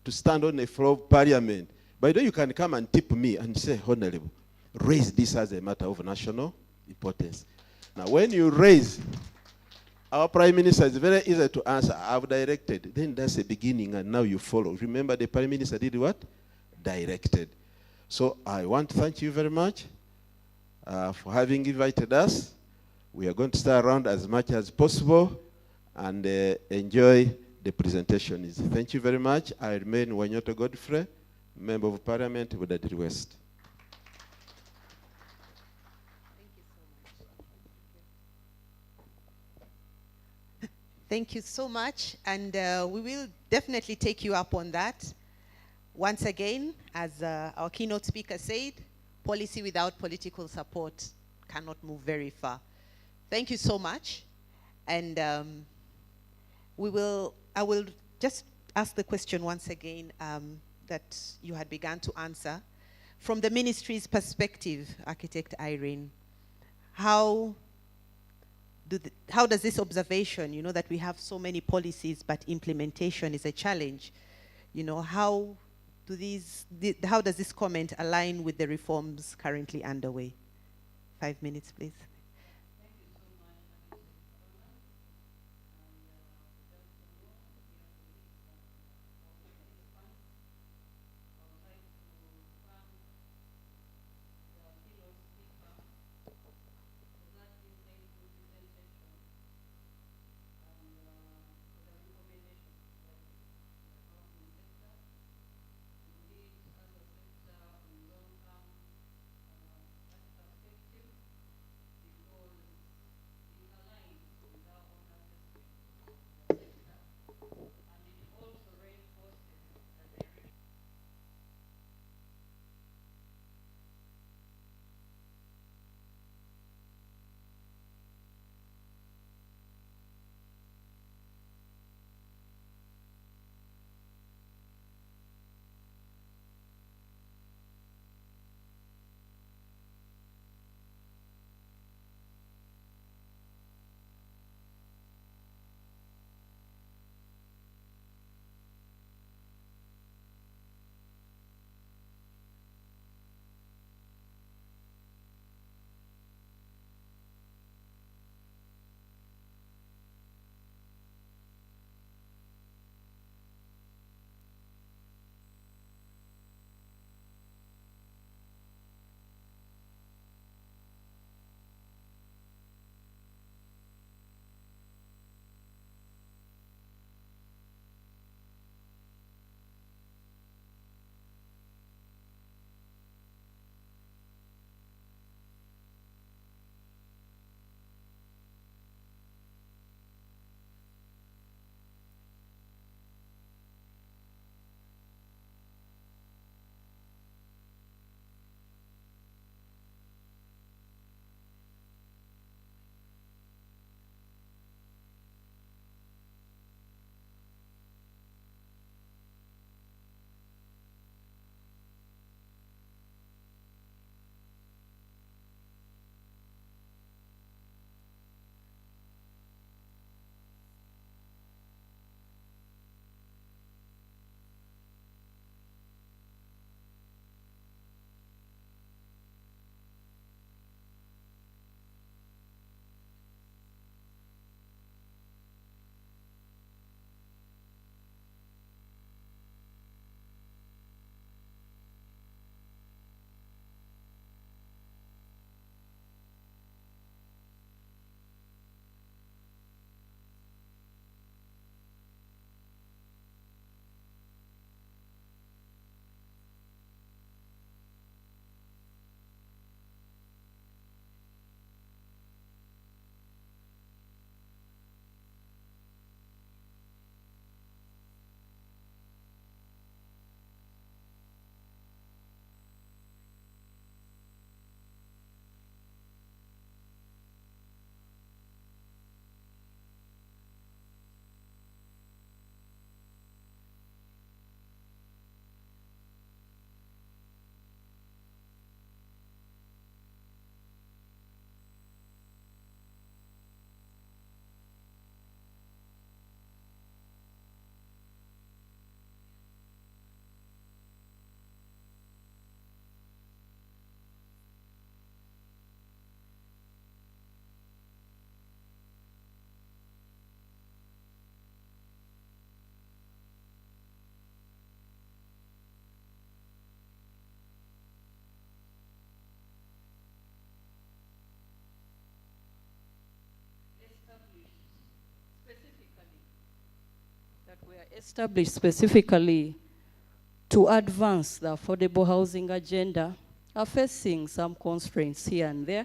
to stand on the floor of Parliament. By the way, you can come and tip me and say, Honorable, raise this as a matter of national importance. Now, when you raise, our Prime Minister is very easy to answer, I've directed. Then that's the beginning, and now you follow. Remember, the Prime Minister did what? Directed. So I want to thank you very much for having invited us. We are going to stay around as much as possible and enjoy the presentations. Thank you very much. I remain Wanyoto Godfrey, Member of Parliament, Budadiri West. Thank you so much, and we will definitely take you up on that. Once again, as our keynote speaker said, policy without political support cannot move very far. Thank you so much, and I will just ask the question once again that you had begun to answer. From the ministry's perspective, Architect Irene, how does this observation, you know, that we have so many policies but implementation is a challenge, you know, how does this comment align with the reforms currently underway? 5 minutes, please. were established specifically to advance the affordable housing agenda are facing some constraints here and there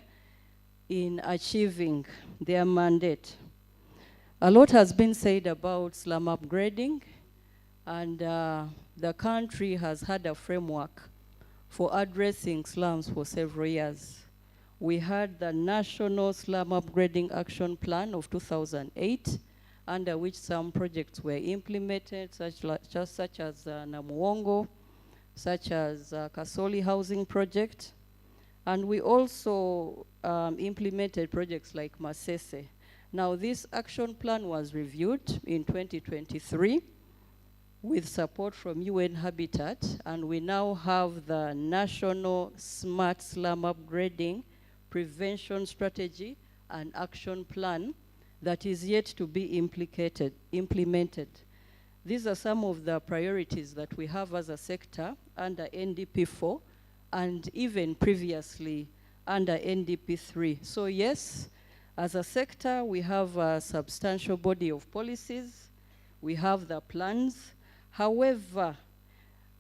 in achieving their mandate. A lot has been said about slum upgrading, and the country has had a framework for addressing slums for several years. We had the National Slum Upgrading Action Plan of 2008, under which some projects were implemented, such as Namuongo, such as Kasoli Housing Project. And we also implemented projects like Masese. Now, this action plan was reviewed in 2023 with support from UN Habitat, and we now have the National Smart Slum Upgrading Prevention Strategy and Action Plan that is yet to be implemented. These are some of the priorities that we have as a sector under NDP4 and even previously under NDP3. So yes, as a sector, we have a substantial body of policies, we have the plans. However,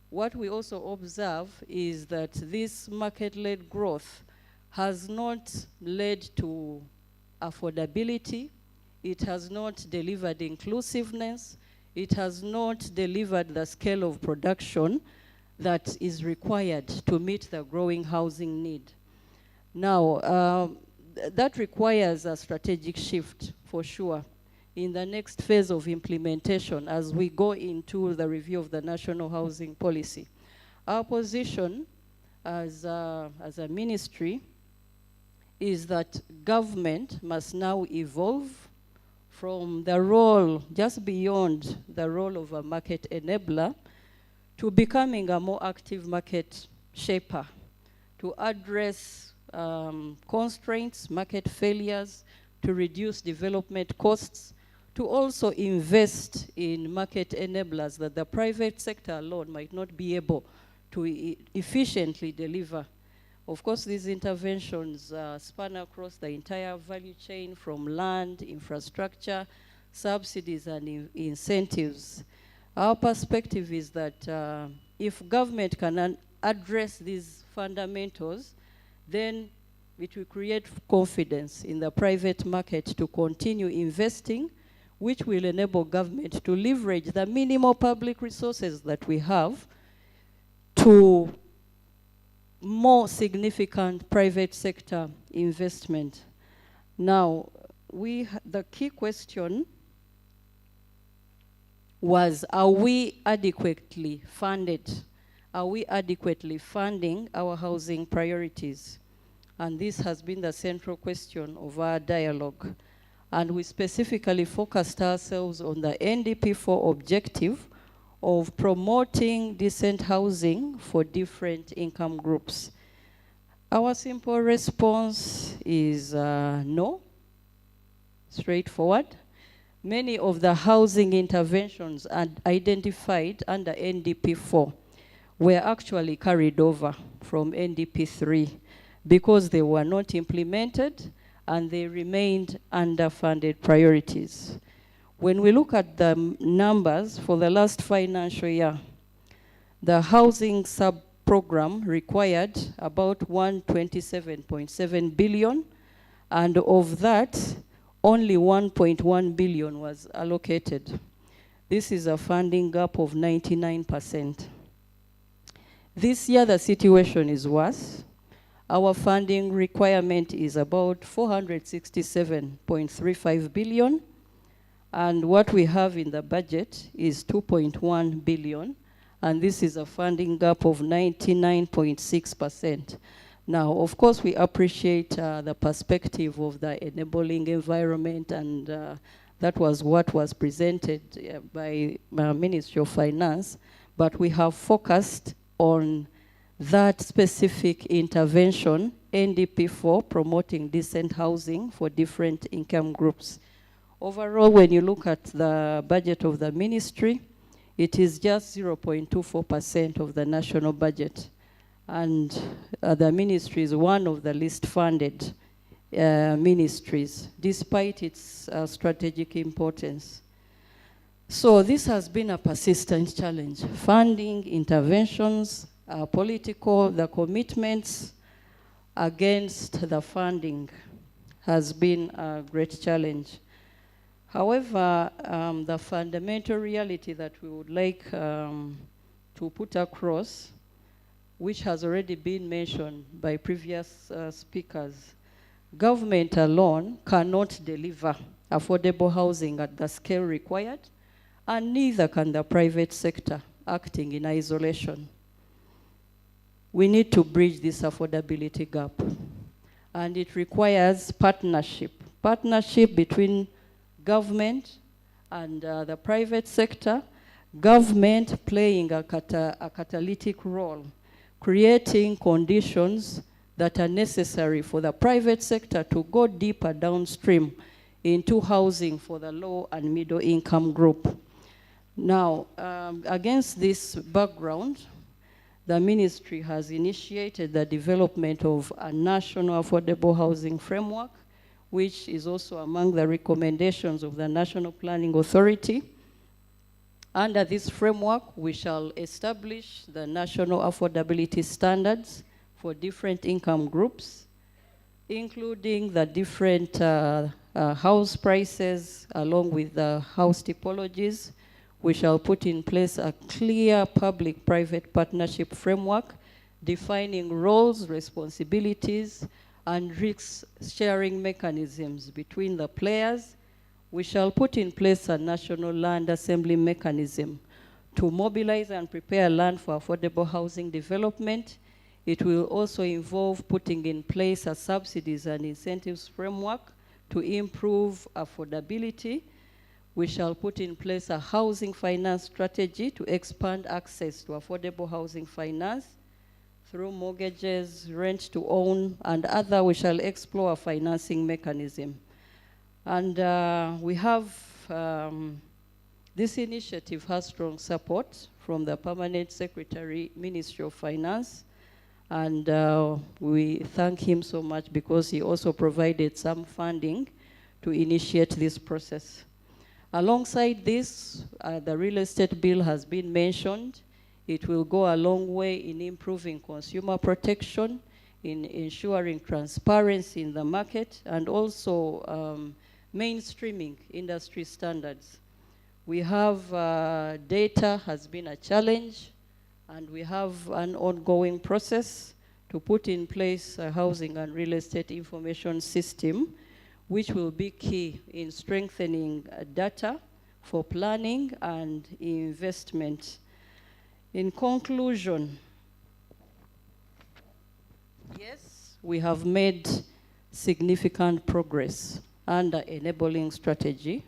what we also observe is that this market-led growth has not led to affordability, it has not delivered inclusiveness, it has not delivered the scale of production that is required to meet the growing housing need. Now, that requires a strategic shift for sure in the next phase of implementation as we go into the review of the National Housing Policy. Our position as a ministry is that government must now evolve from the role, just beyond the role of a market enabler, to becoming a more active market shaper, to address constraints, market failures, to reduce development costs, to also invest in market enablers that the private sector alone might not be able to efficiently deliver. Of course, these interventions span across the entire value chain, from land, infrastructure, subsidies, and incentives. Our perspective is that if government can address these fundamentals, then it will create confidence in the private market to continue investing, which will enable government to leverage the minimal public resources that we have to more significant private sector investment. Now, the key question was, are we adequately funded? Are we adequately funding our housing priorities? And this has been the central question of our dialogue. And we specifically focused ourselves on the NDP4 objective of promoting decent housing for different income groups. Our simple response is no, straightforward. Many of the housing interventions identified under NDP4 were actually carried over from NDP3 because they were not implemented and they remained underfunded priorities. When we look at the numbers for the last financial year, the housing sub-program required about 127.7 billion, and of that, only 1.1 billion was allocated. This is a funding gap of 99%. This year, the situation is worse. Our funding requirement is about 467.35 billion, and what we have in the budget is 2.1 billion, and this is a funding gap of 99.6%. Now, of course, we appreciate the perspective of the enabling environment, and that was what was presented by Ministry of Finance, but we have focused on that specific intervention, NDP4, promoting decent housing for different income groups. Overall, when you look at the budget of the ministry, it is just 0.24% of the national budget. And the ministry is one of the least funded ministries, despite its strategic importance. So this has been a persistent challenge. Funding, interventions, the commitments against the funding has been a great challenge. However, the fundamental reality that we would like to put across, which has already been mentioned by previous speakers, government alone cannot deliver affordable housing at the scale required, and neither can the private sector acting in isolation. We need to bridge this affordability gap, and it requires partnership between government and the private sector, government playing a catalytic role, creating conditions that are necessary for the private sector to go deeper downstream into housing for the low and middle income group. Now, against this background, the ministry has initiated the development of a national affordable housing framework, which is also among the recommendations of the National Planning Authority. Under this framework, we shall establish the national affordability standards for different income groups, including the different house prices along with the house typologies. We shall put in place a clear public-private partnership framework defining roles, responsibilities, and risk-sharing mechanisms between the players. We shall put in place a national land assembly mechanism to mobilize and prepare land for affordable housing development. It will also involve putting in place a subsidies and incentives framework to improve affordability. We shall put in place a housing finance strategy to expand access to affordable housing finance through mortgages, rent to own, and other. We shall explore a financing mechanism. And we have, this initiative has strong support from the Permanent Secretary, Ministry of Finance, and we thank him so much because he also provided some funding to initiate this process. Alongside this, the real estate bill has been mentioned. It will go a long way in improving consumer protection, in ensuring transparency in the market, and also mainstreaming industry standards. We have data has been a challenge, and we have an ongoing process to put in place a housing and real estate information system, which will be key in strengthening data for planning and investment. In conclusion, yes, we have made significant progress under enabling strategy,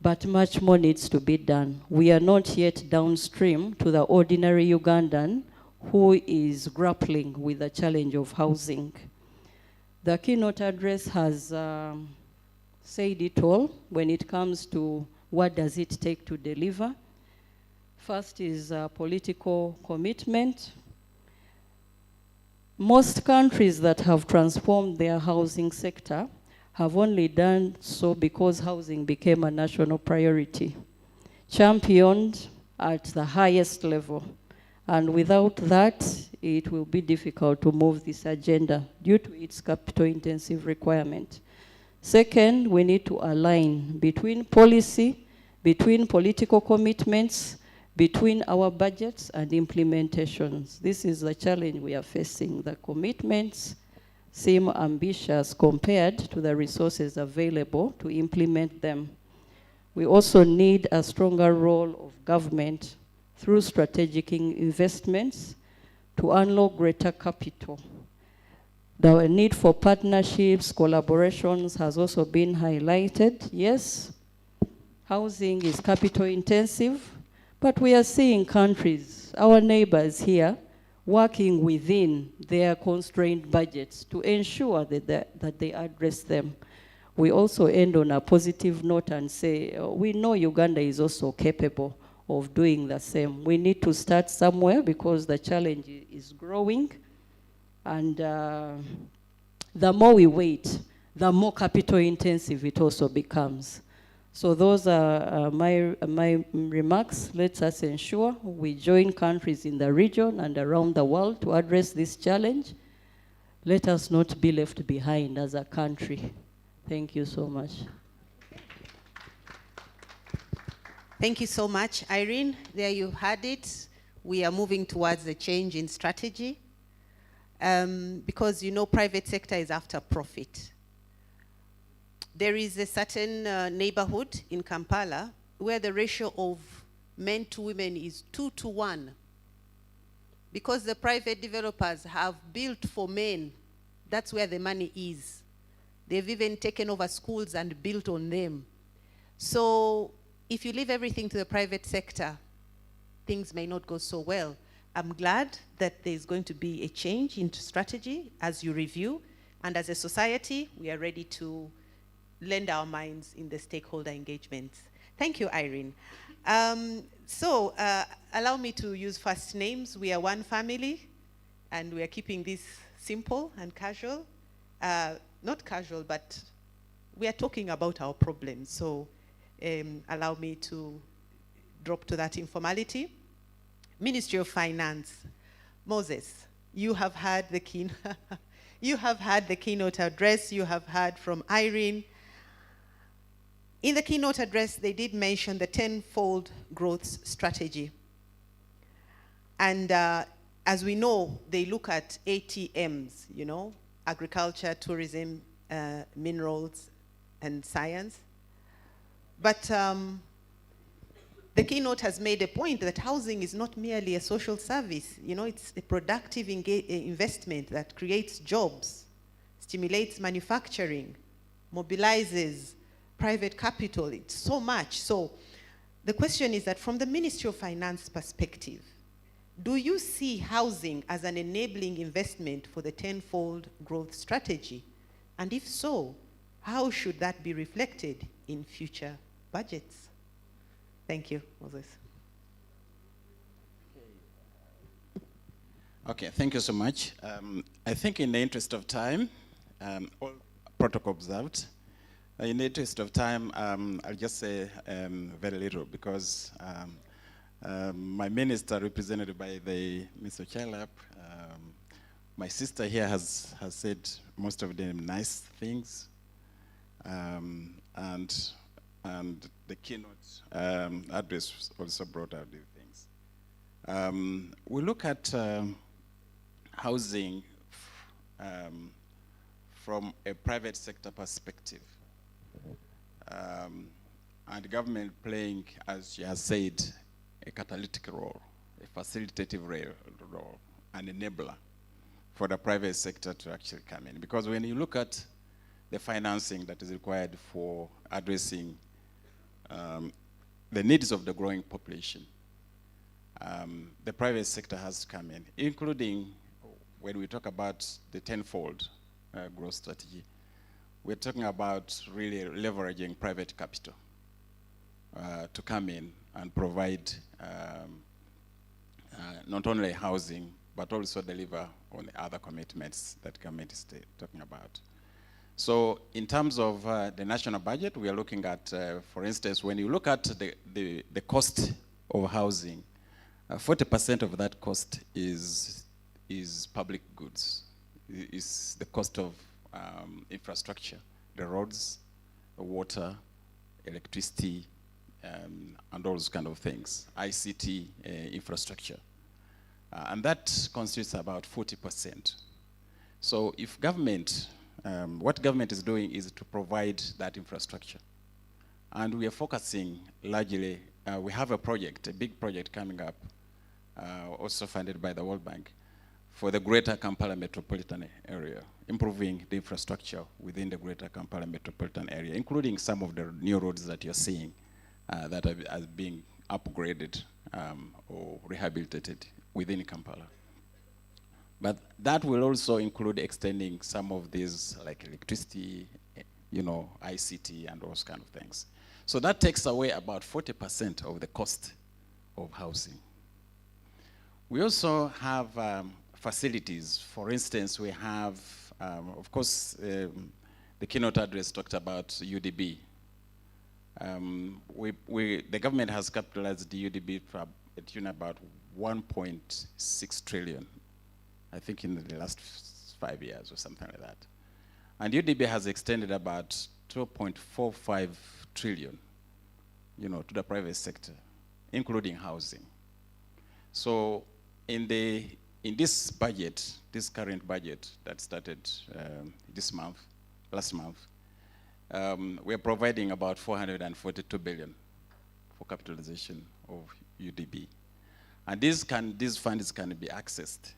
but much more needs to be done. We are not yet downstream to the ordinary Ugandan who is grappling with the challenge of housing. The keynote address has said it all when it comes to what does it take to deliver. First is political commitment. Most countries that have transformed their housing sector have only done so because housing became a national priority, championed at the highest level. And without that, it will be difficult to move this agenda due to its capital-intensive requirement. Second, we need to align between policy, between political commitments, between our budgets and implementations. This is the challenge we are facing. The commitments seem ambitious compared to the resources available to implement them. We also need a stronger role of government through strategic investments to unlock greater capital. The need for partnerships, collaborations has also been highlighted. Yes, housing is capital intensive, but we are seeing countries, our neighbors here, working within their constrained budgets to ensure that they address them. We also end on a positive note and say, we know Uganda is also capable of doing the same. We need to start somewhere because the challenge is growing, and the more we wait, the more capital intensive it also becomes. So those are my remarks. Let us ensure we join countries in the region and around the world to address this challenge. Let us not be left behind as a country. Thank you so much. Thank you so much, Irene. There you had it. We are moving towards a change in strategy because, you know, private sector is after profit. There is a certain neighborhood in Kampala where the ratio of men to women is 2 to 1. Because the private developers have built for men, that's where the money is. They've even taken over schools and built on them. So if you leave everything to the private sector, things may not go so well. I'm glad that there's going to be a change in strategy as you review, and as a society, we are ready to lend our minds in the stakeholder engagements. Thank you, Irene. Allow me to use first names. We are one family, and we are keeping this simple and casual. Not casual, but we are talking about our problems. So allow me to drop to that informality. Ministry of Finance. Moses, you have had the you have had the keynote address. You have heard from Irene. In the keynote address, they did mention the 10-fold growth strategy. And as we know, they look at ATMs, you know, agriculture, tourism, minerals, and science. But the keynote has made a point that housing is not merely a social service. You know, it's a productive investment that creates jobs, stimulates manufacturing, mobilizes private capital. It's so much. So the question is that from the Ministry of Finance perspective, do you see housing as an enabling investment for the 10-fold growth strategy? And if so, how should that be reflected in future budgets? Thank you, Moses. Okay, thank you so much. I think in the interest of time, all protocol observed, in the interest of time, I'll just say very little because my minister, represented by the Mr. Chalap, my sister here has said most of them nice things, and the keynote address also brought out these things. We look at housing from a private sector perspective. And government playing, as she has said, a catalytic role, a facilitative role, an enabler for the private sector to actually come in. Because when you look at the financing that is required for addressing the needs of the growing population, the private sector has to come in, including when we talk about the 10-fold growth strategy. We're talking about really leveraging private capital to come in and provide not only housing, but also deliver on the other commitments that government is talking about. So in terms of the national budget, we are looking at, for instance, when you look at the cost of housing, 40% of that cost is public goods, is the cost of infrastructure, the roads, the water, electricity, and all those kind of things, ICT infrastructure. And that constitutes about 40%. So if government, what government is doing is to provide that infrastructure. And we are focusing largely, we have a project, a big project coming up, also funded by the World Bank, for the Greater Kampala Metropolitan Area, improving the infrastructure within the Greater Kampala Metropolitan Area, including some of the new roads that you're seeing that are being upgraded or rehabilitated within Kampala. But that will also include extending some of these, like electricity, you know, ICT and those kind of things. So that takes away about 40% of the cost of housing. We also have facilities. For instance, we have, of course, the keynote address talked about UDB. The government has capitalized the UDB for a tune about 1.6 trillion, I think in the last 5 years or something like that. And UDB has extended about 2.45 trillion, to the private sector, including housing. So in this budget, this current budget that started last month, we are providing about 442 billion for capitalization of UDB. And these funds can be accessed.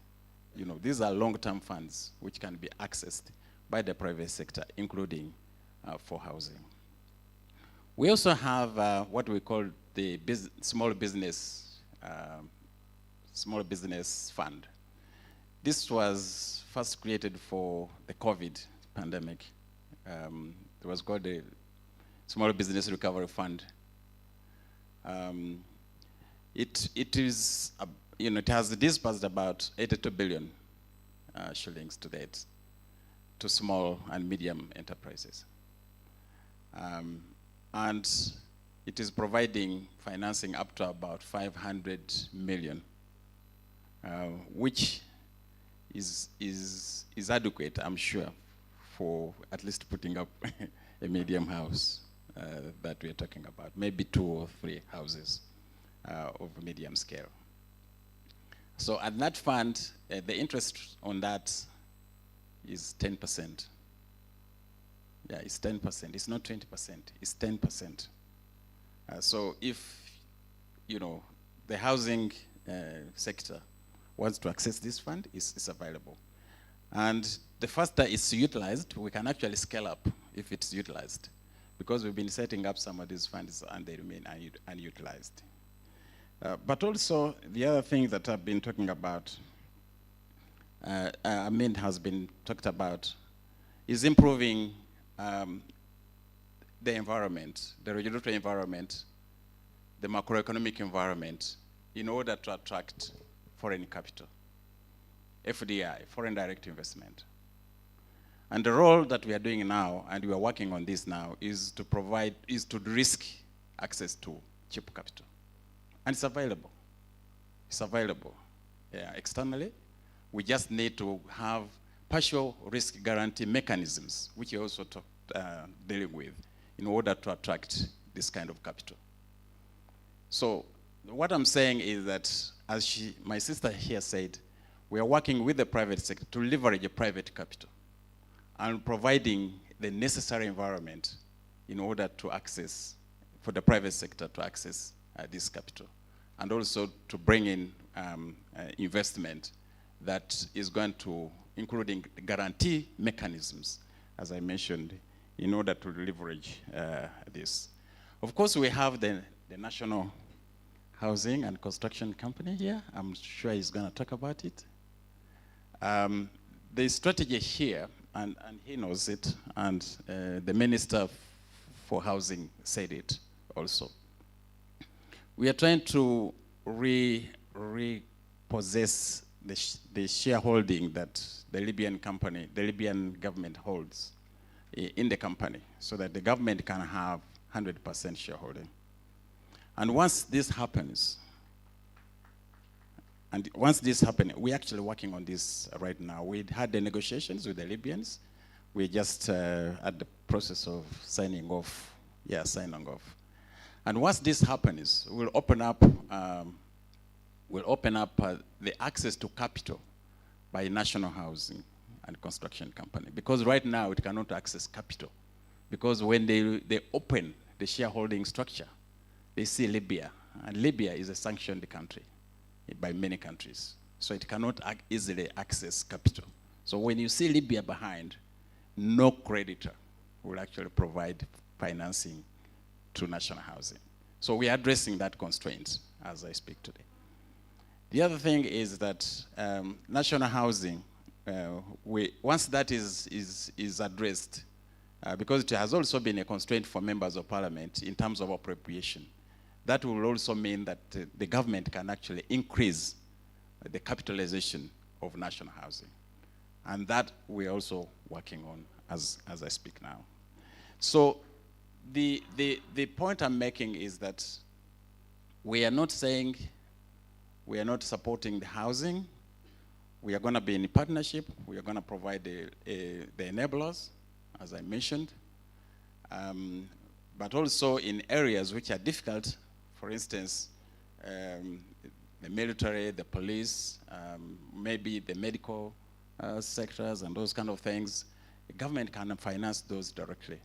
These are long-term funds which can be accessed by the private sector, including for housing. We also have what we call the small business fund. This was first created for the COVID pandemic. It was called the Small Business Recovery Fund. It has disbursed about 82 billion shillings to date to small and medium enterprises. And it is providing financing up to about 500 million, which is adequate, I'm sure, for at least putting up a medium house that we're talking about, maybe 2 or 3 houses of medium scale. So at that fund, the interest on that is 10%. Yeah, it's 10%. It's not 20%. It's 10%. So if, the housing sector wants to access this fund, it's available. And the faster it's utilized, we can actually scale up if it's utilized, because we've been setting up some of these funds and they remain unutilized. But also, the other thing that I've been talking about, Amin has been talked about, is improving the environment, the regulatory environment, the macroeconomic environment, in order to attract foreign capital, FDI, foreign direct investment. And the role that we are doing now, and we are working on this now, is to risk access to cheap capital. And it's available. It's available externally. We just need to have partial risk guarantee mechanisms, which we also dealing with, in order to attract this kind of capital. So what I'm saying is that, as my sister here said, we are working with the private sector to leverage a private capital and providing the necessary environment in order to access, for the private sector to access this capital, and also to bring in investment that is going to, including guarantee mechanisms, as I mentioned, in order to leverage this. Of course, we have the National Housing and Construction Company here. I'm sure he's going to talk about it. The strategy here, and he knows it, and the Minister for Housing said it also. We are trying to repossess the shareholding that the Libyan government holds in the company, so that the government can have 100% shareholding. And once this happens, we're actually working on this right now. We had the negotiations with the Libyans. We're just at the process of signing off. And once this happens, we'll open up the access to capital by National Housing and Construction Company. Because right now it cannot access capital. Because when they open the shareholding structure, they see Libya. And Libya is a sanctioned country by many countries. So it cannot easily access capital. So when you see Libya behind, no creditor will actually provide financing to National Housing. So we are addressing that constraint as I speak today. The other thing is that National Housing, once that is addressed, because it has also been a constraint for members of parliament in terms of appropriation, that will also mean that the government can actually increase the capitalization of National Housing. And that we're also working on as I speak now. So the point I'm making is that we are not saying we are not supporting the housing. We are going to be in partnership. We are going to provide the enablers, as I mentioned. But also in areas which are difficult, for instance, the military, the police, maybe the medical sectors and those kind of things, the government can finance those directly.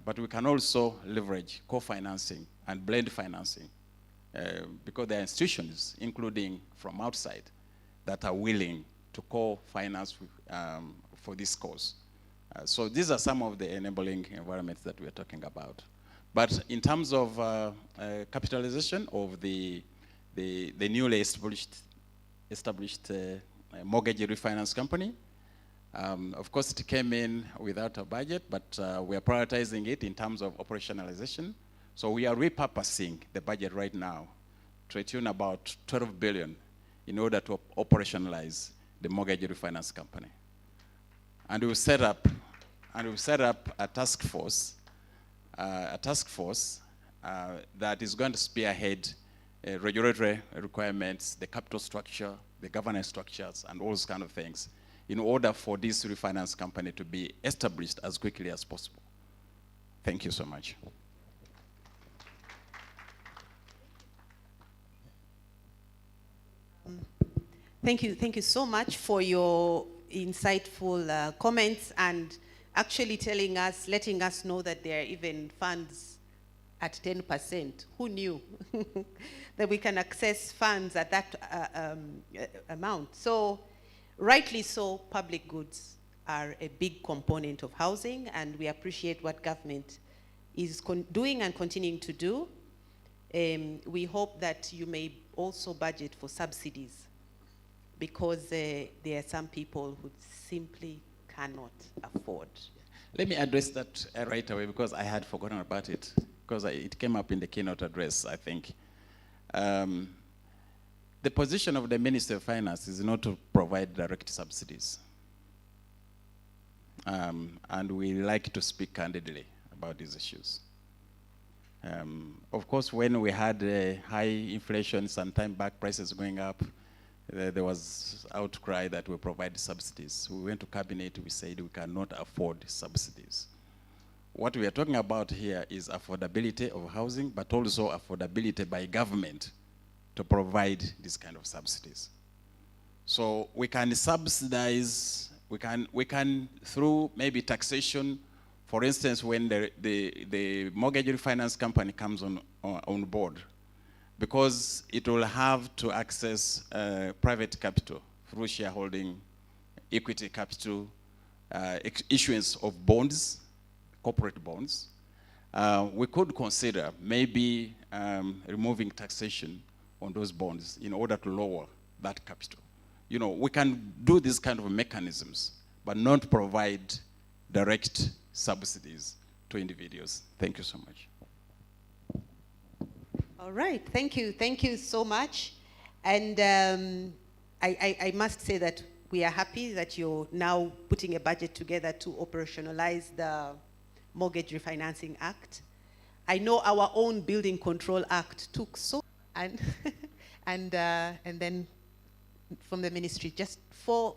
But we can also leverage co-financing and blend financing because there are institutions, including from outside, that are willing to co-finance for this cause. So these are some of the enabling environments that we're talking about. But in terms of capitalization of the newly established mortgage refinance company, of course it came in without a budget, but we are prioritizing it in terms of operationalization. So we are repurposing the budget right now to a tune about 12 billion in order to operationalize the mortgage refinance company. And we've set up a task force that is going to spearhead regulatory requirements, the capital structure, the governance structures, and all those kind of things in order for this refinance company to be established as quickly as possible. Thank you so much. Thank you so much for your insightful comments and actually telling us, letting us know that there are even funds at 10%. Who knew that we can access funds at that amount? So, rightly so, public goods are a big component of housing, and we appreciate what government is doing and continuing to do. We hope that you may also budget for subsidies, because there are some people who simply cannot afford. Let me address that right away, because I had forgotten about it, because it came up in the keynote address, I think. The position of the Minister of Finance is not to provide direct subsidies. And we like to speak candidly about these issues. Of course, when we had high inflation some time back, prices going up, there was outcry that we provide subsidies. We went to cabinet, we said we cannot afford subsidies. What we are talking about here is affordability of housing, but also affordability by government to provide this kind of subsidies. So we can subsidize, we can through maybe taxation, for instance, when the mortgage refinance company comes on board, because it will have to access private capital through shareholding, equity capital, issuance of bonds, corporate bonds. We could consider maybe removing taxation on those bonds in order to lower that capital. You know, we can do these kind of mechanisms, but not provide direct subsidies to individuals. Thank you so much. All right, thank you so much. And I must say that we are happy that you're now putting a budget together to operationalize the Mortgage Refinancing Act. I know our own Building Control Act took so, and then from the ministry, just for,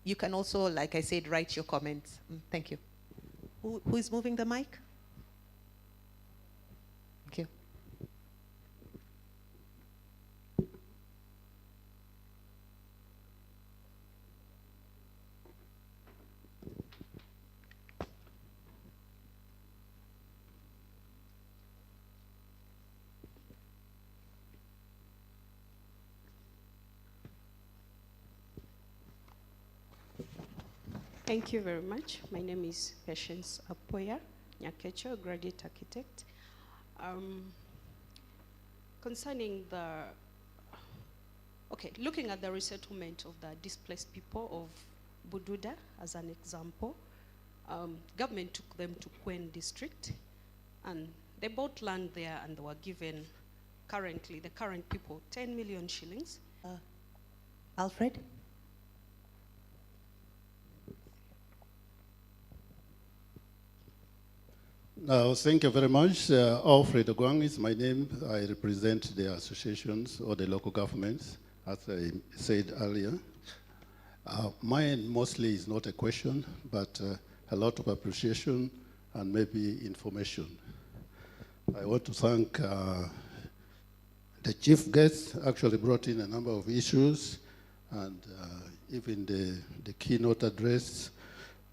you can also, like I said, write your comments. Thank you. Who is moving the mic? Thank you. Thank you very much. My name is Patience Apoya Nyakecho, graduate architect. Concerning the, looking at the resettlement of the displaced people of Bududa as an example, government took them to Kwen district, and they bought land there, and they were given currently, the current people, 10 million shillings. Alfred? Thank you very much. Alfred Ogwang is my name. I represent the associations or the local governments, as I said earlier. Mine mostly is not a question, but a lot of appreciation and maybe information. I want to thank the chief guest, actually brought in a number of issues, and even the keynote address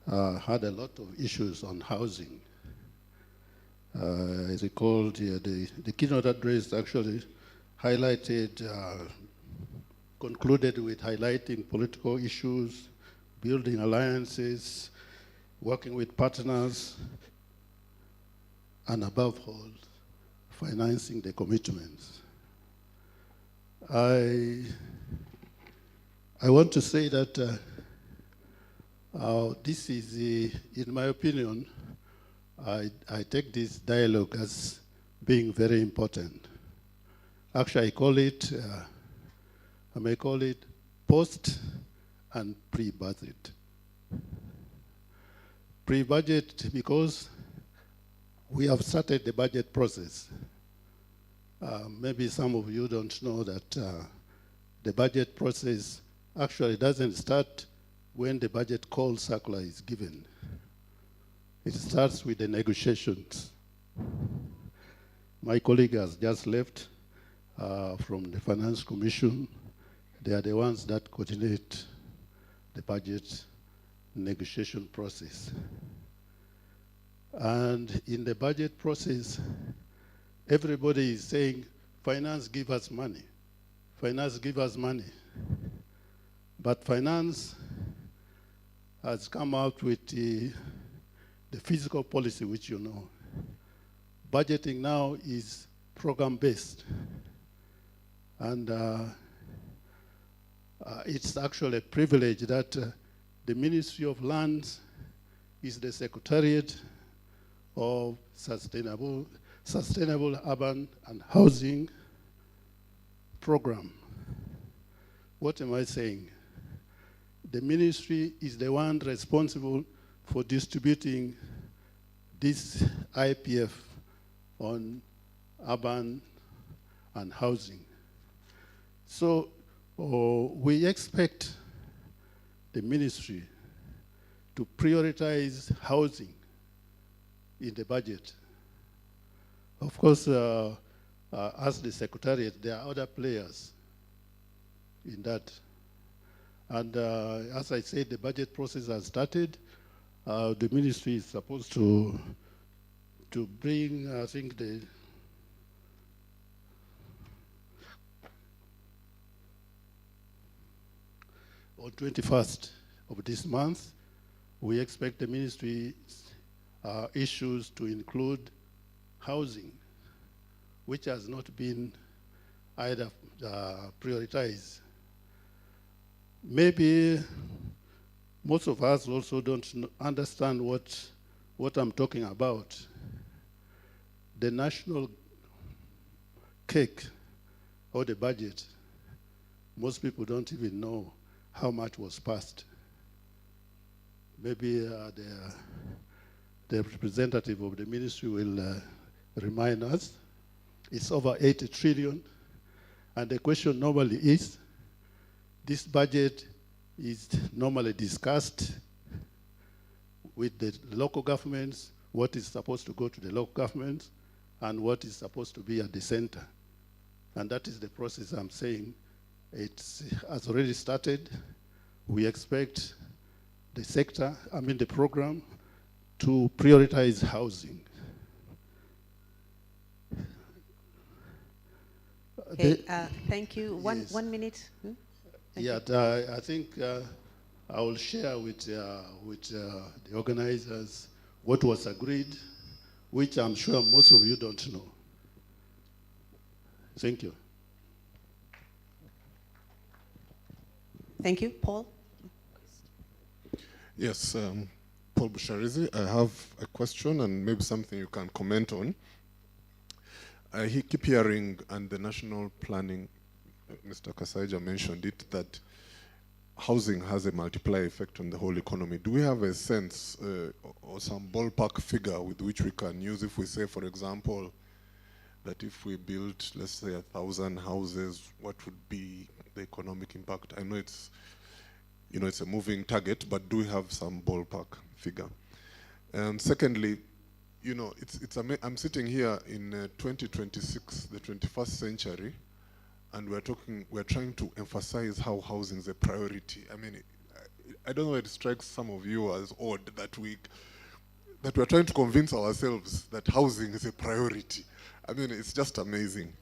had a lot of issues on housing. I recall the keynote address actually highlighted, concluded with highlighting political issues, building alliances, working with partners, and above all, financing the commitments. I want to say that this is, in my opinion, I take this dialogue as being very important. Actually, I may call it post and pre-budget. Pre-budget because we have started the budget process. Maybe some of you don't know that the budget process actually doesn't start when the budget call circular is given. It starts with the negotiations. My colleague has just left from the Finance Commission. They are the ones that coordinate the budget negotiation process. And in the budget process, everybody is saying, finance, give us money. Finance, give us money. But finance has come out with the fiscal policy, which you know. Budgeting now is program-based. And it's actually a privilege that the Ministry of Lands is the Secretariat of Sustainable Urban and Housing Program. What am I saying? The ministry is the one responsible for distributing this IPF on urban and housing. So we expect the ministry to prioritize housing in the budget. Of course, as the Secretariat, there are other players in that. And as I said, the budget process has started. The ministry is supposed to bring, I think, on 21st of this month, we expect the ministry's issues to include housing, which has not been either prioritized. Maybe most of us also don't understand what I'm talking about. The national cake or the budget, most people don't even know how much was passed. Maybe the representative of the ministry will remind us. It's over 80 trillion. And the question normally is, this budget is normally discussed with the local governments, what is supposed to go to the local governments, and what is supposed to be at the center. And that is the process I'm saying. It has already started. We expect the sector, the program, to prioritize housing. Okay, thank you. One minute. Yeah, I think I will share with the organizers what was agreed, which I'm sure most of you don't know. Thank you. Thank you. Paul? Yes, Paul Busharizi, I have a question and maybe something you can comment on. I keep hearing, and the national planning, Mr. Kasaija mentioned it, that housing has a multiplier effect on the whole economy. Do we have a sense or some ballpark figure with which we can use if we say, for example, that if we built, let's say, 1,000 houses, what would be the economic impact? I know it's, it's a moving target, but do we have some ballpark figure? And secondly, I'm sitting here in 2026, the 21st century, and we're trying to emphasize how housing is a priority. I mean, I don't know, it strikes some of you as odd that we're trying to convince ourselves that housing is a priority. I mean, it's just amazing.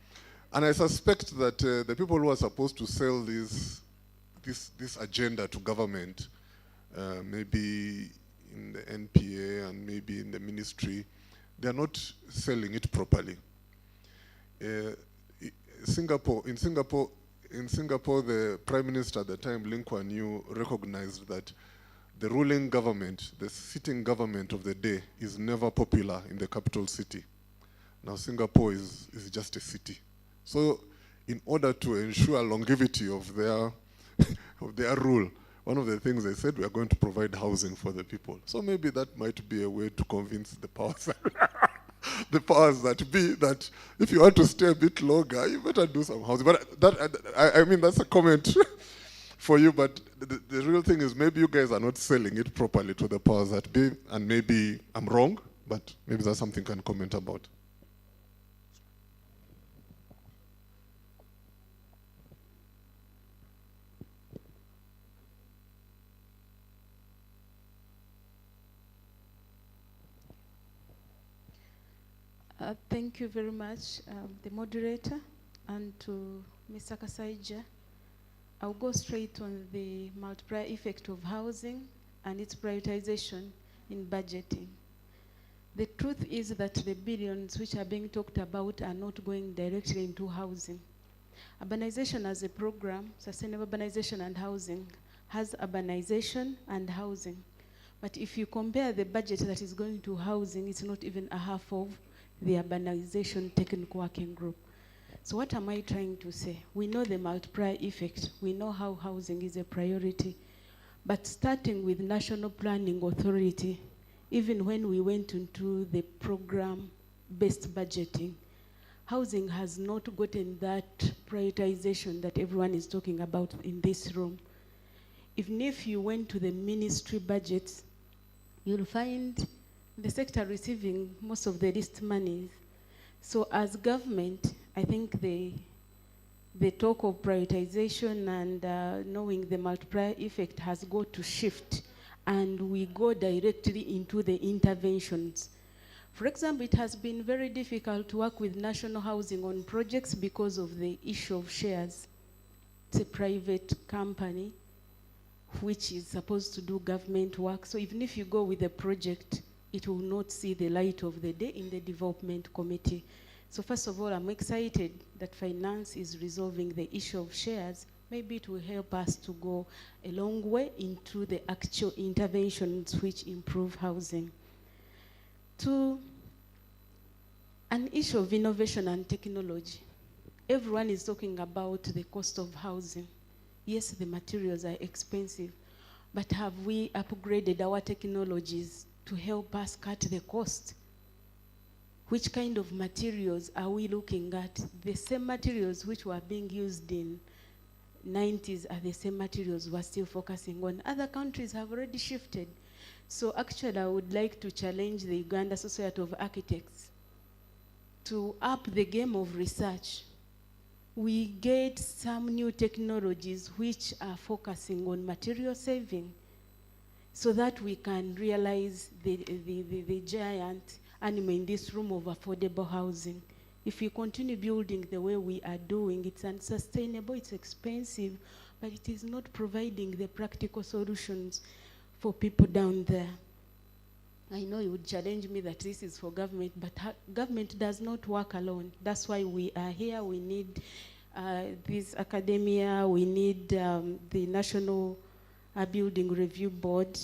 And I suspect that the people who are supposed to sell this agenda to government, maybe in the NPA and maybe in the ministry, they're not selling it properly. In Singapore, the Prime Minister at the time, Lee Kuan Yew, recognized that the ruling government, the sitting government of the day, is never popular in the capital city. Now Singapore is just a city. So in order to ensure longevity of their rule, one of the things they said, we are going to provide housing for the people. So maybe that might be a way to convince the powers that be that if you want to stay a bit longer, you better do some housing. But I mean, that's a comment for you, but the real thing is maybe you guys are not selling it properly to the powers that be, and maybe I'm wrong, but maybe that's something you can comment about. Thank you very much, the moderator, and to Mr. Kasaija. I'll go straight on the multiplier effect of housing and its prioritization in budgeting. The truth is that the billions which are being talked about are not going directly into housing. Urbanization as a program, sustainable urbanization and housing, has urbanization and housing. But if you compare the budget that is going to housing, it's not even a half of the urbanization technical working group. So what am I trying to say? We know the multiplier effect. We know how housing is a priority. But starting with National Planning Authority, even when we went into the program-based budgeting, housing has not gotten that prioritization that everyone is talking about in this room. Even if you went to the ministry budgets, you'll find the sector receiving most of the least monies. So as government, I think the talk of prioritization and knowing the multiplier effect has got to shift, and we go directly into the interventions. For example, it has been very difficult to work with national housing on projects because of the issue of shares. It's a private company which is supposed to do government work. So even if you go with a project, it will not see the light of the day in the development committee. So first of all, I'm excited that finance is resolving the issue of shares. Maybe it will help us to go a long way into the actual interventions which improve housing. To an issue of innovation and technology. Everyone is talking about the cost of housing. Yes, the materials are expensive, but have we upgraded our technologies to help us cut the cost? Which kind of materials are we looking at? The same materials which were being used in 90s are the same materials we're still focusing on. Other countries have already shifted. So actually I would like to challenge the Uganda Society of Architects to up the game of research. We get some new technologies which are focusing on material saving so that we can realize the giant animal in this room of affordable housing. If we continue building the way we are doing, it's unsustainable, it's expensive, but it is not providing the practical solutions for people down there. I know you would challenge me that this is for government, but government does not work alone. That's why we are here. We need this academia, we need the National Building Review Board,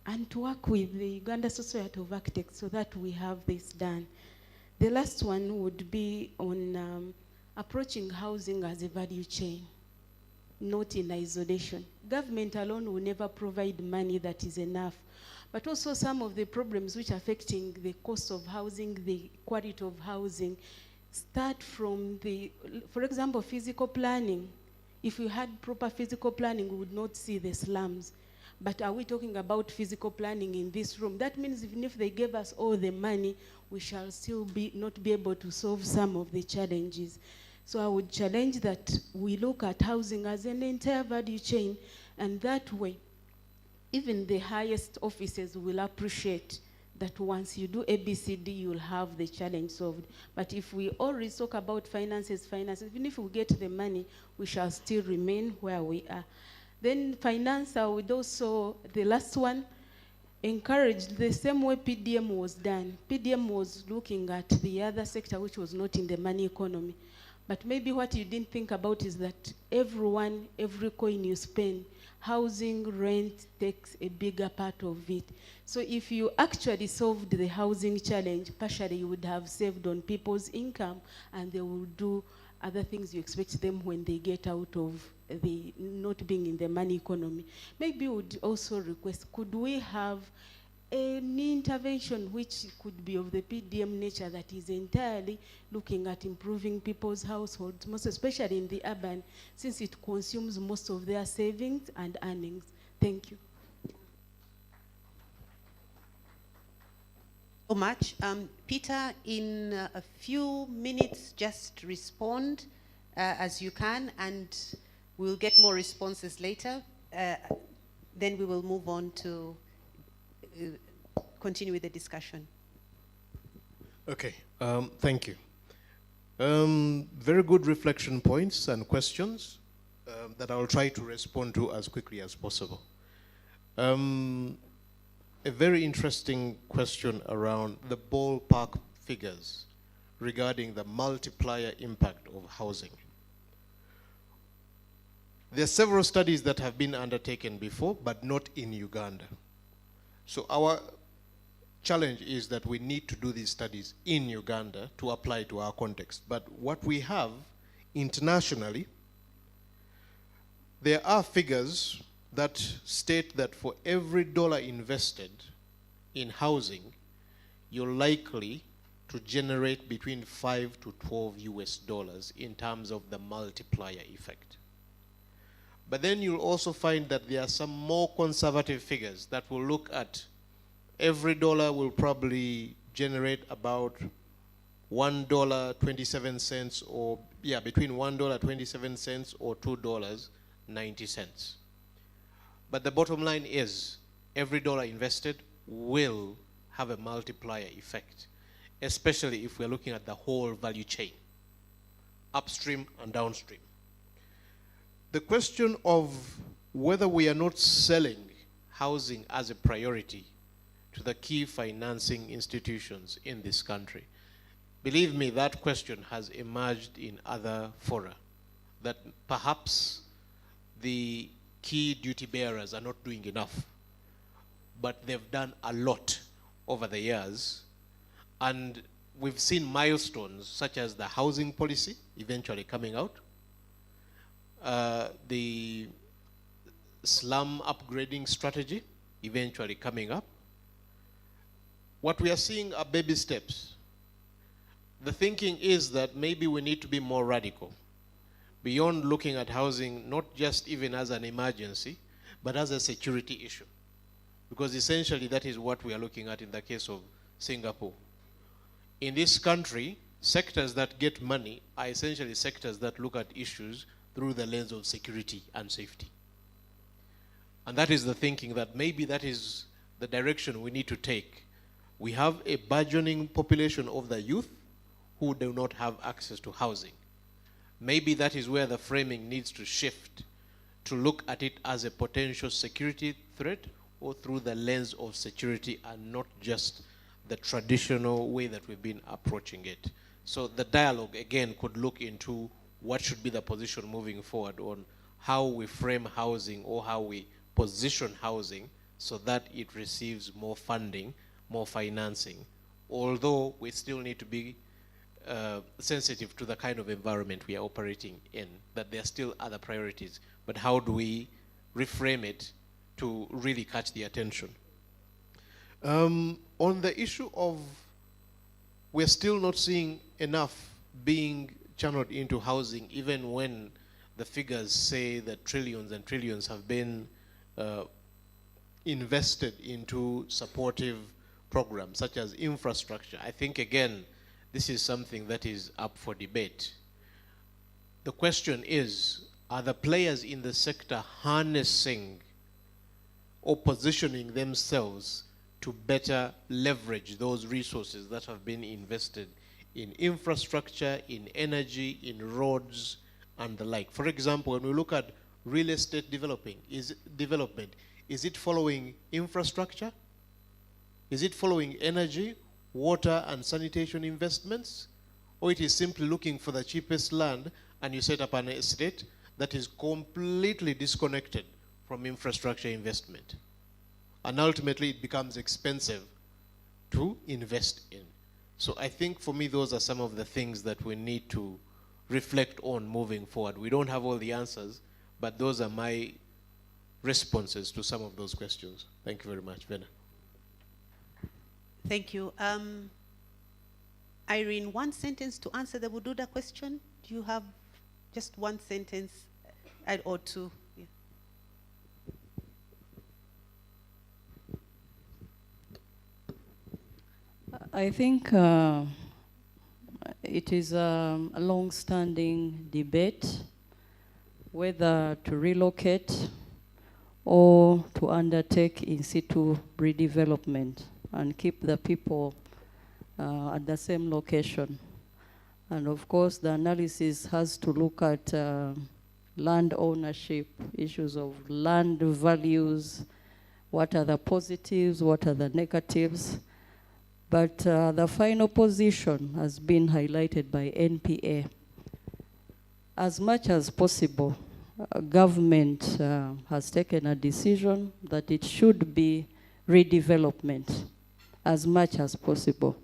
and to work with the Uganda Society of Architects so that we have this done. The last one would be on approaching housing as a value chain. not in isolation. Government alone will never provide money that is enough. But also some of the problems which are affecting the cost of housing, the quality of housing, start from for example, physical planning. If we had proper physical planning, we would not see the slums. But are we talking about physical planning in this room? That means even if they gave us all the money, we shall still not be able to solve some of the challenges. So I would challenge that we look at housing as an entire value chain, and that way, even the highest officers will appreciate that once you do ABCD, you'll have the challenge solved. But if we always talk about finances, even if we get the money, we shall still remain where we are. Then finance, I would also, the last one, encourage the same way PDM was done. PDM was looking at the other sector which was not in the money economy. But maybe what you didn't think about is that every coin you spend, housing, rent takes a bigger part of it. So if you actually solved the housing challenge, partially you would have saved on people's income, and they will do other things you expect them when they get out of the not being in the money economy. Maybe we would also request, could we have an intervention which could be of the PDM nature that is entirely looking at improving people's households, most especially in the urban, since it consumes most of their savings and earnings. Thank you. So much. Peter, in a few minutes, just respond as you can, and we'll get more responses later. Then we will move on to continue with the discussion. Okay, thank you. Very good reflection points and questions that I'll try to respond to as quickly as possible. A very interesting question around the ballpark figures regarding the multiplier impact of housing. There are several studies that have been undertaken before, but not in Uganda. So our challenge is that we need to do these studies in Uganda to apply to our context. But what we have internationally, there are figures that state that for every dollar invested in housing, you're likely to generate between 5 to 12 US dollars in terms of the multiplier effect. But then you'll also find that there are some more conservative figures that will look at every dollar will probably generate about $1.27 or, between $1.27 or $2.90. But the bottom line is every dollar invested will have a multiplier effect, especially if we're looking at the whole value chain, upstream and downstream. The question of whether we are not selling housing as a priority to the key financing institutions in this country, believe me, that question has emerged in other fora, that perhaps the key duty bearers are not doing enough, but they've done a lot over the years, and we've seen milestones such as the housing policy eventually coming out, the slum upgrading strategy eventually coming up. What we are seeing are baby steps. The thinking is that maybe we need to be more radical, beyond looking at housing not just even as an emergency, but as a security issue. Because essentially that is what we are looking at in the case of Singapore. In this country, sectors that get money are essentially sectors that look at issues through the lens of security and safety. And that is the thinking that maybe that is the direction we need to take. We have a burgeoning population of the youth who do not have access to housing. Maybe that is where the framing needs to shift, to look at it as a potential security threat or through the lens of security and not just the traditional way that we've been approaching it. So the dialogue, again, could look into what should be the position moving forward on how we frame housing or how we position housing so that it receives more funding, more financing, although we still need to be sensitive to the kind of environment we are operating in, that there are still other priorities, but how do we reframe it to really catch the attention? On the issue of we're still not seeing enough being channeled into housing, even when the figures say that trillions and trillions have been invested into supportive programs such as infrastructure. I think, again, this is something that is up for debate. The question is, are the players in the sector harnessing or positioning themselves to better leverage those resources that have been invested in infrastructure, in energy, in roads, and the like? For example, when we look at real estate development, is it following infrastructure? Is it following energy, water, and sanitation investments? Or it is simply looking for the cheapest land and you set up an estate that is completely disconnected from infrastructure investment? And ultimately it becomes expensive to invest in. So I think for me those are some of the things that we need to reflect on moving forward. We don't have all the answers, but those are my responses to some of those questions. Thank you very much, Vena. Thank you. Irene, one sentence to answer the Bududa question. Do you have just one sentence or two? Yeah. I think it is a long-standing debate whether to relocate or to undertake in situ redevelopment and keep the people at the same location. And of course, the analysis has to look at land ownership, issues of land values, what are the positives, what are the negatives. But the final position has been highlighted by NPA. As much as possible, government has taken a decision that it should be redevelopment as much as possible.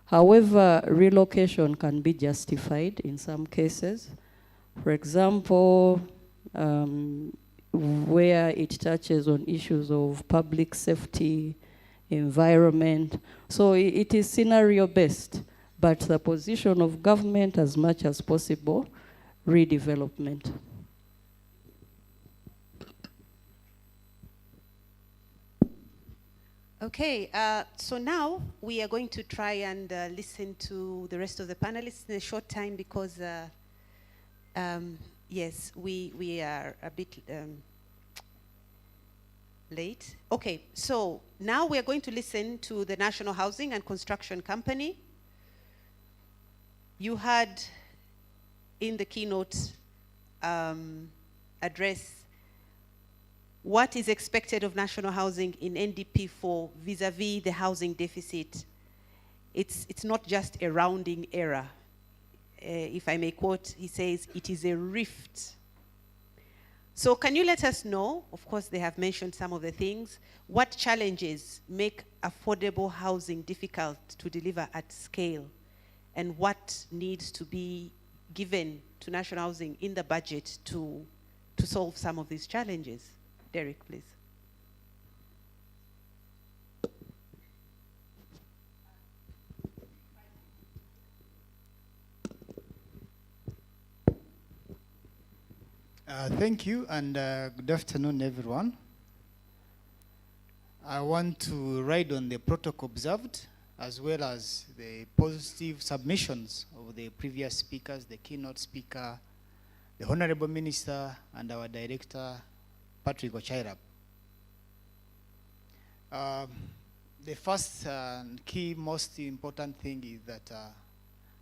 However, relocation can be justified in some cases. For example, where it touches on issues of public safety, environment. So it is scenario based, but the position of government as much as possible, redevelopment. Okay, so now we are going to try and listen to the rest of the panelists in a short time because, yes, we are a bit late. Okay, so now we are going to listen to the National Housing and Construction Company. You had in the keynote address what is expected of national housing in NDP4 vis-a-vis the housing deficit. It's not just a rounding error. If I may quote, he says, it is a rift. So can you let us know, of course they have mentioned some of the things, what challenges make affordable housing difficult to deliver at scale, and what needs to be given to national housing in the budget to solve some of these challenges? Derek, please. Thank you, and good afternoon, everyone. I want to ride on the protocol observed, as well as the positive submissions of the previous speakers, the keynote speaker, the Honorable Minister, and our Director, Patrick Ochairab. The first key, most important thing is that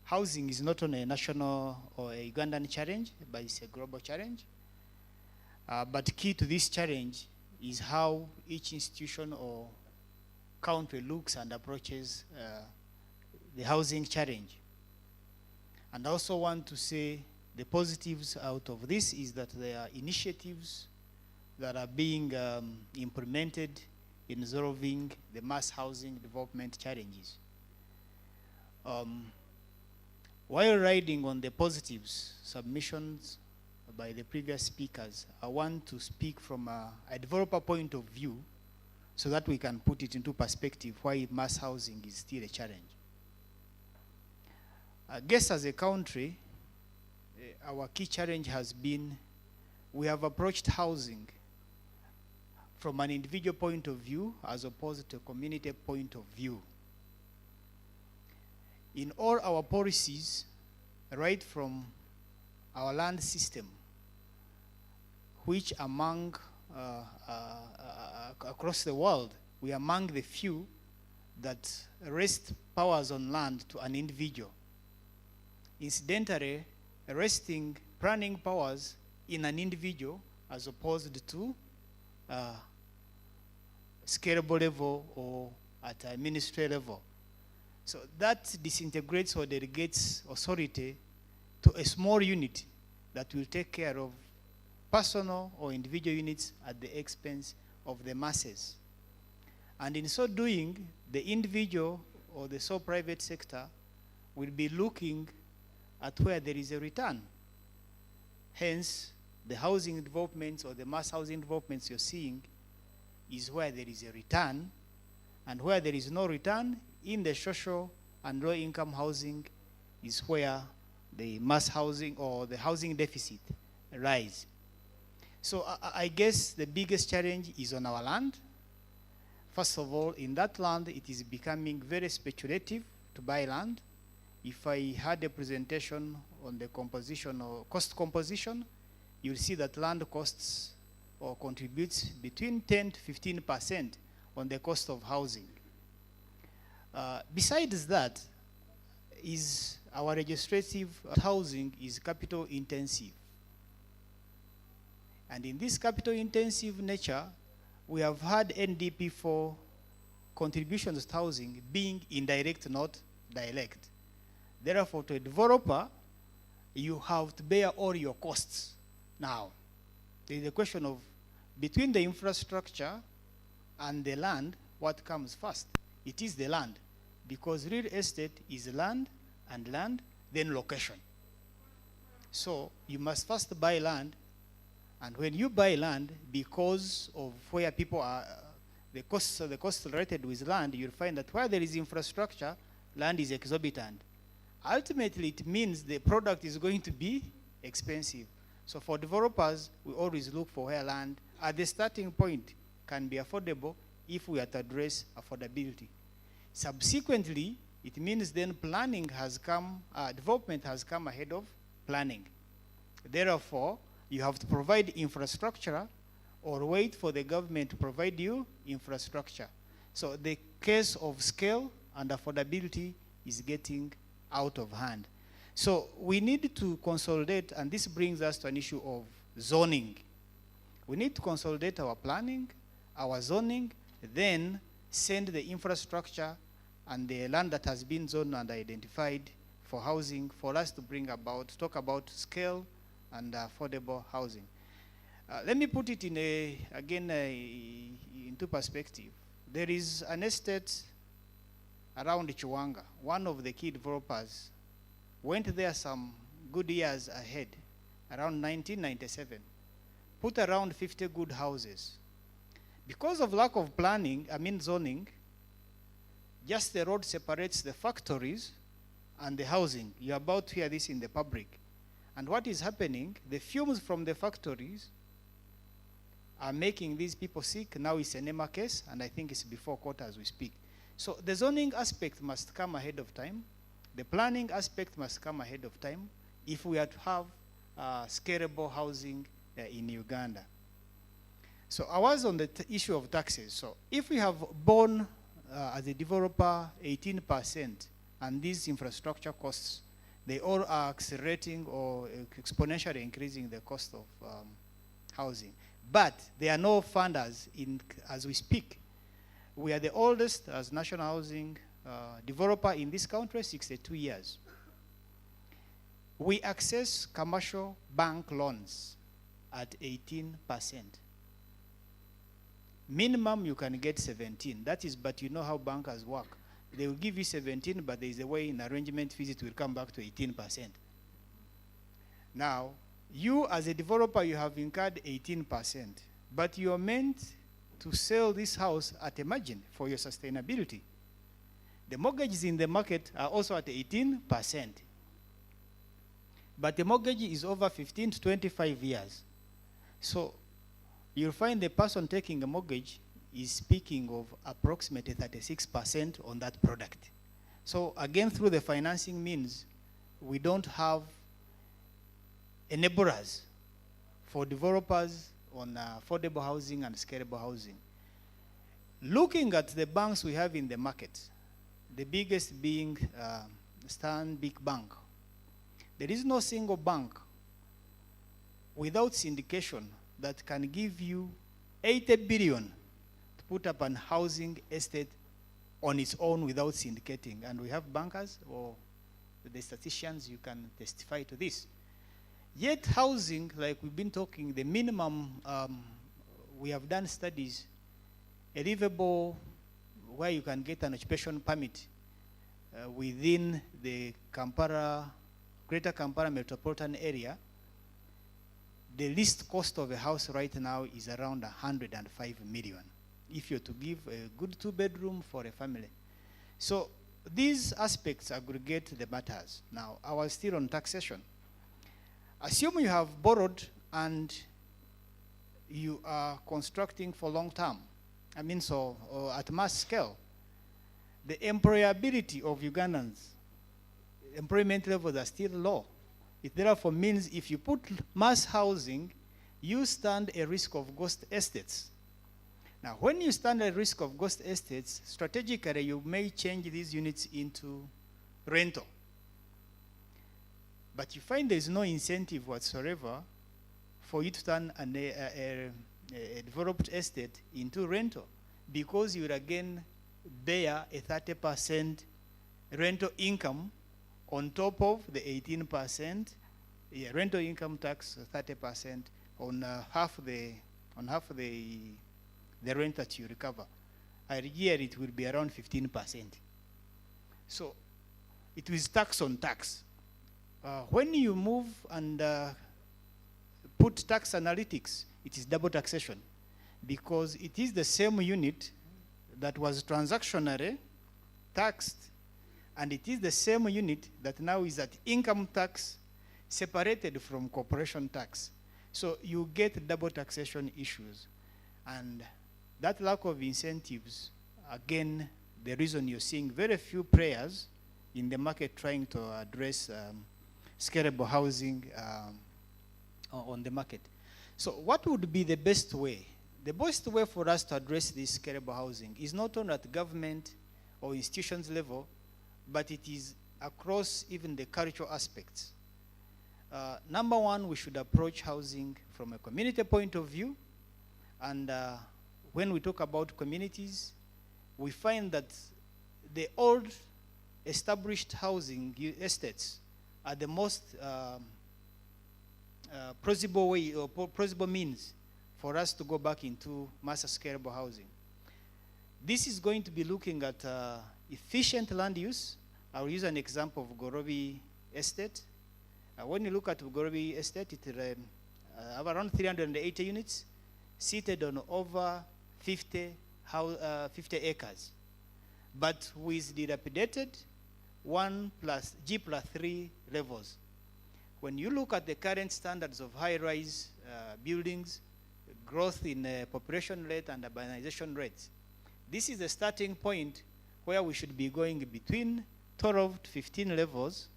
housing is not only a national or a Ugandan challenge, but it's a global challenge. But key to this challenge is how each institution or country looks and approaches the housing challenge. And I also want to say the positives out of this is that there are initiatives that are being implemented in resolving the mass housing development challenges. while riding on the positives, submissions by the previous speakers, I want to speak from a developer point of view so that we can put it into perspective why mass housing is still a challenge. I guess as a country, our key challenge has been we have approached housing from an individual point of view as opposed to a community point of view. In all our policies, right from our land system, which among across the world, we are among the few that rest powers on land to an individual. Incidentally, resting planning powers in an individual as opposed to scalable level or at a ministry level. So that disintegrates or delegates authority to a small unit that will take care of personal or individual units at the expense of the masses. And in so doing, the individual or the sole private sector will be looking at where there is a return. Hence, the housing developments or the mass housing developments you're seeing is where there is a return, and where there is no return in the social and low income housing is where the mass housing or the housing deficit rise. So I guess the biggest challenge is on our land. First of all, in that land, it is becoming very speculative to buy land. If I had a presentation on the composition or cost composition, you'll see that land costs or contributes between 10 to 15% on the cost of housing. Besides that, is our legislative housing is capital intensive. And in this capital intensive nature, we have had NDP for contributions to housing being indirect, not direct. Therefore, to a developer, you have to bear all your costs. Now, there is a question of between the infrastructure and the land, what comes first? It is the land, because real estate is land, then location. So you must first buy land, and when you buy land, because of where people are, the cost related with land, you'll find that where there is infrastructure, land is exorbitant. Ultimately, it means the product is going to be expensive. So for developers, we always look for where land at the starting point can be affordable if we are to address affordability. Subsequently, it means then planning has come, development has come ahead of planning. Therefore, you have to provide infrastructure or wait for the government to provide you infrastructure. So the case of scale and affordability is getting out of hand. So we need to consolidate, and this brings us to an issue of zoning. We need to consolidate our planning, our zoning, then send the infrastructure and the land that has been zoned and identified for housing for us to bring about, talk about scale and affordable housing. Let me put it in into perspective. There is an estate around Chiwanga. One of the key developers went there some good years ahead, around 1997, put around 50 good houses. Because of lack of planning, zoning, just the road separates the factories and the housing. You're about to hear this in the public. And what is happening, the fumes from the factories are making these people sick. Now it's an EMA case, and I think it's before court as we speak. So the zoning aspect must come ahead of time. The planning aspect must come ahead of time if we are to have scalable housing in Uganda. So I was on the issue of taxes. So if we have borne as a developer 18%, and these infrastructure costs, they all are accelerating or exponentially increasing the cost of housing. But there are no funders as we speak. We are the oldest as national housing developer in this country, 62 years. We access commercial bank loans at 18%. Minimum you can get 17. That is, but you know how bankers work. they will give you 17, but there is a way in arrangement fees it will come back to 18%. Now, you as a developer, you have incurred 18%, but you are meant to sell this house at a margin for your sustainability. The mortgages in the market are also at 18%. But the mortgage is over 15 to 25 years. So you'll find the person taking a mortgage is speaking of approximately 36% on that product. So again, through the financing means, we don't have enablers for developers on affordable housing and scalable housing. Looking at the banks we have in the market, the biggest being Stanbic Bank, there is no single bank without syndication that can give you 80 billion to put up an housing estate on its own without syndicating. And we have bankers or the statisticians, you can testify to this. Yet housing, like we've been talking, the minimum, we have done studies, a livable where you can get an occupation permit within the Greater Kampala metropolitan area, the least cost of a house right now is around 105 million if you're to give a good 2-bedroom for a family. So these aspects aggregate the matters. Now, I was still on taxation. Assume you have borrowed and you are constructing for long term. I mean, so at mass scale, the employability of Ugandans, employment levels are still low. It therefore means if you put mass housing, you stand a risk of ghost estates. Now, when you stand a risk of ghost estates, strategically you may change these units into rental. But you find there is no incentive whatsoever for you to turn a developed estate into rental, because you will again bear a 30% rental income on top of the 18% rental income tax, 30% on half the rent that you recover. A year it will be around 15%. So it is tax on tax. When you move and put tax analytics, it is double taxation, because it is the same unit that was transactionally taxed, and it is the same unit that now is at income tax separated from corporation tax. So you get double taxation issues. And that lack of incentives, again, the reason you're seeing very few players in the market trying to address scalable housing on the market. So what would be the best way? The best way for us to address this scalable housing is not only at government or institutions level, but it is across even the cultural aspects. Number one, we should approach housing from a community point of view. And when we talk about communities, we find that the old established housing estates are the most plausible way or plausible means for us to go back into mass scalable housing. This is going to be looking at efficient land use. I'll use an example of Gorobi Estate. When you look at Gorobi Estate, it have around 380 units, seated on over 50 acres, but with dilapidated G+3 levels. When you look at the current standards of high-rise buildings, growth in population rate and urbanization rates, this is the starting point where we should be going between 12 to 15 levels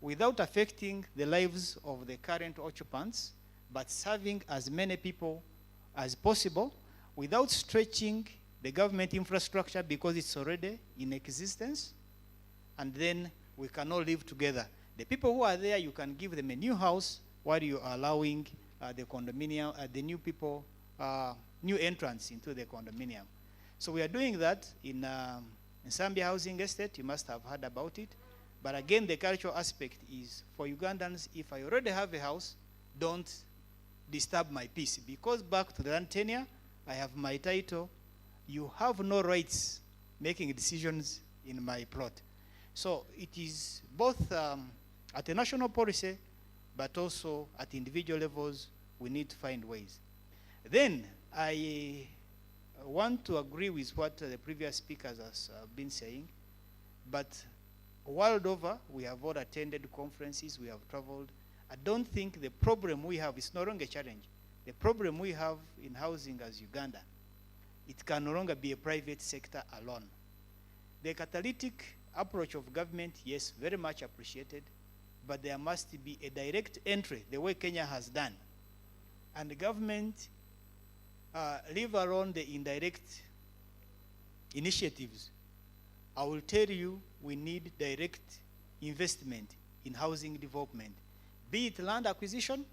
without affecting the lives of the current occupants, but serving as many people as possible without stretching the government infrastructure because it's already in existence, and then we can all live together. The people who are there, you can give them a new house while you are allowing the condominium, the new people, new entrants into the condominium. So we are doing that in Nsambya Housing Estate. You must have heard about it. But again, the cultural aspect is for Ugandans, if I already have a house, don't disturb my peace. Because back to the land tenure, I have my title. You have no rights making decisions in my plot. So it is both at a national policy, but also at individual levels, we need to find ways. Then I want to agree with what the previous speakers have been saying, but world over, we have all attended conferences, we have traveled. I don't think the problem we have is no longer a challenge. The problem we have in housing as Uganda, it can no longer be a private sector alone. The catalytic approach of government, yes, very much appreciated, but there must be a direct entry, the way Kenya has done. And the government, leave alone the indirect initiatives. I will tell you, we need direct investment in housing development, be it land acquisition,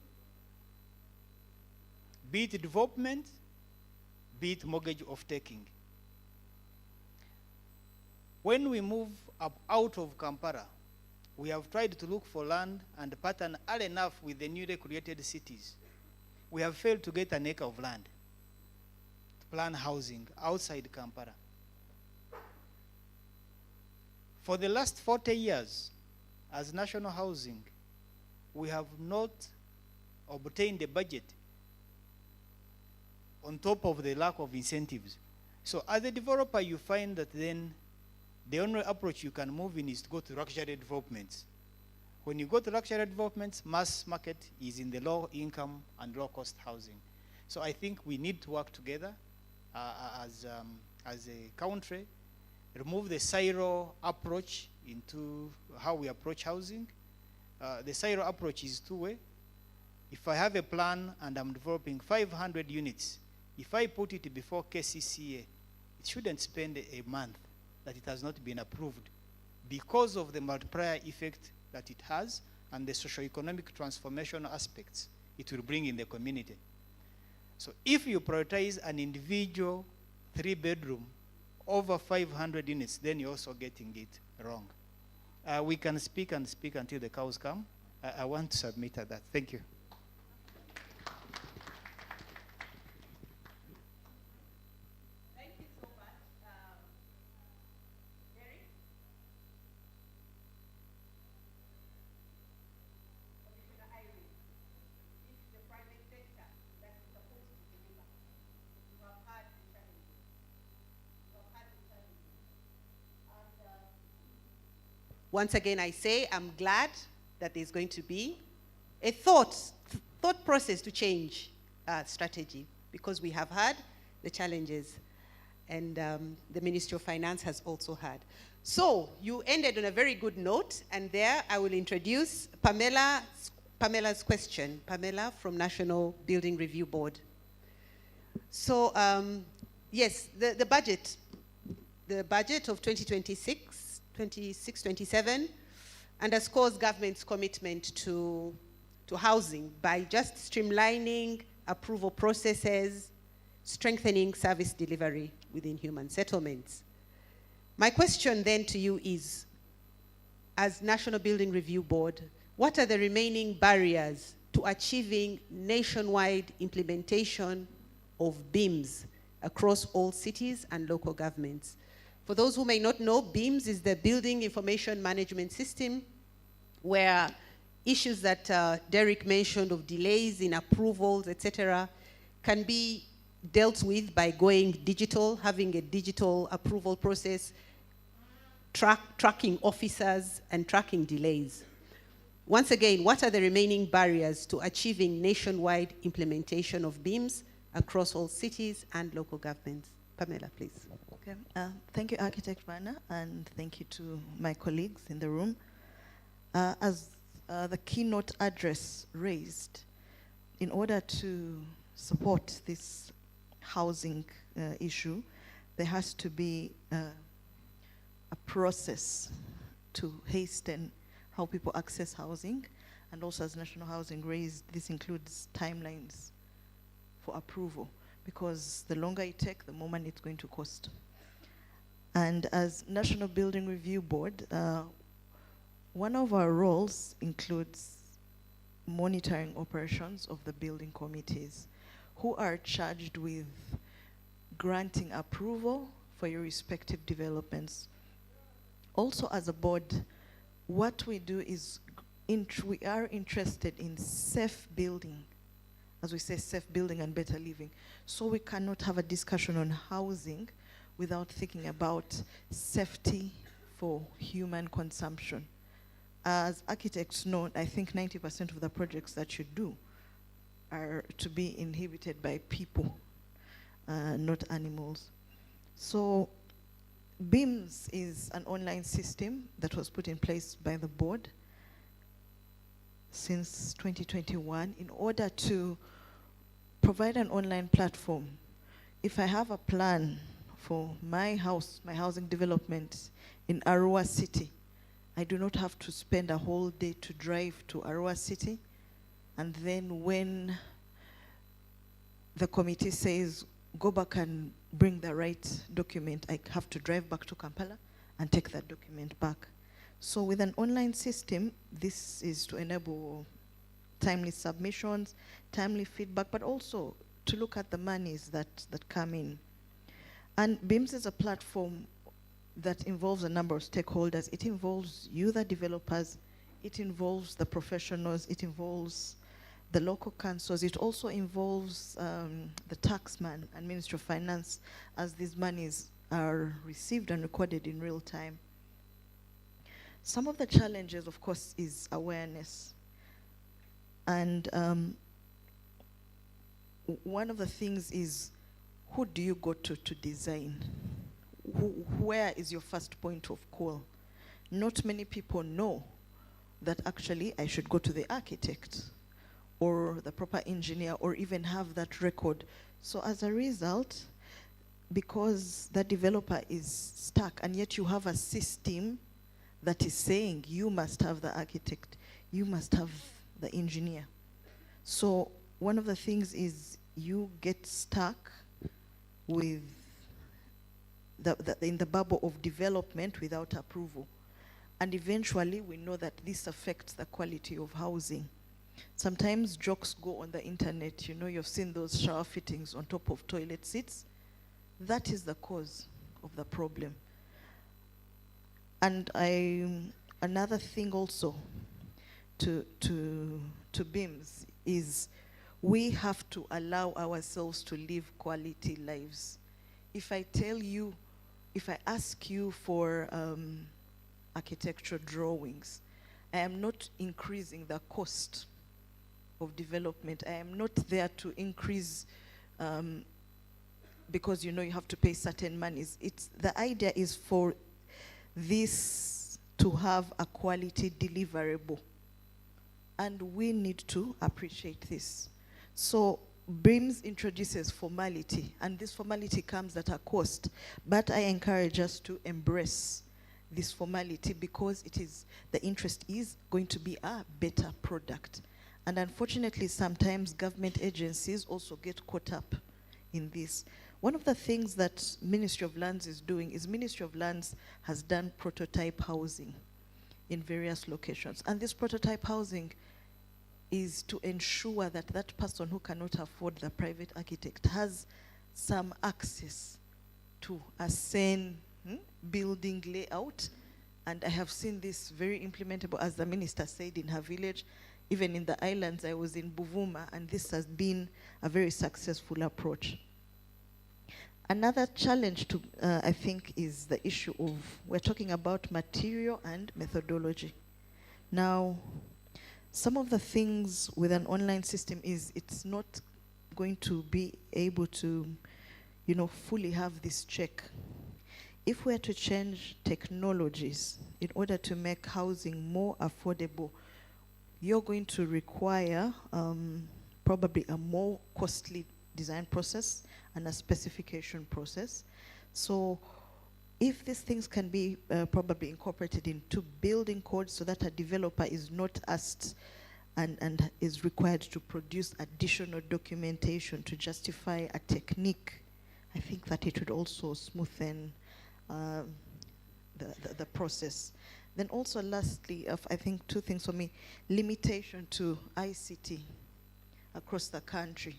be it development, be it mortgage off-taking. When we move up out of Kampala, we have tried to look for land and pattern are enough with the newly created cities. We have failed to get an acre of land to plan housing outside Kampala. For the last 40 years, as national housing, we have not obtained a budget on top of the lack of incentives. So as a developer, you find that then the only approach you can move in is to go to luxury developments. When you go to luxury developments, mass market is in the low income and low cost housing. So I think we need to work together as a country, remove the silo approach into how we approach housing. The silo approach is two-way. If I have a plan and I'm developing 500 units, if I put it before KCCA, it shouldn't spend a month that it has not been approved because of the multiplier effect that it has and the socio-economic transformation aspects it will bring in the community. So if you prioritize an individual 3-bedroom over 500 units, then you're also getting it wrong. We can speak and speak until the cows come. I want to submit at that. Thank you. Once again, I say I'm glad that there's going to be a thought process to change strategy, because we have had the challenges, and the Ministry of Finance has also had. So you ended on a very good note, and there I will introduce Pamela's question. Pamela from National Building Review Board. So yes, the budget of 2026-27 underscores government's commitment to housing by just streamlining approval processes, strengthening service delivery within human settlements. My question then to you is, as National Building Review Board, what are the remaining barriers to achieving nationwide implementation of BIMS across all cities and local governments? For those who may not know, BIMS is the Building Information Management System, where issues that Derek mentioned of delays in approvals, etc., can be dealt with by going digital, having a digital approval process, tracking officers and tracking delays. Once again, what are the remaining barriers to achieving nationwide implementation of BIMS across all cities and local governments? Pamela, please. Okay. Thank you, Architect Vanna, and thank you to my colleagues in the room. As the keynote address raised, in order to support this housing issue, there has to be a process to hasten how people access housing, and also as National Housing raised, this includes timelines for approval, because the longer it takes, the more money it's going to cost. And as National Building Review Board, one of our roles includes monitoring operations of the building committees, who are charged with granting approval for your respective developments. Also, as a board, what we do is we are interested in safe building, as we say, safe building and better living. So we cannot have a discussion on housing without thinking about safety for human consumption. As architects know, I think 90% of the projects that you do are to be inhabited by people, not animals. So BIMS is an online system that was put in place by the board since 2021 in order to provide an online platform. If I have a plan for my house, my housing development in Arua City, I do not have to spend a whole day to drive to Arua City, and then when the committee says, go back and bring the right document, I have to drive back to Kampala and take that document back. So with an online system, this is to enable timely submissions, timely feedback, but also to look at the monies that come in. And BIMS is a platform that involves a number of stakeholders. It involves you, the developers, it involves the professionals, it involves the local councils, it also involves the taxman and Ministry of Finance, as these monies are received and recorded in real time. Some of the challenges, of course, is awareness. And one of the things is, who do you go to design? Where is your first point of call? Not many people know that actually I should go to the architect or the proper engineer or even have that record. So as a result, because the developer is stuck and yet you have a system that is saying you must have the architect, you must have the engineer. So one of the things is you get stuck with in the bubble of development without approval. And eventually we know that this affects the quality of housing. Sometimes jokes go on the internet, you know, you've seen those shower fittings on top of toilet seats. That is the cause of the problem. And another thing also to BIMS is we have to allow ourselves to live quality lives. If I tell you, if I ask you for architectural drawings, I am not increasing the cost of development. I am not there to increase because you know you have to pay certain monies. The idea is for this to have a quality deliverable. And we need to appreciate this. So BIMS introduces formality, and this formality comes at a cost. But I encourage us to embrace this formality because the interest is going to be a better product. And unfortunately, sometimes government agencies also get caught up in this. One of the things that Ministry of Lands is doing is Ministry of Lands has done prototype housing in various locations. And this prototype housing is to ensure that that person who cannot afford the private architect has some access to a sane building layout. And I have seen this very implementable, as the minister said, in her village. Even in the islands, I was in Buvuma, and this has been a very successful approach. Another challenge to, I think, is the issue of, we're talking about material and methodology. Now, some of the things with an online system is it's not going to be able to, you know, fully have this check. If we're to change technologies in order to make housing more affordable, you're going to require probably a more costly design process and a specification process. So if these things can be probably incorporated into building codes so that a developer is not asked and is required to produce additional documentation to justify a technique, I think that it would also smoothen the process. Then also lastly, I think two things for me, limitation to ICT across the country.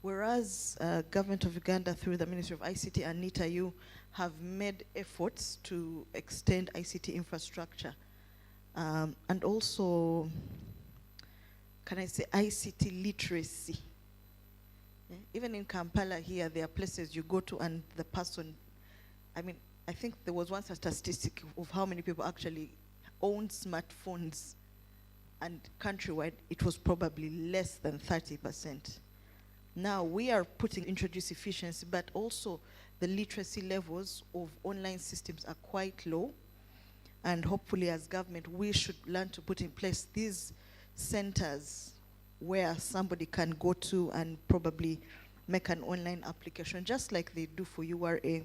whereas Government of Uganda through the Ministry of ICT and NITAU have made efforts to extend ICT infrastructure and also, can I say, ICT literacy. Even in Kampala here, there are places you go to and the person, I mean, I think there was once a statistic of how many people actually own smartphones, and countrywide it was probably less than 30%. Now we are introduce efficiency, but also the literacy levels of online systems are quite low. And hopefully as government, we should learn to put in place these centers where somebody can go to and probably make an online application, just like they do for URA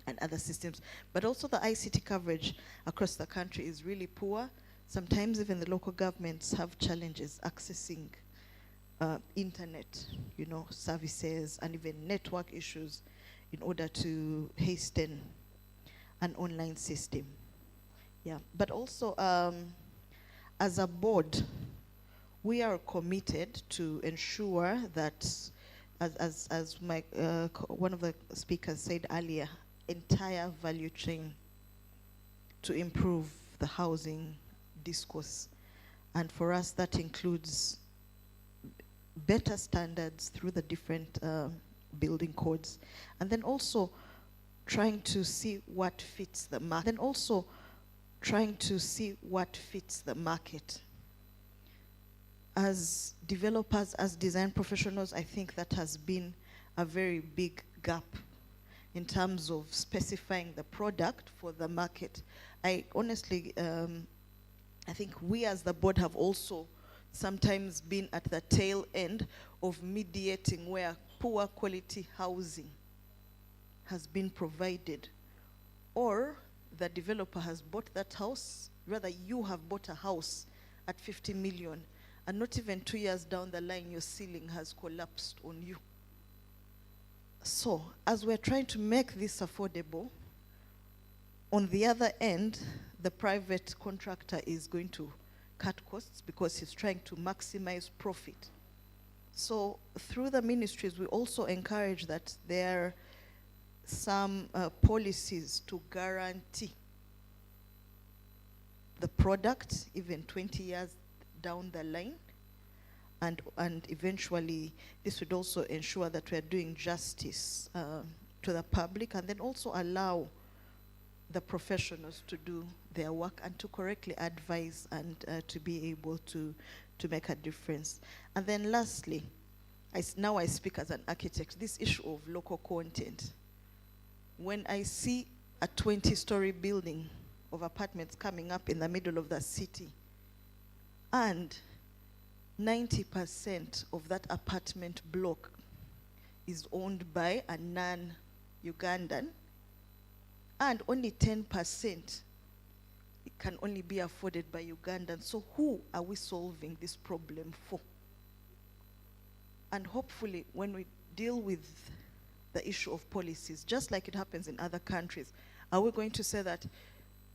and other systems. But also the ICT coverage across the country is really poor. Sometimes even the local governments have challenges accessing internet, services, and even network issues in order to hasten an online system. Yeah, but also as a board, we are committed to ensure that, as my one of the speakers said earlier, entire value chain to improve the housing discourse. And for us, that includes better standards through the different building codes, and then also trying to see what fits the market. Then also trying to see what fits the market. As developers, as design professionals, I think that has been a very big gap in terms of specifying the product for the market. I honestly, I think we as the board have also sometimes been at the tail end of mediating where poor quality housing has been provided, or the developer has bought that house, rather you have bought a house at 50 million, and not even 2 years down the line, your ceiling has collapsed on you. So, as we're trying to make this affordable, on the other end, the private contractor is going to cut costs because he's trying to maximize profit. So, through the ministries, we also encourage that there are some policies to guarantee the product even 20 years down the line, and eventually this would also ensure that we are doing justice to the public, and then also allow the professionals to do their work and to correctly advise and to be able to make a difference. And then lastly, now I speak as an architect, this issue of local content. When I see a 20-story building of apartments coming up in the middle of the city, and 90% of that apartment block is owned by a non-Ugandan, and only 10% can only be afforded by Ugandans. So who are we solving this problem for? And hopefully when we deal with the issue of policies, just like it happens in other countries, are we going to say that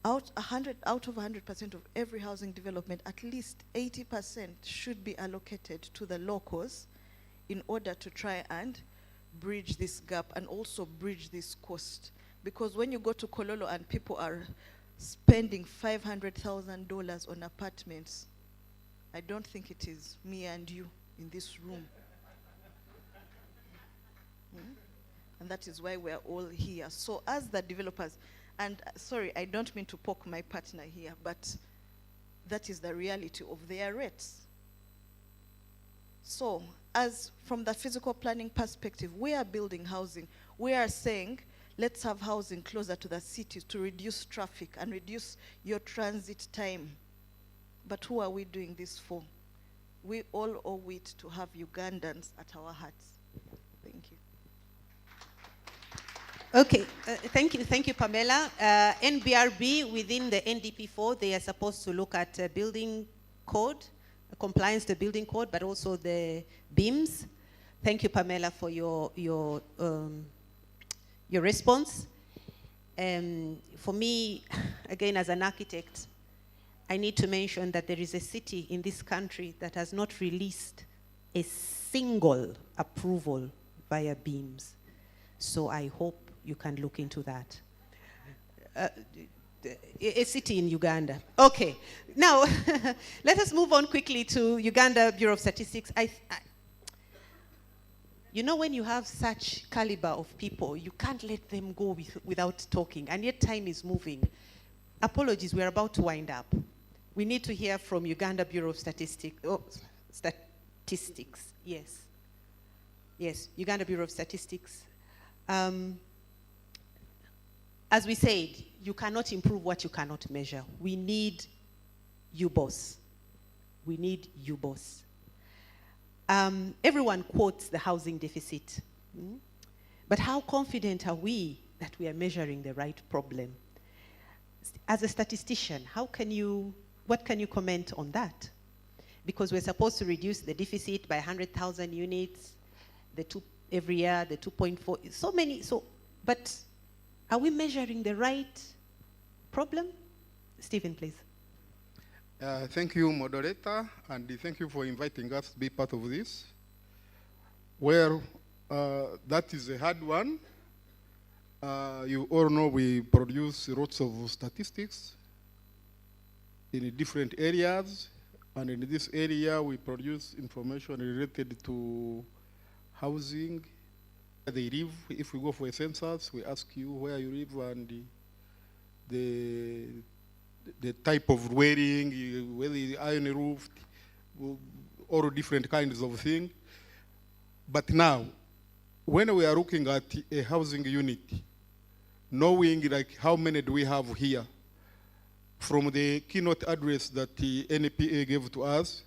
out of 100% of every housing development, at least 80% should be allocated to the locals in order to try and bridge this gap and also bridge this cost? Because when you go to Kololo and people are spending $500,000 on apartments, I don't think it is me and you in this room. And that is why we're all here. So as the developers, and sorry, I don't mean to poke my partner here, but that is the reality of their rates. So as from the physical planning perspective, we are building housing. We are saying, let's have housing closer to the cities to reduce traffic and reduce your transit time. But who are we doing this for? We all owe it to have Ugandans at our hearts. Thank you. Okay, thank you, Pamela. NBRB within the NDP4, they are supposed to look at building code, compliance to building code, but also the beams. Thank you, Pamela, for your response. For me, again, as an architect, I need to mention that there is a city in this country that has not released a single approval via beams. So I hope you can look into that. A city in Uganda. Okay, now let us move on quickly to Uganda Bureau of Statistics. You know, when you have such caliber of people, you can't let them go without talking, and yet time is moving. Apologies, we're about to wind up. We need to hear from Uganda Bureau of Statistics. Statistics, yes. Yes, Uganda Bureau of Statistics. As we said, you cannot improve what you cannot measure. We need UBOS. We need UBOS. Everyone quotes the housing deficit. But how confident are we that we are measuring the right problem? As a statistician, what can you comment on that? Because we're supposed to reduce the deficit by 100,000 units, every year, the 2.4, so many, but are we measuring the right problem? Stephen, please. Thank you, moderator, and thank you for inviting us to be part of this. Well, that is a hard one. You all know we produce lots of statistics in different areas, and in this area we produce information related to housing, where they live. If we go for a census, we ask you where you live and the type of dwelling, whether it's iron roofed, all different kinds of things. But now, when we are looking at a housing unit, knowing like how many do we have here, from the keynote address that the NPA gave to us,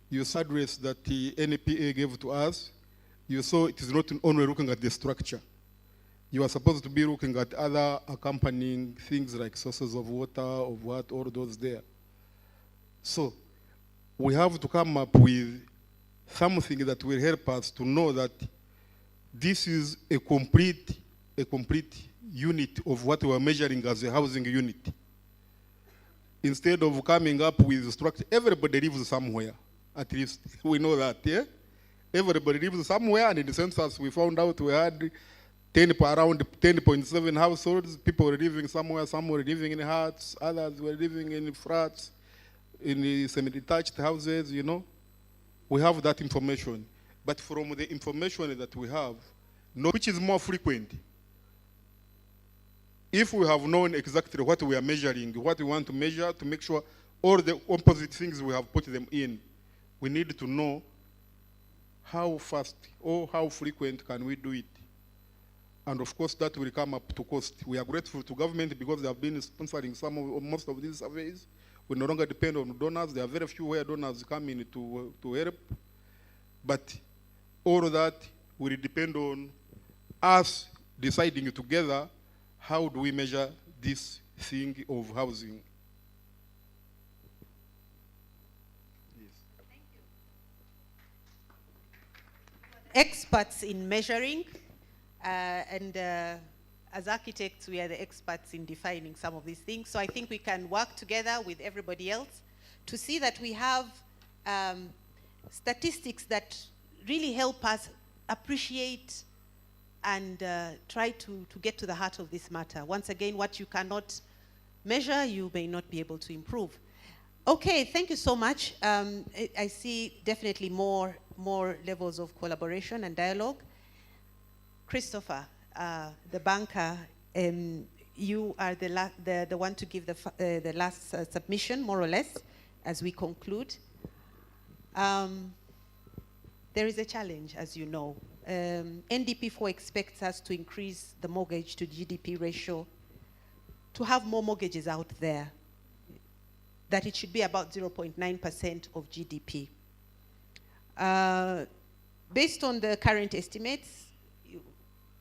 you saw address that the NPA gave to us, you saw it is not only looking at the structure. You are supposed to be looking at other accompanying things like sources of water, of what, all those there. So we have to come up with something that will help us to know that this is a complete unit of what we are measuring as a housing unit. Instead of coming up with structure, everybody lives somewhere, at least we know that, yeah? Everybody lives somewhere, and in the census we found out we had around 10.7 households. People were living somewhere, some were living in huts, others were living in flats, in semi-detached houses, you know. We have that information. But from the information that we have, which is more frequent, if we have known exactly what we are measuring, what we want to measure, to make sure all the opposite things we have put them in, we need to know how fast or how frequent can we do it. And of course, that will come up to cost. We are grateful to government because they have been sponsoring most of these surveys. We no longer depend on donors. There are very few where donors come in to help. But all of that will depend on us deciding together how do we measure this thing of housing. Experts in measuring, and as architects, we are the experts in defining some of these things. So I think we can work together with everybody else to see that we have statistics that really help us appreciate and try to get to the heart of this matter. Once again, what you cannot measure, you may not be able to improve. Okay, thank you so much. I see definitely more levels of collaboration and dialogue. Christopher, the banker, you are the one to give the last submission, more or less, as we conclude. There is a challenge, as you know. NDP4 expects us to increase the mortgage to GDP ratio, to have more mortgages out there, that it should be about 0.9% of GDP. Based on the current estimates,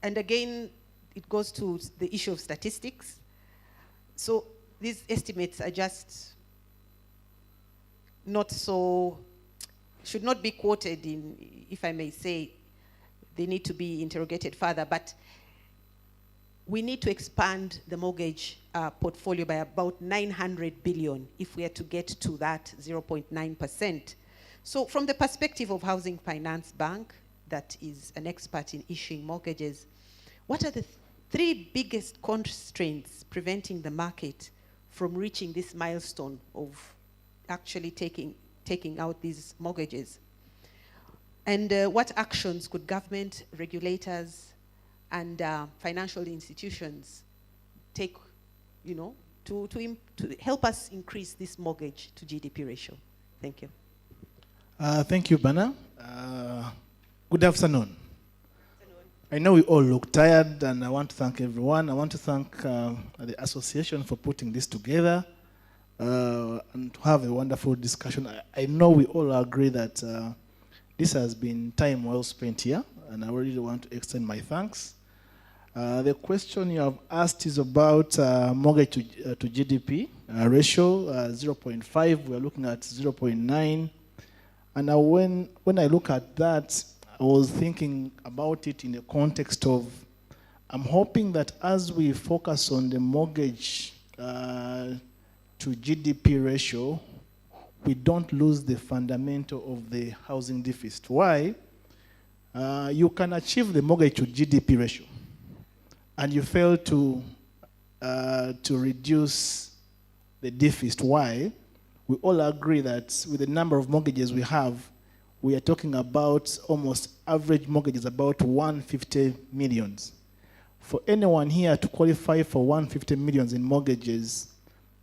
and again, it goes to the issue of statistics. So these estimates are just not so, should not be quoted in, if I may say, they need to be interrogated further, but we need to expand the mortgage portfolio by about 900 billion if we are to get to that 0.9%. So from the perspective of Housing Finance Bank, that is an expert in issuing mortgages, what are the three biggest constraints preventing the market from reaching this milestone of actually taking out these mortgages? And what actions could government, regulators, and financial institutions take, to help us increase this mortgage to GDP ratio? Thank you. Thank you, Bana. Good afternoon. I know we all look tired, and I want to thank everyone. I want to thank the association for putting this together and to have a wonderful discussion. I know we all agree that this has been time well spent here, and I really want to extend my thanks. The question you have asked is about mortgage to GDP ratio, 0.5. We are looking at 0.9. And when I look at that, I was thinking about it in the context of, I'm hoping that as we focus on the mortgage to GDP ratio, we don't lose the fundamental of the housing deficit. Why? You can achieve the mortgage to GDP ratio, and you fail to reduce the deficit. Why? We all agree that with the number of mortgages we have, we are talking about almost average mortgages about 150 millions. For anyone here to qualify for 150 millions in mortgages,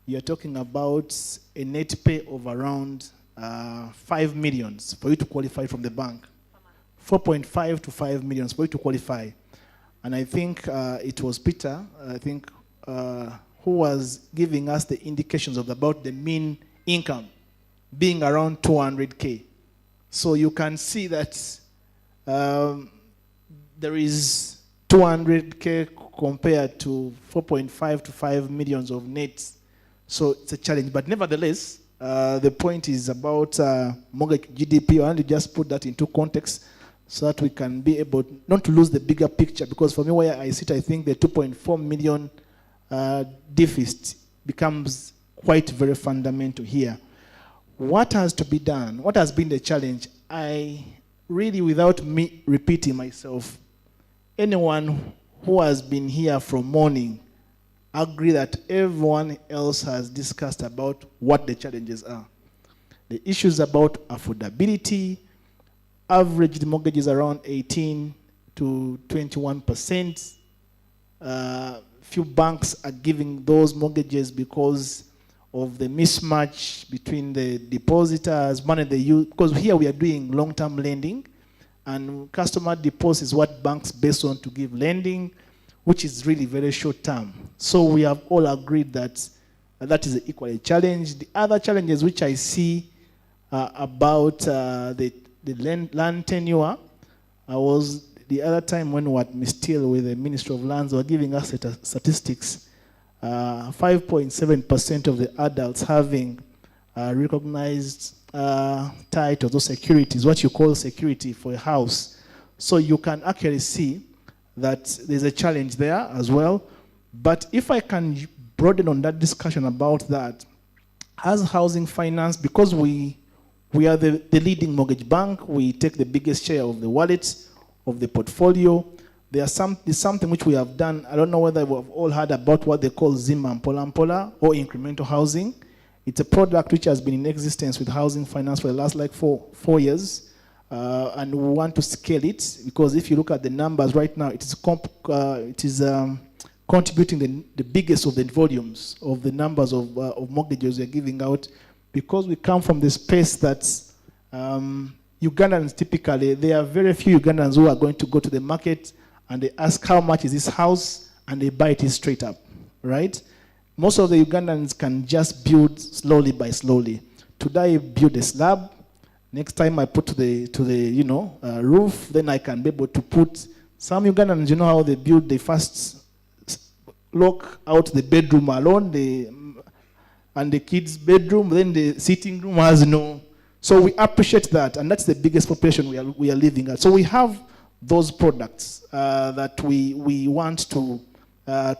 you're talking about a net pay of around 5 millions for you to qualify from the bank. 4.5 to 5 millions for you to qualify. And I think it was Peter, who was giving us the indications of about the mean income being around 200K. So you can see that there is 200K compared to 4.5 to 5 millions of nets. So it's a challenge. But nevertheless, the point is about mortgage GDP. I want to just put that into context so that we can be able not to lose the bigger picture. Because for me, where I sit, I think the 2.4 million deficit becomes quite very fundamental here. What has to be done? What has been the challenge? I really, without me repeating myself, anyone who has been here from morning agree that everyone else has discussed about what the challenges are. The issues about affordability, average mortgages around 18 to 21%. Few banks are giving those mortgages because of the mismatch between the depositors, money they use, because here we are doing long-term lending, and customer deposit is what banks base on to give lending, which is really very short-term. So we have all agreed that that is equally a challenge. The other challenges which I see about the land tenure, I was the other time when we were at Mistil with the Ministry of Lands, were giving us statistics. 5.7% of the adults having recognized titles or securities, what you call security for a house. So you can actually see that there's a challenge there as well. But if I can broaden on that discussion about that, as housing finance, because we are the leading mortgage bank, we take the biggest share of the wallet, of the portfolio. There's something which we have done. I don't know whether we've all heard about what they call Zima Mpola Mpola or incremental housing. It's a product which has been in existence with housing finance for the last like four years. And we want to scale it because if you look at the numbers right now, it is contributing the biggest of the volumes of the numbers of mortgages we're giving out, because we come from the space that Ugandans typically, there are very few Ugandans who are going to go to the market and they ask how much is this house, and they buy it straight up, right? Most of the Ugandans can just build slowly by slowly. Today I build a slab. Next time I put to the roof, then I can be able to put. Some Ugandans, you know how they build, they first lock out the bedroom alone, and the kids' bedroom, then the sitting room has no. So we appreciate that, and that's the biggest population we are living at. So we have those products that we want to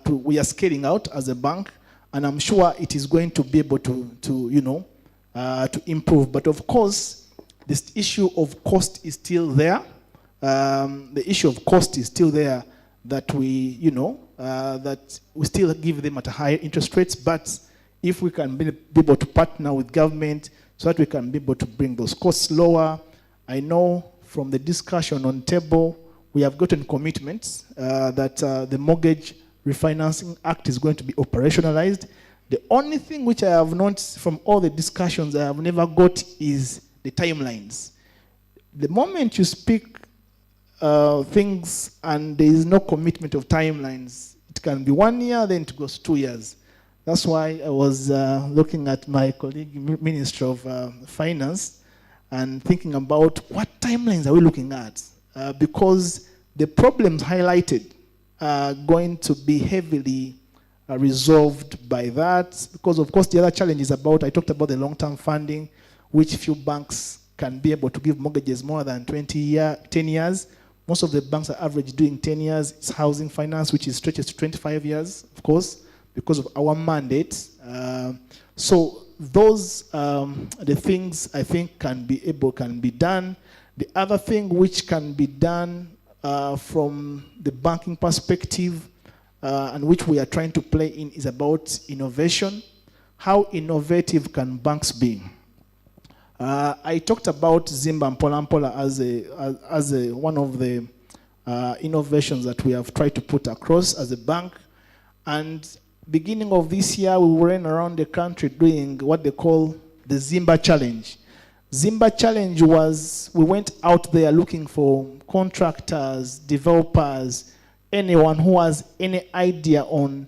we are scaling out as a bank, and I'm sure it is going to be able to improve. But of course, this issue of cost is still there. the issue of cost is still there, that we, that we still give them at a higher interest rates, but if we can be able to partner with government so that we can be able to bring those costs lower. I know from the discussion on table, we have gotten commitments that the Mortgage Refinancing Act is going to be operationalized. The only thing which I have not, from all the discussions I have never got, is the timelines. The moment you speak things and there is no commitment of timelines, it can be 1 year, then it goes 2 years. That's why I was looking at my colleague, Minister of Finance, and thinking about what timelines are we looking at? Because the problems highlighted are going to be heavily resolved by that. Because, of course, the other challenge is about, I talked about the long-term funding, which few banks can be able to give mortgages more than 10 years. Most of the banks are average doing 10 years. It's housing finance, which is stretches to 25 years, of course, because of our mandate. So those the things I think can be done. The other thing which can be done from the banking perspective and which we are trying to play in is about innovation. How innovative can banks be? I talked about Zimba and Polampola as one of the innovations that we have tried to put across as a bank. And beginning of this year, we went around the country doing what they call the Zimba Challenge. Zimba Challenge was, we went out there looking for contractors, developers, anyone who has any idea on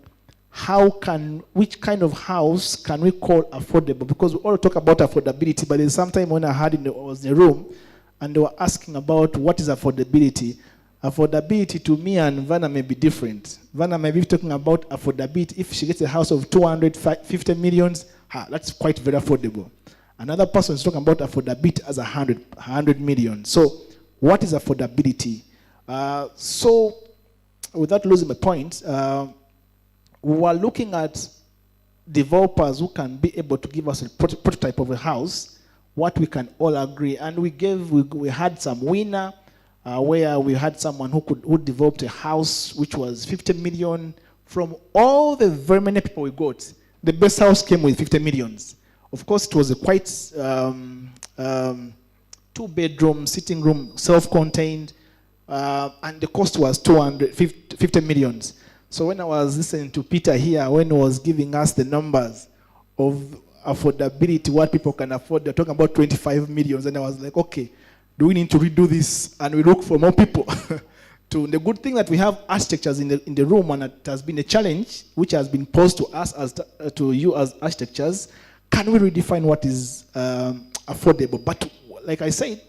which kind of house can we call affordable? Because we all talk about affordability, but there's some time when I was in the room and they were asking about what is affordability. Affordability to me and Vanna may be different. Vanna may be talking about affordability. If she gets a house of 250 millions, that's quite very affordable. Another person is talking about affordability as 100 million. So what is affordability? So without losing my point, we were looking at developers who can be able to give us a prototype of a house, what we can all agree. And we had some winner, where we had someone who developed a house which was 50 million. From all the very many people we got, the best house came with 50 millions. Of course, it was a quite 2-bedroom, sitting room, self-contained, and the cost was 250 millions. So when I was listening to Peter here, when he was giving us the numbers of affordability, what people can afford, they're talking about 25 millions, and I was like, okay, do we need to redo this? And we look for more people. The good thing that we have architectures in the room, and it has been a challenge which has been posed to us to you as architects. Can we redefine what is affordable? But like I said,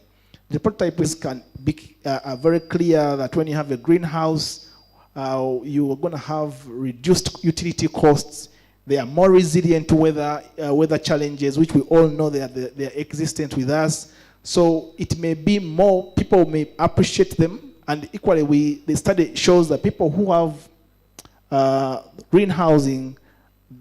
the prototypes can be very clear that when you have a greenhouse, you are going to have reduced utility costs. They are more resilient to weather challenges, which we all know they are existent with us. So it may be more, people may appreciate them. And equally, the study shows that people who have greenhousing,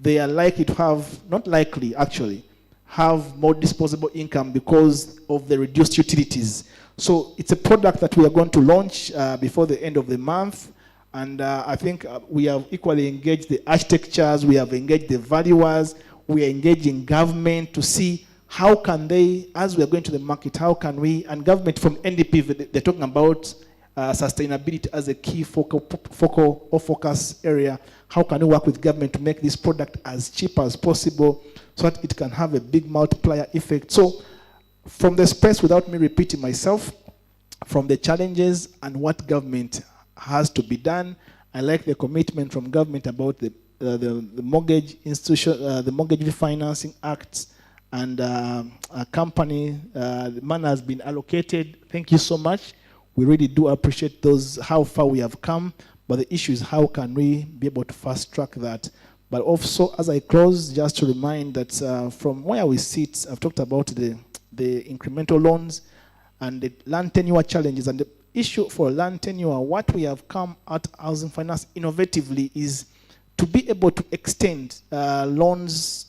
they are likely to have, not likely actually, have more disposable income because of the reduced utilities. So it's a product that we are going to launch before the end of the month. And I think we have equally engaged the architectures, we have engaged the valuers, we are engaging government to see how can they, as we are going to the market, how can we, and government from NDP, they're talking about sustainability as a key focal or focus area. How can we work with government to make this product as cheap as possible so that it can have a big multiplier effect? So from the space, without me repeating myself, from the challenges and what government has to be done, I like the commitment from government about the mortgage institution, the Mortgage Refinancing Act, and a company, the money has been allocated. Thank you so much. We really do appreciate how far we have come, but the issue is how can we be able to fast track that. But also, as I close, just to remind that from where we sit, I've talked about the incremental loans and the land tenure challenges. And the issue for land tenure, what we have come at Housing Finance innovatively is to be able to extend loans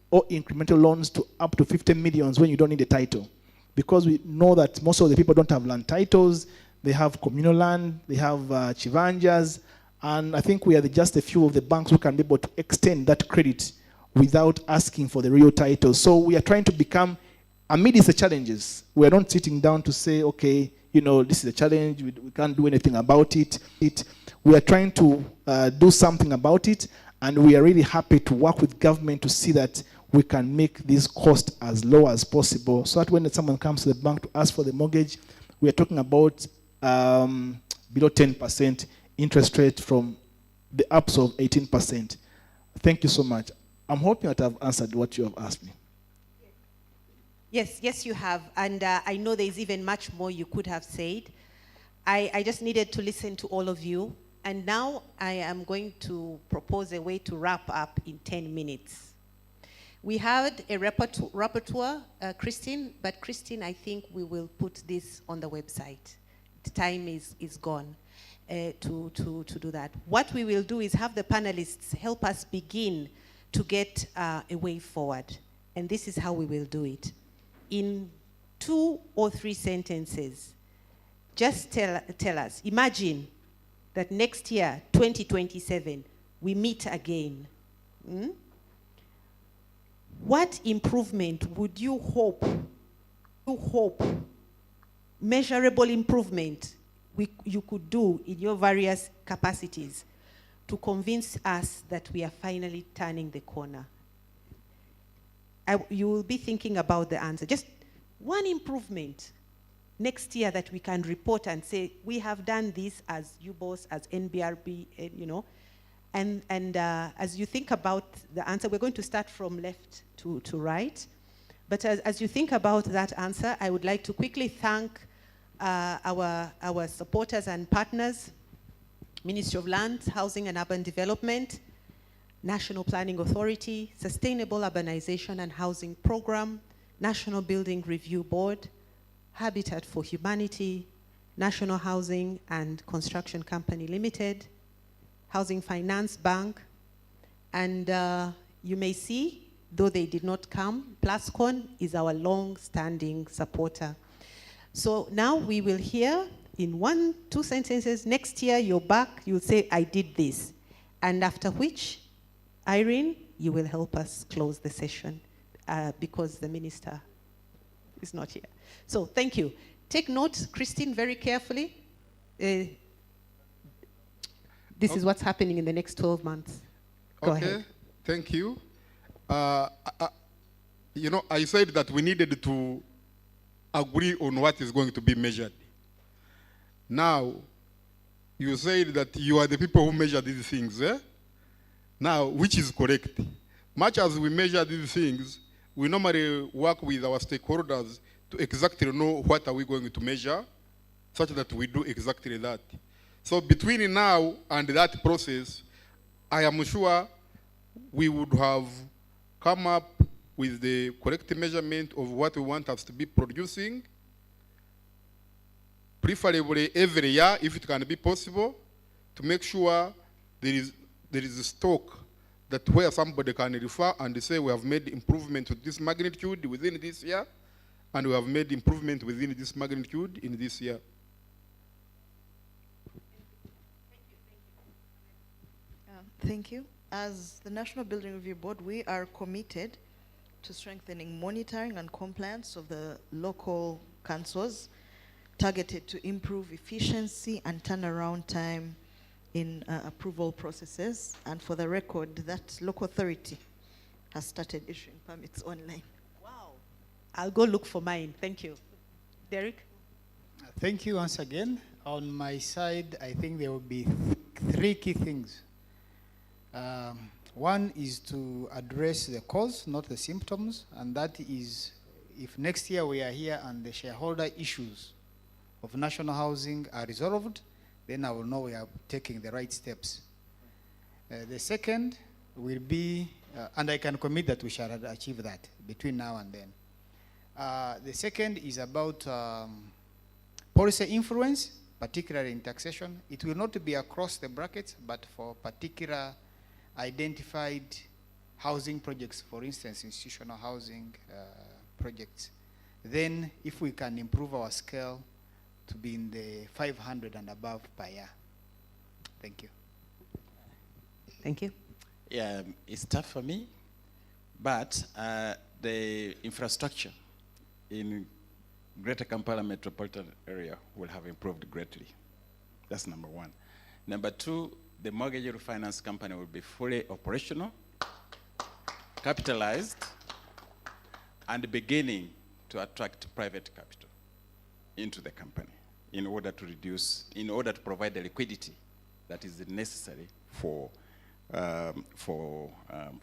or incremental loans to up to 50 millions when you don't need a title. Because we know that most of the people don't have land titles, they have communal land, they have chivanjas, and I think we are just a few of the banks who can be able to extend that credit without asking for the real title. So we are trying to become, amidst the challenges, we are not sitting down to say, okay, you know, this is a challenge, we can't do anything about it. We are trying to do something about it, and we are really happy to work with government to see that we can make this cost as low as possible, so that when someone comes to the bank to ask for the mortgage, we are talking about below 10% interest rate from the ups of 18%. Thank you so much. I'm hoping that I've answered what you have asked me. Yes, you have. And I know there's even much more you could have said. I just needed to listen to all of you. And now I am going to propose a way to wrap up in 10 minutes. We had a rapporteur, Christine, but Christine, I think we will put this on the website. The time is gone to do that. What we will do is have the panelists help us begin to get a way forward. And this is how we will do it. In 2 or 3 sentences, just tell us, imagine that next year, 2027, we meet again. What improvement would you hope, measurable improvement you could do in your various capacities to convince us that we are finally turning the corner? You will be thinking about the answer. Just one improvement next year that we can report and say, we have done this as UBOS, as NBRB, you know. And as you think about the answer, we're going to start from left to right. But as you think about that answer, I would like to quickly thank our supporters and partners, Ministry of Lands, Housing and Urban Development, National Planning Authority, Sustainable Urbanization and Housing Program, National Building Review Board, Habitat for Humanity, National Housing and Construction Company Limited, Housing Finance Bank, and you may see, though they did not come, Plascon is our long-standing supporter. So now we will hear in 1-2 sentences, next year you're back, you'll say, I did this. And after which, Irene, you will help us close the session because the minister is not here. So thank you. Take note, Christine, very carefully. This is what's happening in the next 12 months. Go ahead. Thank you. You know, I said that we needed to agree on what is going to be measured. Now, you said that you are the people who measure these things, eh? Now, which is correct? Much as we measure these things, we normally work with our stakeholders to exactly know what are we going to measure, such that we do exactly that. So between now and that process, I am sure we would have come up with the correct measurement of what we want us to be producing, preferably every year, if it can be possible, to make sure there is a stock that where somebody can refer and say we have made improvement to this magnitude within this year, and we have made improvement within this magnitude in this year. Thank you. As the National Building Review Board, we are committed to strengthening monitoring and compliance of the local councils, targeted to improve efficiency and turnaround time in approval processes. And for the record, that local authority has started issuing permits online. Wow. I'll go look for mine. Thank you. Derek? Thank you once again. On my side, I think there will be 3 key things. One is to address the cause, not the symptoms, and that is if next year we are here and the shareholder issues of national housing are resolved, then I will know we are taking the right steps. The second will be, and I can commit that we shall achieve that between now and then. The second is about policy influence, particularly in taxation. It will not be across the brackets, but for particular identified housing projects, for instance, institutional housing projects. Then if we can improve our scale, to be in the 500 and above per year. Thank you. Thank you. Yeah, it's tough for me, but the infrastructure in Greater Kampala metropolitan area will have improved greatly. That's number one. Number two, the mortgage refinance company will be fully operational, capitalized, and beginning to attract private capital into the company in order to provide the liquidity that is necessary for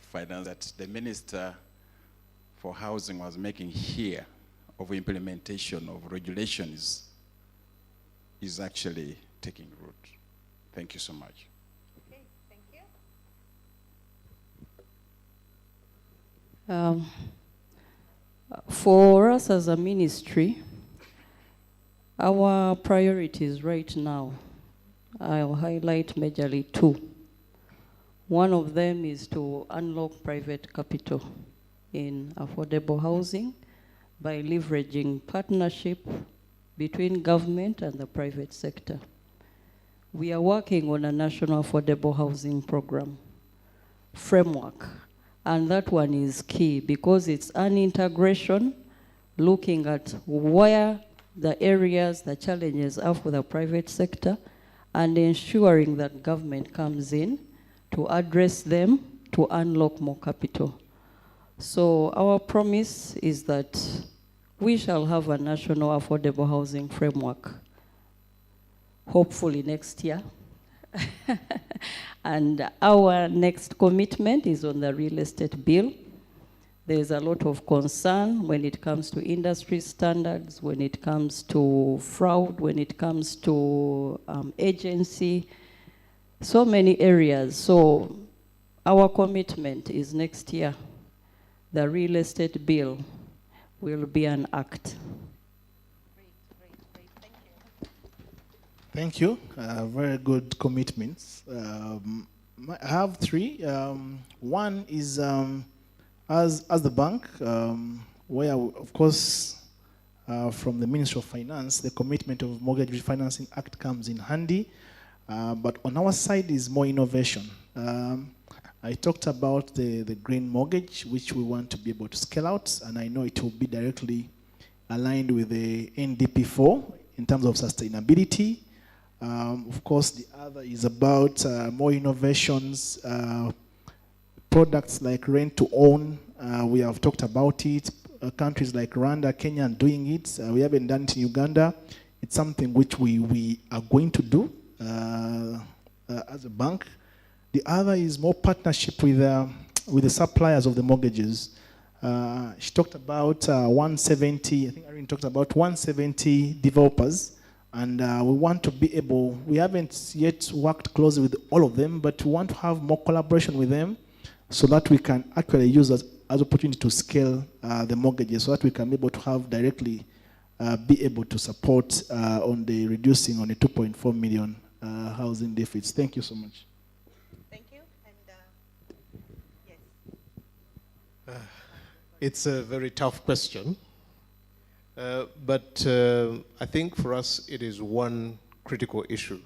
finance that the Minister for Housing was making here of implementation of regulations is actually taking root. Thank you so much. Okay, thank you. For us as a ministry, our priorities right now, I'll highlight majorly two. One of them is to unlock private capital in affordable housing by leveraging partnership between government and the private sector. We are working on a national affordable housing program framework, and that one is key because it's an integration looking at where the areas, the challenges are for the private sector and ensuring that government comes in to address them to unlock more capital. So our promise is that we shall have a national affordable housing framework, hopefully next year. And our next commitment is on the real estate bill. There's a lot of concern when it comes to industry standards, when it comes to fraud, when it comes to agency, so many areas. So our commitment is next year, the real estate bill will be an act. Thank you. Very good commitments. I have three. One is as the bank, where of course from the Ministry of Finance, the commitment of Mortgage Refinancing Act comes in handy. But on our side is more innovation. I talked about the green mortgage, which we want to be able to scale out, and I know it will be directly aligned with the NDP4 in terms of sustainability. Of course, the other is about more innovations, products like rent to own. We have talked about it. Countries like Rwanda, Kenya are doing it. We haven't done it in Uganda. It's something which we are going to do as a bank. The other is more partnership with the suppliers of the mortgages. She talked about 170, I think Irene talked about 170 developers. And we want to be able, we haven't yet worked closely with all of them, but we want to have more collaboration with them so that we can actually use as opportunity to scale the mortgages so that we can be able to have directly be able to support on the reducing on the 2.4 million housing deficits. Thank you so much. Thank you. And yes. It's a very tough question. But I think for us it is one critical issue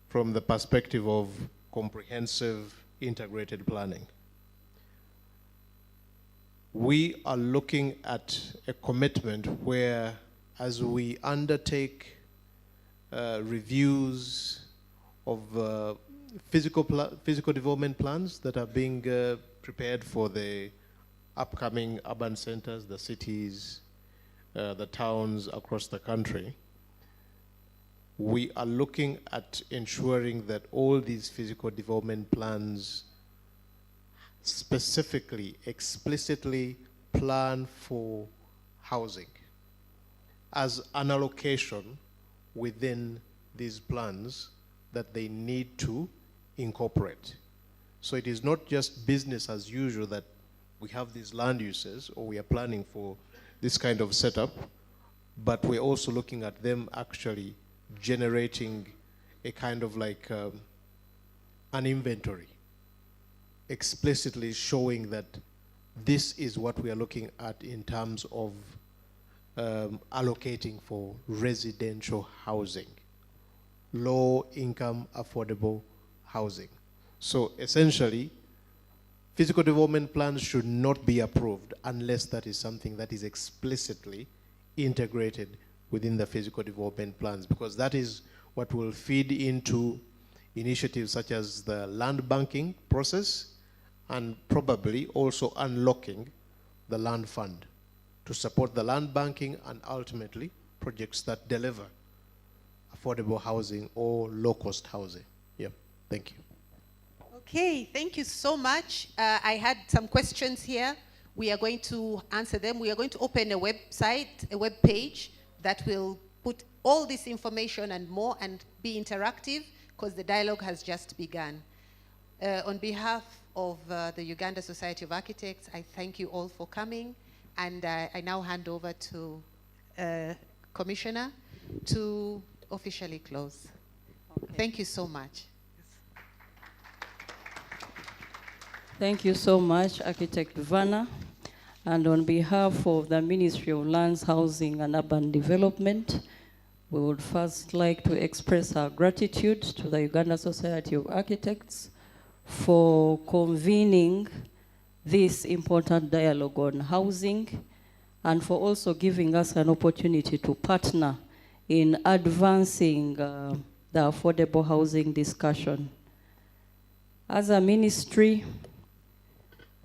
from the perspective of comprehensive integrated planning. We are looking at a commitment where as we undertake reviews of physical development plans that are being prepared for the upcoming urban centers, the cities, the towns across the country, we are looking at ensuring that all these physical development plans specifically, explicitly plan for housing as an allocation within these plans that they need to incorporate. So it is not just business as usual that we have these land uses or we are planning for this kind of setup, but we're also looking at them actually generating a kind of like an inventory, explicitly showing that this is what we are looking at in terms of allocating for residential housing, low-income affordable housing. So essentially, physical development plans should not be approved unless that is something that is explicitly integrated within the physical development plans, because that is what will feed into initiatives such as the land banking process and probably also unlocking the land fund to support the land banking and ultimately projects that deliver affordable housing or low-cost housing. Yeah, thank you. Okay, thank you so much. I had some questions here. We are going to answer them. We are going to open a website, a web page that will put all this information and more and be interactive because the dialogue has just begun. On behalf of the Uganda Society of Architects, I thank you all for coming, and I now hand over to Commissioner to officially close. Okay. Thank you so much. Thank you so much, Architect Vanna. And on behalf of the Ministry of Lands, Housing and Urban Development, we would first like to express our gratitude to the Uganda Society of Architects for convening this important dialogue on housing and for also giving us an opportunity to partner in advancing the affordable housing discussion. As a ministry,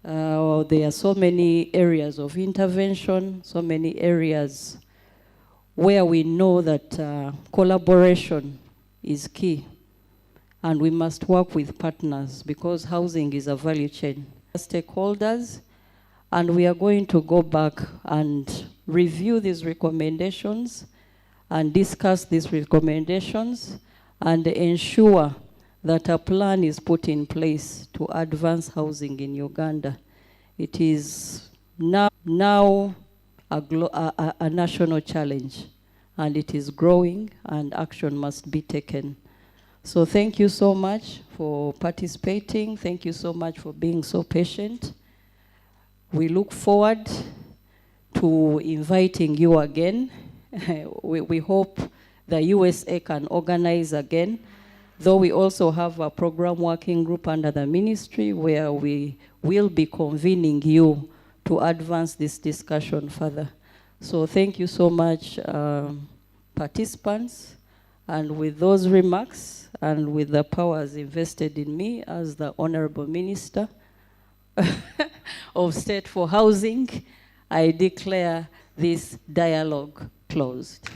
there are so many areas of intervention, so many areas where we know that collaboration is key, and we must work with partners because housing is a value chain. Stakeholders, and we are going to go back and review these recommendations and discuss these recommendations and ensure that a plan is put in place to advance housing in Uganda. It is now a national challenge, and it is growing, and action must be taken. So thank you so much for participating. Thank you so much for being so patient. We look forward to inviting you again. We hope the USA can organize again, though we also have a program working group under the ministry where we will be convening you to advance this discussion further. So thank you so much, participants. And with those remarks and with the powers invested in me as the Honorable Minister of State for Housing, I declare this dialogue closed.